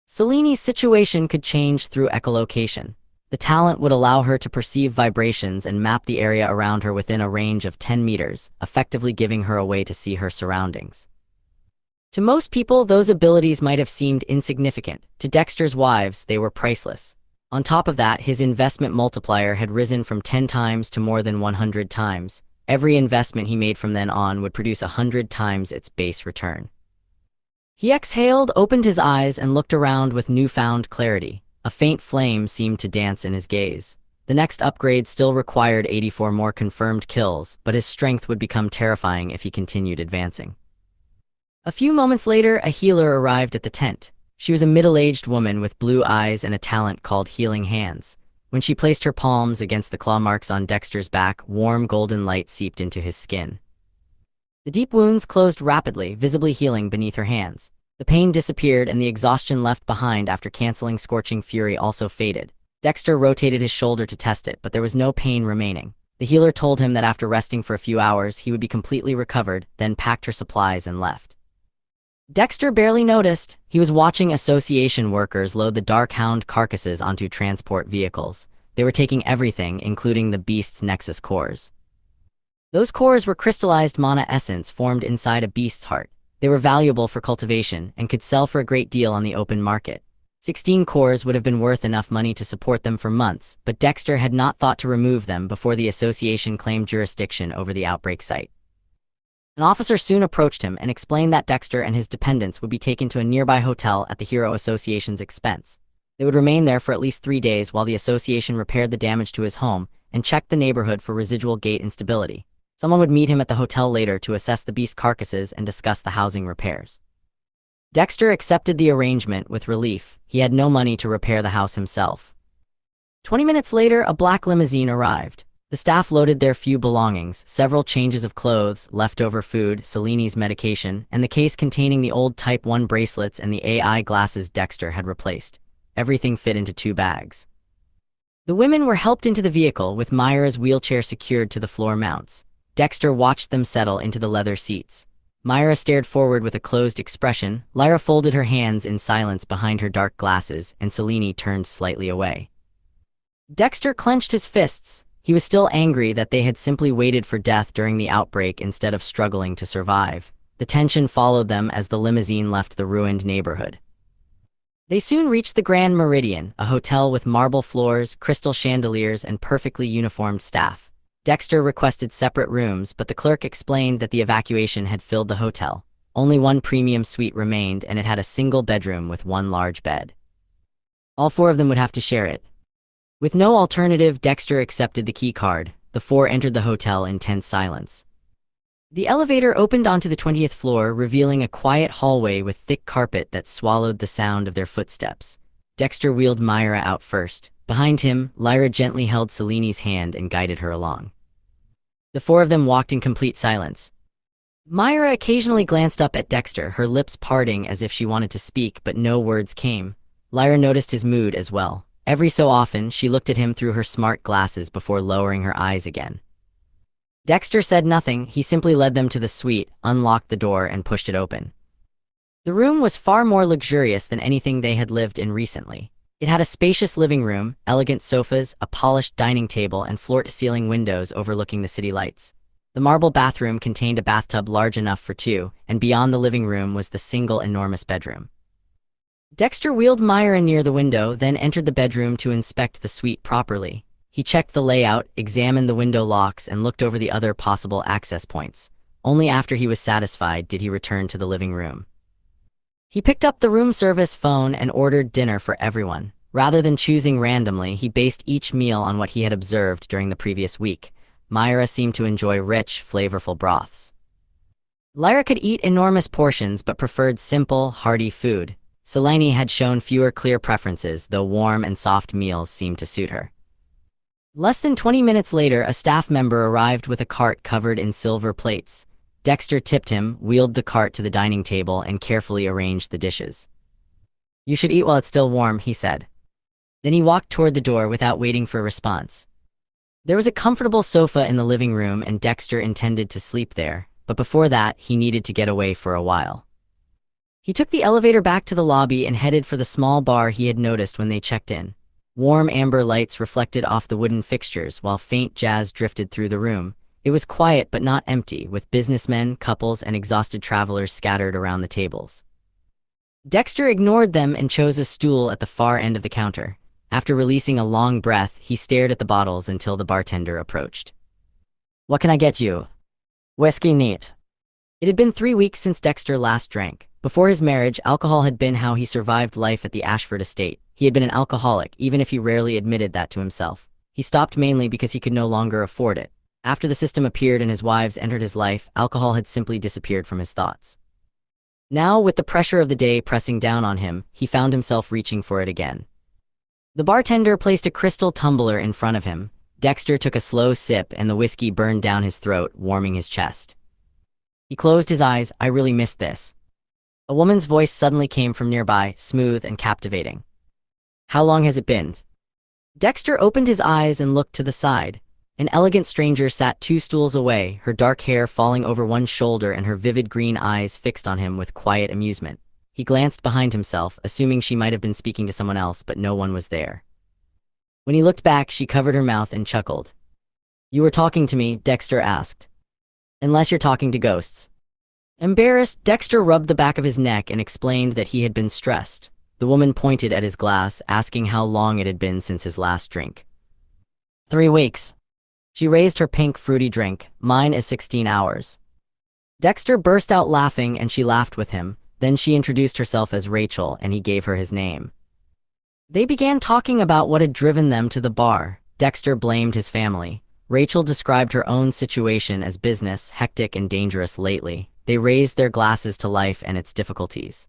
Seleni's situation could change through echolocation. The talent would allow her to perceive vibrations and map the area around her within a range of 10 meters, effectively giving her a way to see her surroundings. To most people, those abilities might have seemed insignificant. To Dexter's wives, they were priceless. On top of that, his investment multiplier had risen from 10 times to more than 100 times. Every investment he made from then on would produce 100 times its base return. He exhaled, opened his eyes, and looked around with newfound clarity. A faint flame seemed to dance in his gaze. The next upgrade still required 84 more confirmed kills, but his strength would become terrifying if he continued advancing. A few moments later, a healer arrived at the tent. She was a middle-aged woman with blue eyes and a talent called healing hands. When she placed her palms against the claw marks on Dexter's back, warm golden light seeped into his skin. The deep wounds closed rapidly, visibly healing beneath her hands. The pain disappeared and the exhaustion left behind after canceling Scorching Fury also faded. Dexter rotated his shoulder to test it, but there was no pain remaining. The healer told him that after resting for a few hours, he would be completely recovered, then packed her supplies and left. Dexter barely noticed. He was watching association workers load the Dark Hound carcasses onto transport vehicles. They were taking everything, including the beast's nexus cores. Those cores were crystallized mana essence formed inside a beast's heart. They were valuable for cultivation and could sell for a great deal on the open market. 16 cores would have been worth enough money to support them for months, but Dexter had not thought to remove them before the association claimed jurisdiction over the outbreak site. An officer soon approached him and explained that Dexter and his dependents would be taken to a nearby hotel at the Hero Association's expense. They would remain there for at least 3 days while the association repaired the damage to his home and checked the neighborhood for residual gate instability. Someone would meet him at the hotel later to assess the beast carcasses and discuss the housing repairs. Dexter accepted the arrangement with relief. He had no money to repair the house himself. 20 minutes later, a black limousine arrived. The staff loaded their few belongings, several changes of clothes, leftover food, Seleni's medication, and the case containing the old Type 1 bracelets and the AI glasses Dexter had replaced. Everything fit into 2 bags. The women were helped into the vehicle with Myra's wheelchair secured to the floor mounts. Dexter watched them settle into the leather seats. Myra stared forward with a closed expression, Lyra folded her hands in silence behind her dark glasses, and Selene turned slightly away. Dexter clenched his fists. He was still angry that they had simply waited for death during the outbreak instead of struggling to survive. The tension followed them as the limousine left the ruined neighborhood. They soon reached the Grand Meridian, a hotel with marble floors, crystal chandeliers, and perfectly uniformed staff. Dexter requested separate rooms, but the clerk explained that the evacuation had filled the hotel. Only one premium suite remained, and it had a single bedroom with 1 large bed. All 4 of them would have to share it. With no alternative, Dexter accepted the key card. The 4 entered the hotel in tense silence. The elevator opened onto the 20th floor, revealing a quiet hallway with thick carpet that swallowed the sound of their footsteps. Dexter wheeled Myra out first. Behind him, Lyra gently held Selene's hand and guided her along. The 4 of them walked in complete silence. Myra occasionally glanced up at Dexter, her lips parting as if she wanted to speak, but no words came. Lyra noticed his mood as well. Every so often, she looked at him through her smart glasses before lowering her eyes again. Dexter said nothing. He simply led them to the suite, unlocked the door, and pushed it open. The room was far more luxurious than anything they had lived in recently. It had a spacious living room, elegant sofas, a polished dining table, and floor-to-ceiling windows overlooking the city lights. The marble bathroom contained a bathtub large enough for 2, and beyond the living room was the single enormous bedroom. Dexter wheeled Myra near the window, then entered the bedroom to inspect the suite properly. He checked the layout, examined the window locks, and looked over the other possible access points. Only after he was satisfied did he return to the living room. He picked up the room service phone and ordered dinner for everyone. Rather than choosing randomly, he based each meal on what he had observed during the previous week. Myra seemed to enjoy rich, flavorful broths. Lyra could eat enormous portions but preferred simple, hearty food. Selene had shown fewer clear preferences, though warm and soft meals seemed to suit her. Less than 20 minutes later, a staff member arrived with a cart covered in silver plates. Dexter tipped him, wheeled the cart to the dining table, and carefully arranged the dishes. "You should eat while it's still warm," he said. Then he walked toward the door without waiting for a response. There was a comfortable sofa in the living room, and Dexter intended to sleep there, but before that, he needed to get away for a while. He took the elevator back to the lobby and headed for the small bar he had noticed when they checked in. Warm amber lights reflected off the wooden fixtures while faint jazz drifted through the room. It was quiet but not empty, with businessmen, couples, and exhausted travelers scattered around the tables. Dexter ignored them and chose a stool at the far end of the counter. After releasing a long breath, he stared at the bottles until the bartender approached. "What can I get you?" "Whiskey neat." It had been 3 weeks since Dexter last drank. Before his marriage, alcohol had been how he survived life at the Ashford estate. He had been an alcoholic, even if he rarely admitted that to himself. He stopped mainly because he could no longer afford it. After the system appeared and his wives entered his life, alcohol had simply disappeared from his thoughts. Now, with the pressure of the day pressing down on him, he found himself reaching for it again. The bartender placed a crystal tumbler in front of him. Dexter took a slow sip and the whiskey burned down his throat, warming his chest. He closed his eyes. I really missed this. A woman's voice suddenly came from nearby, smooth and captivating. How long has it been? Dexter opened his eyes and looked to the side. An elegant stranger sat 2 stools away, her dark hair falling over one shoulder and her vivid green eyes fixed on him with quiet amusement. He glanced behind himself, assuming she might have been speaking to someone else, but no one was there. When he looked back, she covered her mouth and chuckled. You were talking to me, Dexter asked. Unless you're talking to ghosts. Embarrassed, Dexter rubbed the back of his neck and explained that he had been stressed. The woman pointed at his glass, asking how long it had been since his last drink. 3 weeks. She raised her pink, fruity drink. Mine is 16 hours. Dexter burst out laughing and she laughed with him. Then she introduced herself as Rachel and he gave her his name. They began talking about what had driven them to the bar. Dexter blamed his family. Rachel described her own situation as business, hectic and dangerous lately. They raised their glasses to life and its difficulties.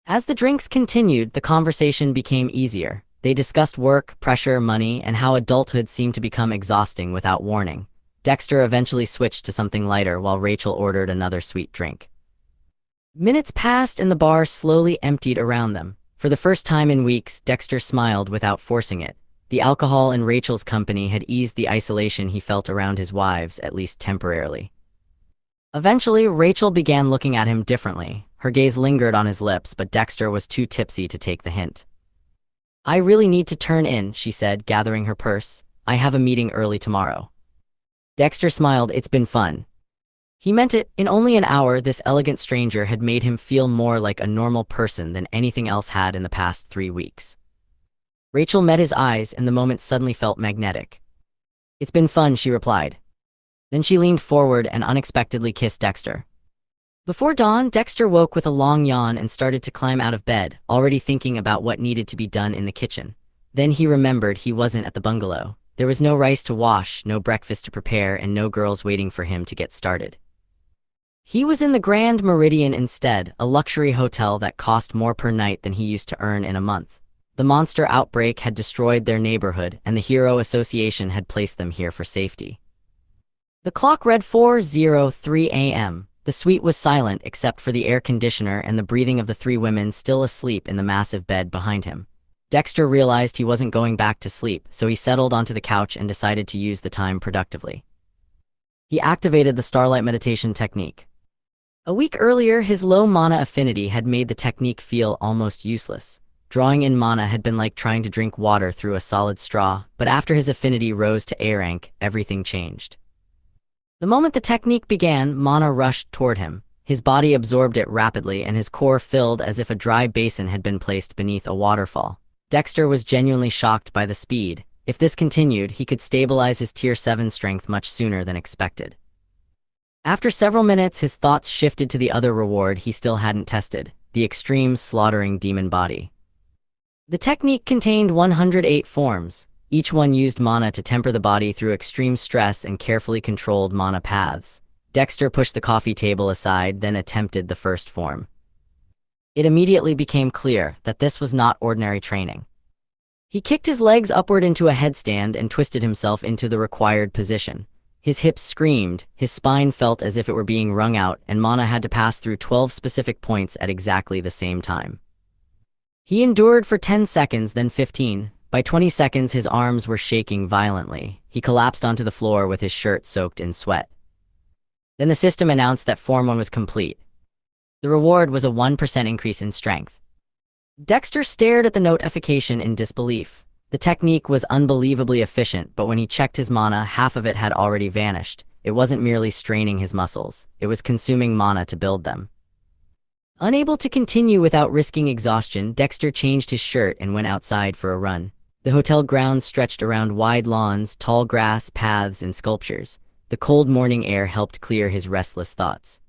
As the drinks continued, the conversation became easier. They discussed work, pressure, money, and how adulthood seemed to become exhausting without warning. Dexter eventually switched to something lighter while Rachel ordered another sweet drink. Minutes passed and the bar slowly emptied around them. For the first time in weeks, Dexter smiled without forcing it. The alcohol in Rachel's company had eased the isolation he felt around his wives, at least temporarily. Eventually, Rachel began looking at him differently. Her gaze lingered on his lips, but Dexter was too tipsy to take the hint. I really need to turn in, she said, gathering her purse. I have a meeting early tomorrow. Dexter smiled. It's been fun. He meant it. In only an hour, this elegant stranger had made him feel more like a normal person than anything else had in the past 3 weeks. Rachel met his eyes and the moment suddenly felt magnetic. It's been fun, she replied. Then she leaned forward and unexpectedly kissed Dexter. Before dawn, Dexter woke with a long yawn and started to climb out of bed, already thinking about what needed to be done in the kitchen. Then he remembered he wasn't at the bungalow. There was no rice to wash, no breakfast to prepare, and no girls waiting for him to get started. He was in the Grand Meridian instead, a luxury hotel that cost more per night than he used to earn in a month. The monster outbreak had destroyed their neighborhood, and the Hero Association had placed them here for safety. The clock read 4:03 a.m. The suite was silent except for the air conditioner and the breathing of the 3 women still asleep in the massive bed behind him. Dexter realized he wasn't going back to sleep, so he settled onto the couch and decided to use the time productively. He activated the Starlight Meditation technique. A week earlier, his low mana affinity had made the technique feel almost useless. Drawing in mana had been like trying to drink water through a solid straw, but after his affinity rose to A rank, everything changed. The moment the technique began, mana rushed toward him. His body absorbed it rapidly and his core filled as if a dry basin had been placed beneath a waterfall. Dexter was genuinely shocked by the speed. If this continued, he could stabilize his Tier 7 strength much sooner than expected. After several minutes, his thoughts shifted to the other reward he still hadn't tested, the extreme slaughtering demon body. The technique contained 108 forms. Each one used mana to temper the body through extreme stress and carefully controlled mana paths. Dexter pushed the coffee table aside, then attempted the first form. It immediately became clear that this was not ordinary training. He kicked his legs upward into a headstand and twisted himself into the required position. His hips screamed, his spine felt as if it were being wrung out, and mana had to pass through 12 specific points at exactly the same time. He endured for 10 seconds, then 15. By 20 seconds, his arms were shaking violently. He collapsed onto the floor with his shirt soaked in sweat. Then the system announced that Form 1 was complete. The reward was a 1% increase in strength. Dexter stared at the notification in disbelief. The technique was unbelievably efficient, but when he checked his mana, half of it had already vanished. It wasn't merely straining his muscles, it was consuming mana to build them. Unable to continue without risking exhaustion, Dexter changed his shirt and went outside for a run. The hotel grounds stretched around wide lawns, tall grass, paths, and sculptures. The cold morning air helped clear his restless thoughts.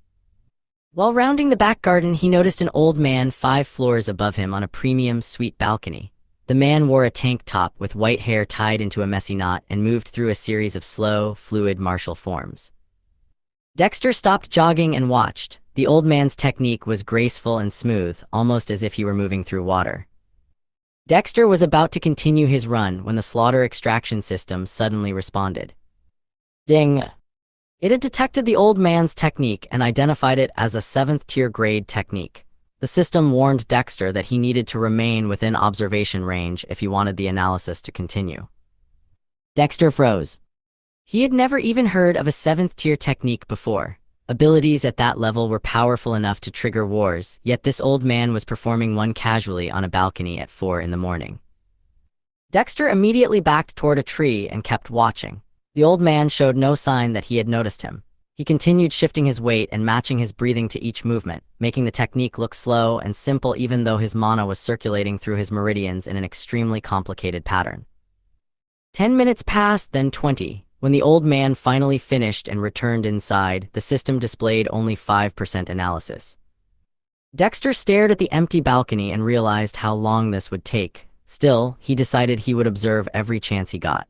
While rounding the back garden, he noticed an old man 5 floors above him on a premium suite balcony. The man wore a tank top with white hair tied into a messy knot and moved through a series of slow, fluid martial forms. Dexter stopped jogging and watched. The old man's technique was graceful and smooth, almost as if he were moving through water. Dexter was about to continue his run when the slaughter extraction system suddenly responded. Ding! It had detected the old man's technique and identified it as a 7th-tier grade technique. The system warned Dexter that he needed to remain within observation range if he wanted the analysis to continue. Dexter froze. He had never even heard of a 7th-tier technique before. Abilities at that level were powerful enough to trigger wars, yet this old man was performing one casually on a balcony at 4 in the morning. Dexter immediately backed toward a tree and kept watching. The old man showed no sign that he had noticed him. He continued shifting his weight and matching his breathing to each movement, making the technique look slow and simple even though his mana was circulating through his meridians in an extremely complicated pattern. 10 minutes passed, then 20. When the old man finally finished and returned inside, the system displayed only 5% analysis. Dexter stared at the empty balcony and realized how long this would take. Still, he decided he would observe every chance he got.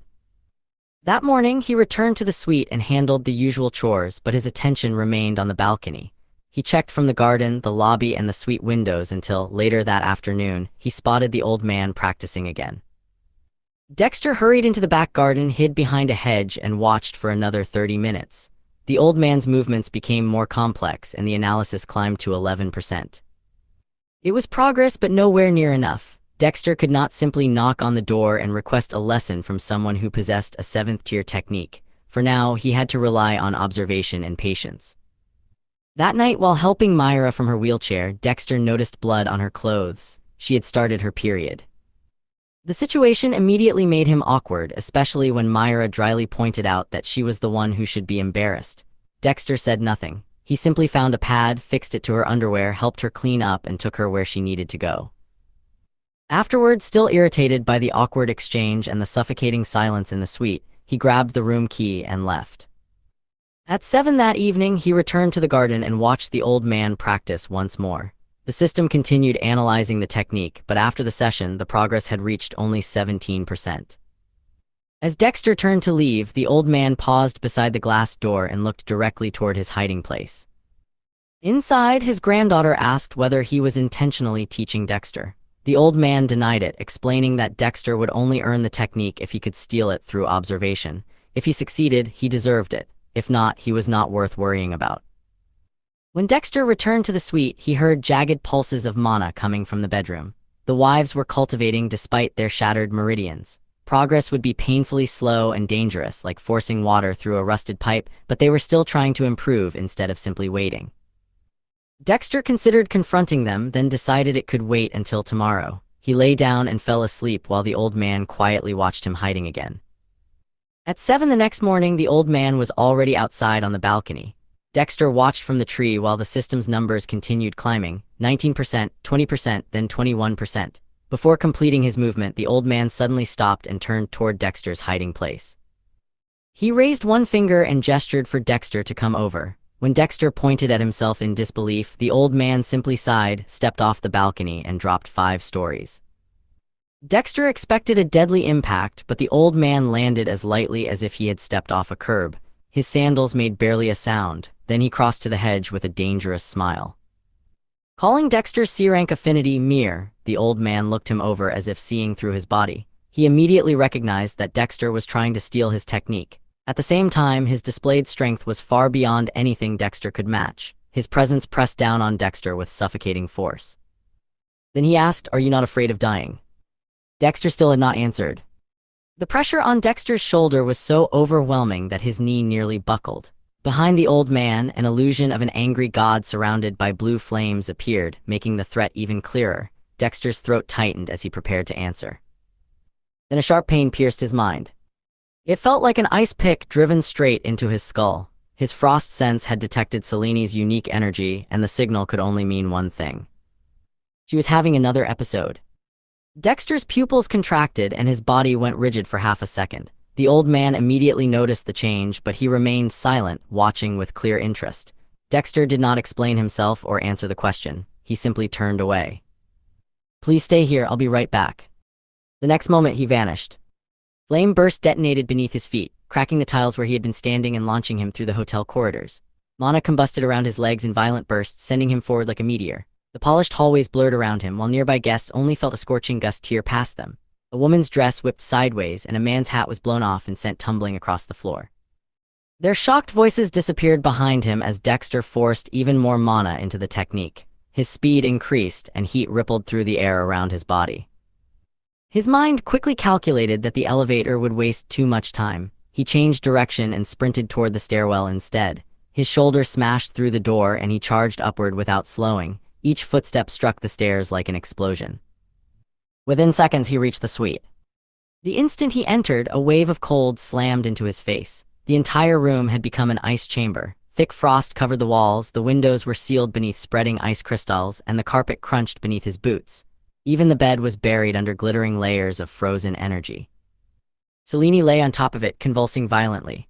That morning, he returned to the suite and handled the usual chores, but his attention remained on the balcony. He checked from the garden, the lobby, and the suite windows until, later that afternoon, he spotted the old man practicing again. Dexter hurried into the back garden, hid behind a hedge, and watched for another 30 minutes. The old man's movements became more complex, and the analysis climbed to 11%. It was progress, but nowhere near enough. Dexter could not simply knock on the door and request a lesson from someone who possessed a 7th-tier technique. For now, he had to rely on observation and patience. That night, while helping Myra from her wheelchair, Dexter noticed blood on her clothes. She had started her period. The situation immediately made him awkward, especially when Myra dryly pointed out that she was the one who should be embarrassed. Dexter said nothing. He simply found a pad, fixed it to her underwear, helped her clean up, and took her where she needed to go. Afterward, still irritated by the awkward exchange and the suffocating silence in the suite, he grabbed the room key and left. At 7 that evening, he returned to the garden and watched the old man practice once more. The system continued analyzing the technique, but after the session, the progress had reached only 17%. As Dexter turned to leave, the old man paused beside the glass door and looked directly toward his hiding place. Inside, his granddaughter asked whether he was intentionally teaching Dexter. The old man denied it, explaining that Dexter would only earn the technique if he could steal it through observation. If he succeeded, he deserved it. If not, he was not worth worrying about. When Dexter returned to the suite, he heard jagged pulses of mana coming from the bedroom. The wives were cultivating despite their shattered meridians. Progress would be painfully slow and dangerous, like forcing water through a rusted pipe, but they were still trying to improve instead of simply waiting. Dexter considered confronting them, then decided it could wait until tomorrow. He lay down and fell asleep while the old man quietly watched him hiding again. At 7 the next morning, the old man was already outside on the balcony. Dexter watched from the tree while the system's numbers continued climbing, 19%, 20%, then 21%. Before completing his movement, the old man suddenly stopped and turned toward Dexter's hiding place. He raised one finger and gestured for Dexter to come over. When Dexter pointed at himself in disbelief, the old man simply sighed, stepped off the balcony, and dropped 5 stories. Dexter expected a deadly impact, but the old man landed as lightly as if he had stepped off a curb. His sandals made barely a sound. Then he crossed to the hedge with a dangerous smile. Calling Dexter's C-rank affinity Mir, the old man looked him over as if seeing through his body. He immediately recognized that Dexter was trying to steal his technique. At the same time, his displayed strength was far beyond anything Dexter could match. His presence pressed down on Dexter with suffocating force. Then he asked, "Are you not afraid of dying?" Dexter still had not answered. The pressure on Dexter's shoulder was so overwhelming that his knee nearly buckled. Behind the old man, an illusion of an angry god surrounded by blue flames appeared, making the threat even clearer. Dexter's throat tightened as he prepared to answer. Then a sharp pain pierced his mind. It felt like an ice pick driven straight into his skull. His frost sense had detected Seleni's unique energy, and the signal could only mean one thing. She was having another episode. Dexter's pupils contracted and his body went rigid for half a second. The old man immediately noticed the change, but he remained silent, watching with clear interest. Dexter did not explain himself or answer the question. He simply turned away. "Please stay here, I'll be right back." The next moment, he vanished. Flame burst detonated beneath his feet, cracking the tiles where he had been standing and launching him through the hotel corridors. Mana combusted around his legs in violent bursts, sending him forward like a meteor. The polished hallways blurred around him, while nearby guests only felt a scorching gust tear past them. A woman's dress whipped sideways, and a man's hat was blown off and sent tumbling across the floor. Their shocked voices disappeared behind him as Dexter forced even more mana into the technique. His speed increased, and heat rippled through the air around his body. His mind quickly calculated that the elevator would waste too much time. He changed direction and sprinted toward the stairwell instead. His shoulder smashed through the door, and he charged upward without slowing. Each footstep struck the stairs like an explosion. Within seconds, he reached the suite. The instant he entered, a wave of cold slammed into his face. The entire room had become an ice chamber. Thick frost covered the walls, the windows were sealed beneath spreading ice crystals, and the carpet crunched beneath his boots. Even the bed was buried under glittering layers of frozen energy. Selene lay on top of it, convulsing violently.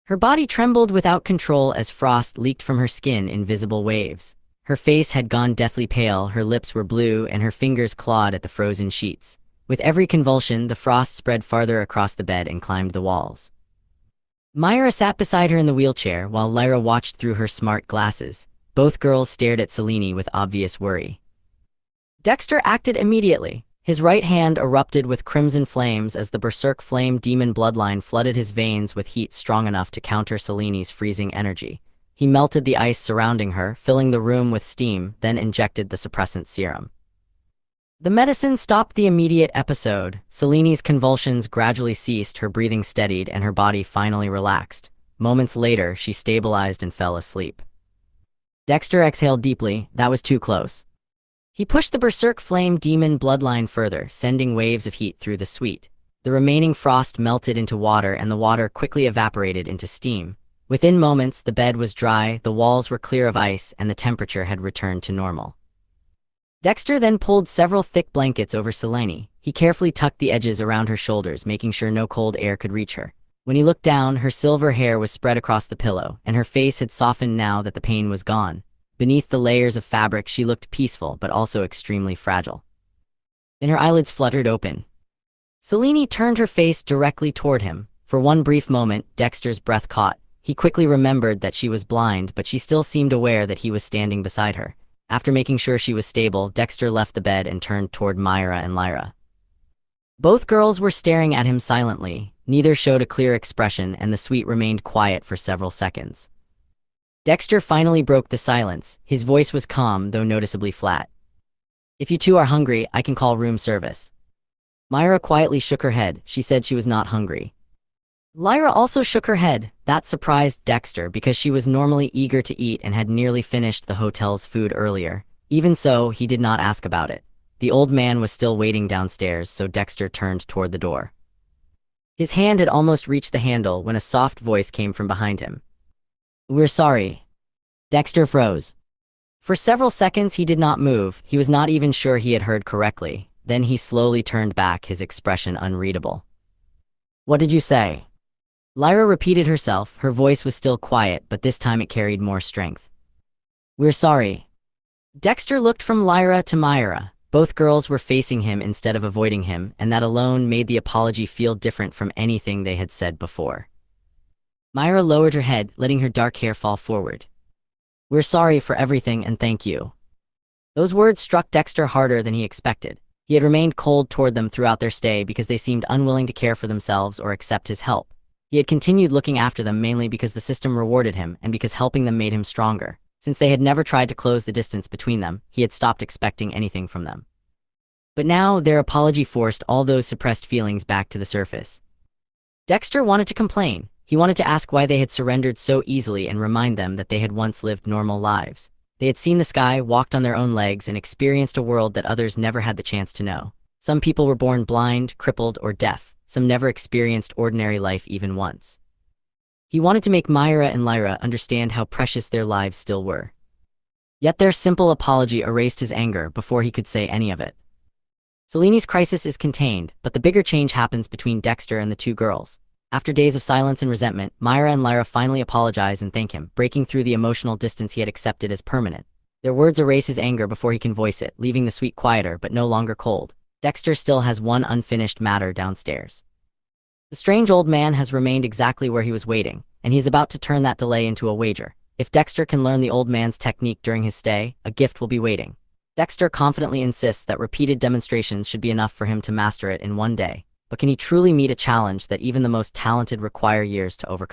Her body trembled without control as frost leaked from her skin in visible waves. Her face had gone deathly pale, her lips were blue, and her fingers clawed at the frozen sheets. With every convulsion, the frost spread farther across the bed and climbed the walls. Myra sat beside her in the wheelchair, while Lyra watched through her smart glasses. Both girls stared at Selene with obvious worry. Dexter acted immediately. His right hand erupted with crimson flames as the berserk flame demon bloodline flooded his veins with heat strong enough to counter Selene's freezing energy. He melted the ice surrounding her, filling the room with steam, then injected the suppressant serum. The medicine stopped the immediate episode. Selene's convulsions gradually ceased, her breathing steadied, and her body finally relaxed. Moments later, she stabilized and fell asleep. Dexter exhaled deeply. That was too close. He pushed the berserk flame demon bloodline further, sending waves of heat through the suite. The remaining frost melted into water, and the water quickly evaporated into steam. Within moments, the bed was dry, the walls were clear of ice, and the temperature had returned to normal. Dexter then pulled several thick blankets over Selene. He carefully tucked the edges around her shoulders, making sure no cold air could reach her. When he looked down, her silver hair was spread across the pillow, and her face had softened now that the pain was gone. Beneath the layers of fabric, she looked peaceful, but also extremely fragile. Then her eyelids fluttered open. Selene turned her face directly toward him. For one brief moment, Dexter's breath caught. He quickly remembered that she was blind, but she still seemed aware that he was standing beside her. After making sure she was stable, Dexter left the bed and turned toward Myra and Lyra. Both girls were staring at him silently. Neither showed a clear expression, and the suite remained quiet for several seconds. Dexter finally broke the silence. His voice was calm, though noticeably flat. "If you two are hungry, I can call room service." Myra quietly shook her head. She said she was not hungry. Lyra also shook her head. That surprised Dexter because she was normally eager to eat and had nearly finished the hotel's food earlier. Even so, he did not ask about it. The old man was still waiting downstairs, so Dexter turned toward the door. His hand had almost reached the handle when a soft voice came from behind him. "We're sorry." Dexter froze. For several seconds he did not move. He was not even sure he had heard correctly. Then he slowly turned back, his expression unreadable. "What did you say?" Lyra repeated herself. Her voice was still quiet, but this time it carried more strength. "We're sorry." Dexter looked from Lyra to Myra. Both girls were facing him instead of avoiding him, and that alone made the apology feel different from anything they had said before. Myra lowered her head, letting her dark hair fall forward. "We're sorry for everything and thank you." Those words struck Dexter harder than he expected. He had remained cold toward them throughout their stay because they seemed unwilling to care for themselves or accept his help. He had continued looking after them mainly because the system rewarded him and because helping them made him stronger. Since they had never tried to close the distance between them, he had stopped expecting anything from them. But now, their apology forced all those suppressed feelings back to the surface. Dexter wanted to complain. He wanted to ask why they had surrendered so easily and remind them that they had once lived normal lives. They had seen the sky, walked on their own legs, and experienced a world that others never had the chance to know. Some people were born blind, crippled, or deaf. Some never experienced ordinary life even once. He wanted to make Myra and Lyra understand how precious their lives still were. Yet their simple apology erased his anger before he could say any of it. Selene's crisis is contained, but the bigger change happens between Dexter and the two girls. After days of silence and resentment, Myra and Lyra finally apologize and thank him, breaking through the emotional distance he had accepted as permanent. Their words erase his anger before he can voice it, leaving the suite quieter but no longer cold. Dexter still has one unfinished matter downstairs. The strange old man has remained exactly where he was waiting, and he is about to turn that delay into a wager. If Dexter can learn the old man's technique during his stay, a gift will be waiting. Dexter confidently insists that repeated demonstrations should be enough for him to master it in one day. But can he truly meet a challenge that even the most talented require years to overcome?